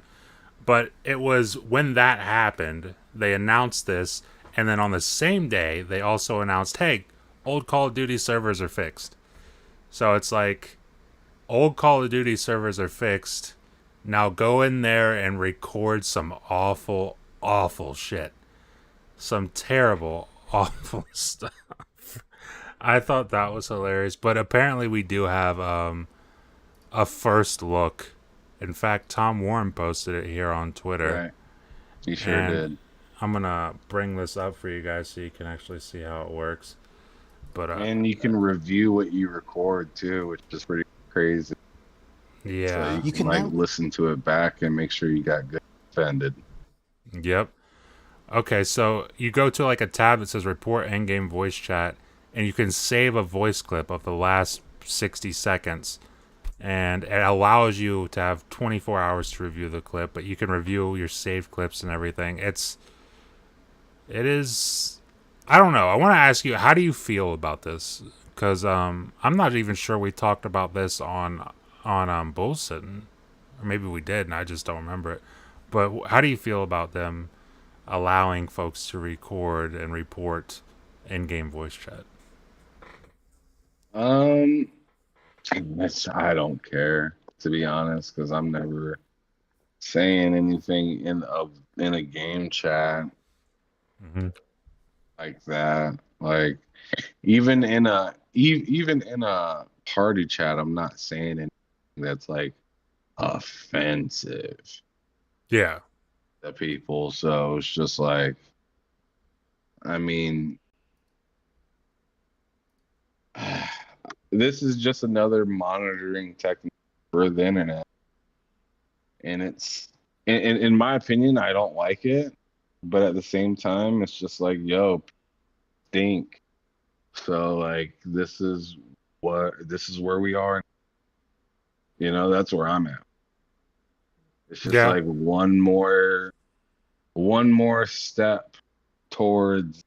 But it was when that happened, they announced this, and then on the same day, they also announced, hey, old Call of Duty servers are fixed. So it's like, old Call of Duty servers are fixed, Now go in there and record some awful, awful shit. Some terrible, awful stuff. I thought that was hilarious. But apparently we do have a first look. In fact, Tom Warren posted it here on Twitter. Right. You sure And did. I'm going to bring this up for you guys so you can actually see how it works. But And you can review what you record too, which is pretty crazy. yeah. So you can like listen to it back and make sure you got good offended. Yep. Okay, so you go to like a tab that says report in-game voice chat, and you can save a voice clip of the last 60 seconds. And it allows you to have 24 hours to review the clip, but you can review your saved clips and everything. It is, I don't know. I want to ask you, how do you feel about this? Because I'm not even sure we talked about this on Bullsitting, or maybe we did, and I just don't remember it. But how do you feel about them allowing folks to record and report in-game voice chat? I don't care, to be honest, because I'm never saying anything in a game chat like that. Like even in a party chat, I'm not saying anything that's like offensive Yeah. to people. So it's just like, I mean, this is just another monitoring technique for the internet. And it's, in my opinion, I don't like it. But at the same time, it's just like, yo, stink. So like, this is where we are. You know, that's where I'm at. It's just like one more step towards,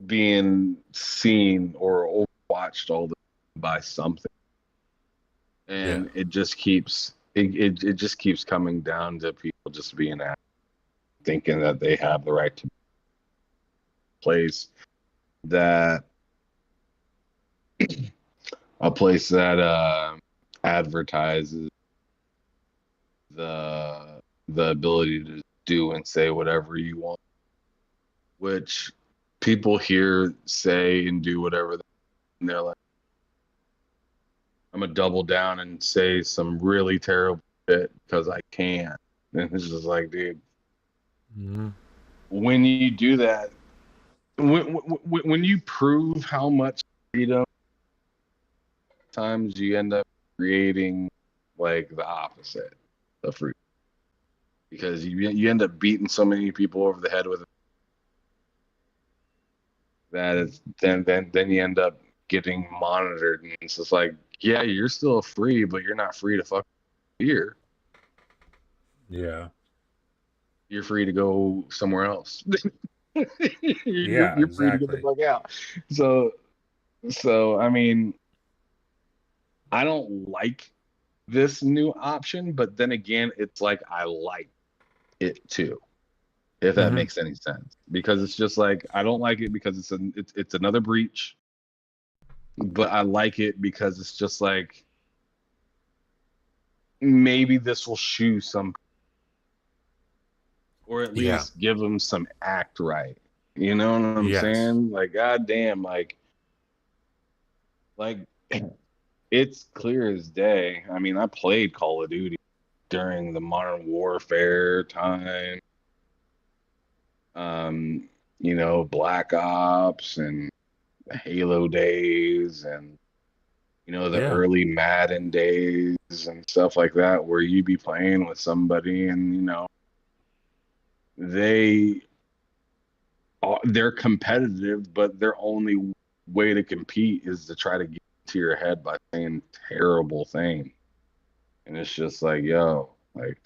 being seen or watched all the by something. And it just keeps it just keeps coming down to people just being thinking that they have the right to place that a place that advertises the ability to do and say whatever you want, which people here say and do whatever and they're like, I'm gonna double down and say some really terrible shit because I can. And it's just like, dude, when you do that, when you prove how much freedom, times you end up creating like the opposite of freedom, because you end up beating so many people over the head with it that is then you end up getting monitored, and it's just like, yeah, you're still free, but you're not free to fuck here. Yeah. You're free to go somewhere else. You're free to get the fuck out. So I mean, I don't like this new option, but then again, it's like I like it too, if that makes any sense. Because it's just like, I don't like it because it's another breach, but I like it because it's just like, maybe this will shoe some, or at least give them some act right. You know what I'm saying? Like, goddamn, like it's clear as day. I mean, I played Call of Duty during the Modern Warfare time. Black Ops and the Halo days, and the early Madden days and stuff like that, where you be playing with somebody and they're competitive, but their only way to compete is to try to get to your head by saying terrible things. And it's just like, yo, like,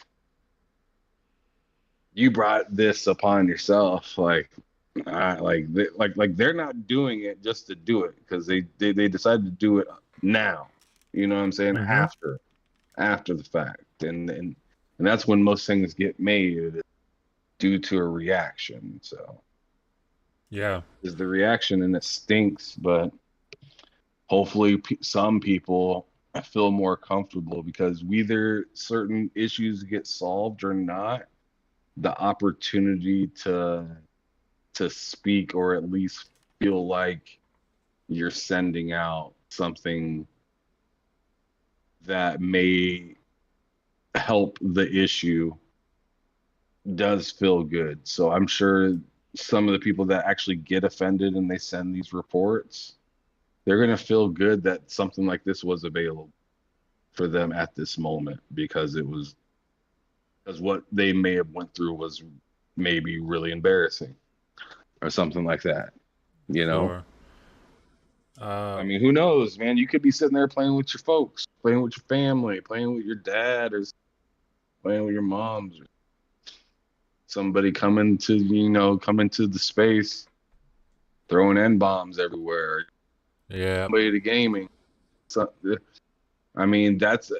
you brought this upon yourself. Like they're not doing it just to do it, because they decided to do it now. You know what I'm saying? After the fact, and that's when most things get made, due to a reaction. So is the reaction, and it stinks, but hopefully some people feel more comfortable, because whether certain issues get solved or not, the opportunity to speak, or at least feel like you're sending out something that may help the issue, does feel good. So I'm sure some of the people that actually get offended and they send these reports, they're going to feel good that something like this was available for them at this moment, because what they may have went through was maybe really embarrassing or something like that, you know? Sure. I mean, who knows, man? You could be sitting there playing with your folks, playing with your family, playing with your dad, or playing with your moms, or somebody coming to the space, throwing N bombs everywhere. Yeah. Somebody to gaming. So, I mean, that's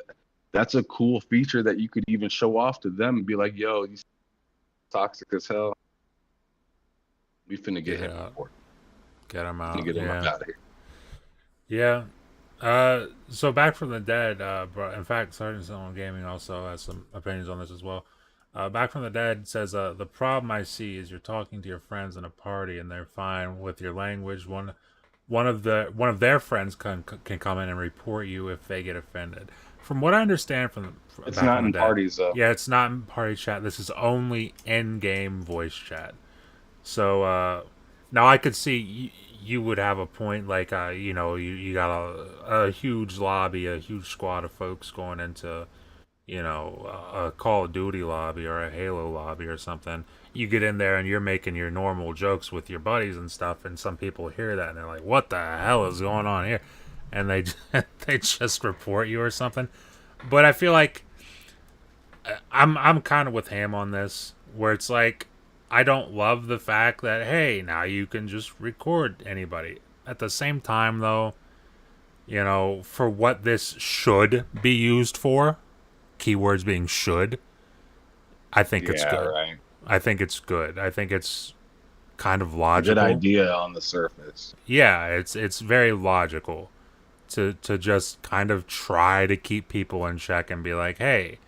a cool feature that you could even show off to them and be like, "Yo, he's toxic as hell. We finna get him out. Get him out. Finna get him out of here." Yeah. So Back from the Dead, in fact, Sergeant Stone Gaming also has some opinions on this as well. Back from the Dead says, the problem I see is you're talking to your friends in a party and they're fine with your language. One of their friends can come in and report you if they get offended. From what I understand from It's Back not from the in Dead, parties though. yeah, it's not in party chat. This is only in-game voice chat. So now I could see you would have a point, like you got a huge lobby, a huge squad of folks going into a Call of Duty lobby or a Halo lobby or something. You get in there and you're making your normal jokes with your buddies and stuff, and some people hear that and they're like, "What the hell is going on here?" And they they just report you or something. But I feel like I'm kind of with Ham on this, where it's like, I don't love the fact that, hey, now you can just record anybody. At the same time, though, for what this should be used for, keywords being should, I think it's good. Right. I think it's good. I think it's kind of A logical. good idea on the surface. Yeah, it's very logical to just kind of try to keep people in check and be like, hey,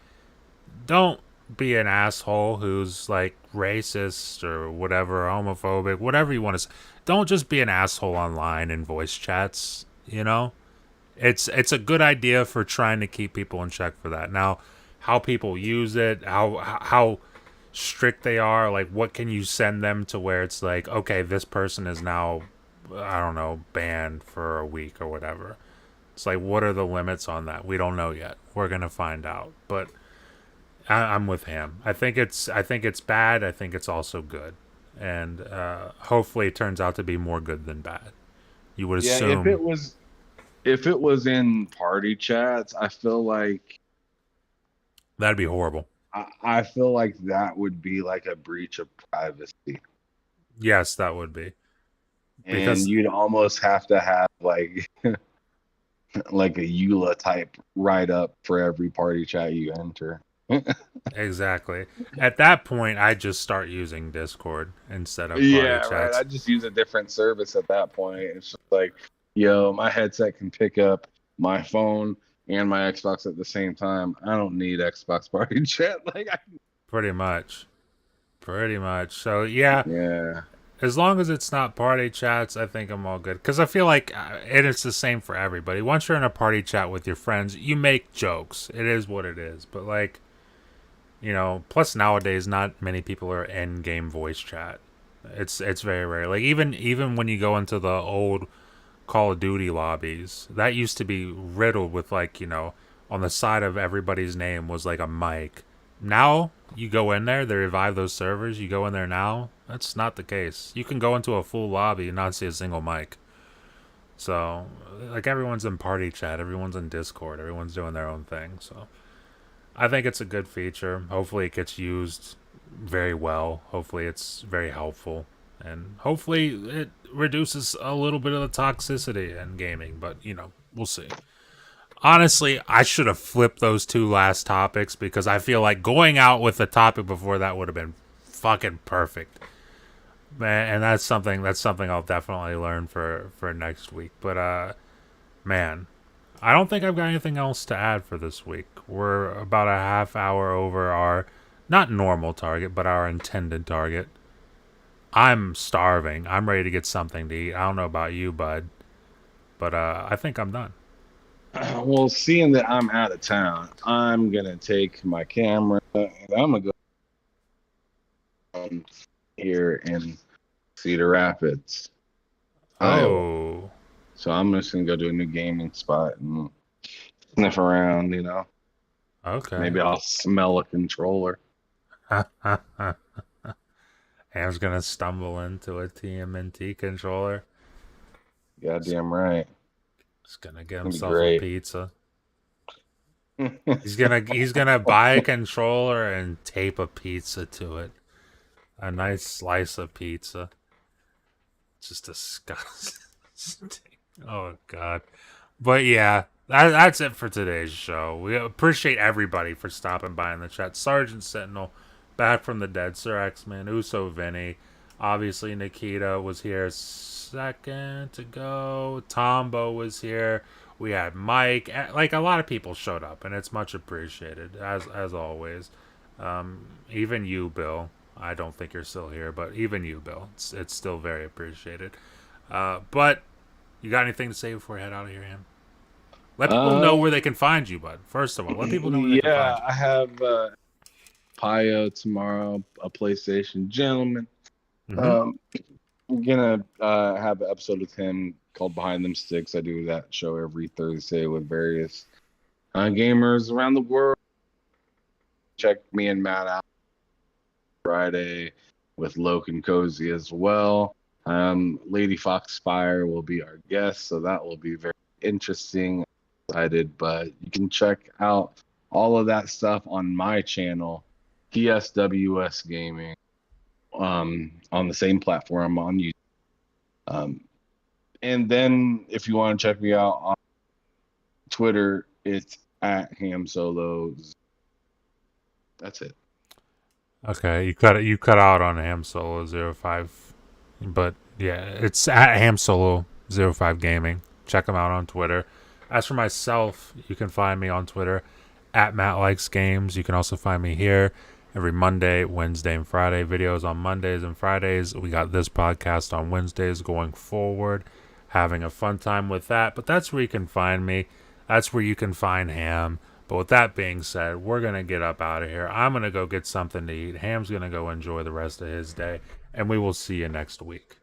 don't be an asshole who's like racist or whatever, homophobic, whatever you want to say. Don't just be an asshole online in voice chats, It's a good idea for trying to keep people in check for that. Now, how people use it, how strict they are, like what can you send them to where it's like, okay, this person is now, I don't know, banned for a week or whatever. It's like, what are the limits on that? We don't know yet. We're gonna find out. But I'm with him. I think it's bad. I think it's also good, and hopefully it turns out to be more good than bad. You would assume. Yeah, if it was in party chats, I feel like that'd be horrible. I feel like that would be like a breach of privacy. Yes, that would be. And you'd almost have to have like like a EULA type write up for every party chat you enter. Exactly. At that point, I just start using Discord instead of party chats. Right. I just use a different service at that point. It's just like, yo, my headset can pick up my phone and my Xbox at the same time. I don't need Xbox party chat. Pretty much. So yeah. As long as it's not party chats, I think I'm all good. Because I feel like, and it's the same for everybody. Once you're in a party chat with your friends, you make jokes. It is what it is. But like, plus nowadays, not many people are in game voice chat. It's very rare. Like even when you go into the old Call of Duty lobbies, that used to be riddled with like, on the side of everybody's name was like a mic. Now you go in there, they revive those servers, you go in there now, that's not the case. You can go into a full lobby and not see a single mic. So like, everyone's in party chat, everyone's in Discord, everyone's doing their own thing. So I think it's a good feature. Hopefully it gets used very well. Hopefully it's very helpful. And hopefully it reduces a little bit of the toxicity in gaming. But, we'll see. Honestly, I should have flipped those two last topics because I feel like going out with the topic before that would have been fucking perfect. Man, and that's something I'll definitely learn for next week. But Man, I don't think I've got anything else to add for this week. We're about a half hour over our not normal target, but our intended target. I'm starving. I'm ready to get something to eat. I don't know about you, bud, but I think I'm done. Well, seeing that I'm out of town, I'm gonna take my camera and I'm gonna go here in Cedar Rapids, Iowa. Oh, So I'm just gonna go to a new gaming spot and sniff around. okay. Maybe I'll smell a controller. Ham's gonna stumble into a TMNT controller. Goddamn right. He's gonna get It's himself a gonna pizza. be great. He's gonna buy a controller and tape a pizza to it. A nice slice of pizza. Just disgusting. Oh god. But yeah, that's it for today's show. We appreciate everybody for stopping by in the chat. Sergeant Sentinel, back from the dead. Sir X-Man, Uso Vinny. Obviously Nikita was here a second ago. Tombo was here. We had Mike. Like, a lot of people showed up, and it's much appreciated, as always. Even you, Bill. I don't think you're still here, but even you, Bill. It's still very appreciated. But you got anything to say before we head out of here, Ham? Let people know where they can find you, bud. First of all, let people know where they can find you. I have Pio tomorrow, a PlayStation gentleman. Mm-hmm. I'm gonna have an episode with him called Behind Them Sticks. I do that show every Thursday with various gamers around the world. Check me and Matt out Friday with Loken Cozy as well. Lady Foxfire will be our guest, so that will be very interesting. Excited, but you can check out all of that stuff on my channel, PSWS Gaming, on the same platform on YouTube. And then if you want to check me out on Twitter, it's at Hamsolo. That's it. Okay, you cut out on Hamsolo05, but yeah, it's at Hamsolo05 Gaming. Check him out on Twitter. As for myself, you can find me on Twitter at Matt Likes Games. You can also find me here every Monday, Wednesday, and Friday. Videos on Mondays and Fridays. We got this podcast on Wednesdays going forward. Having a fun time with that. But that's where you can find me. That's where you can find Ham. But with that being said, we're going to get up out of here. I'm going to go get something to eat. Ham's going to go enjoy the rest of his day. And we will see you next week.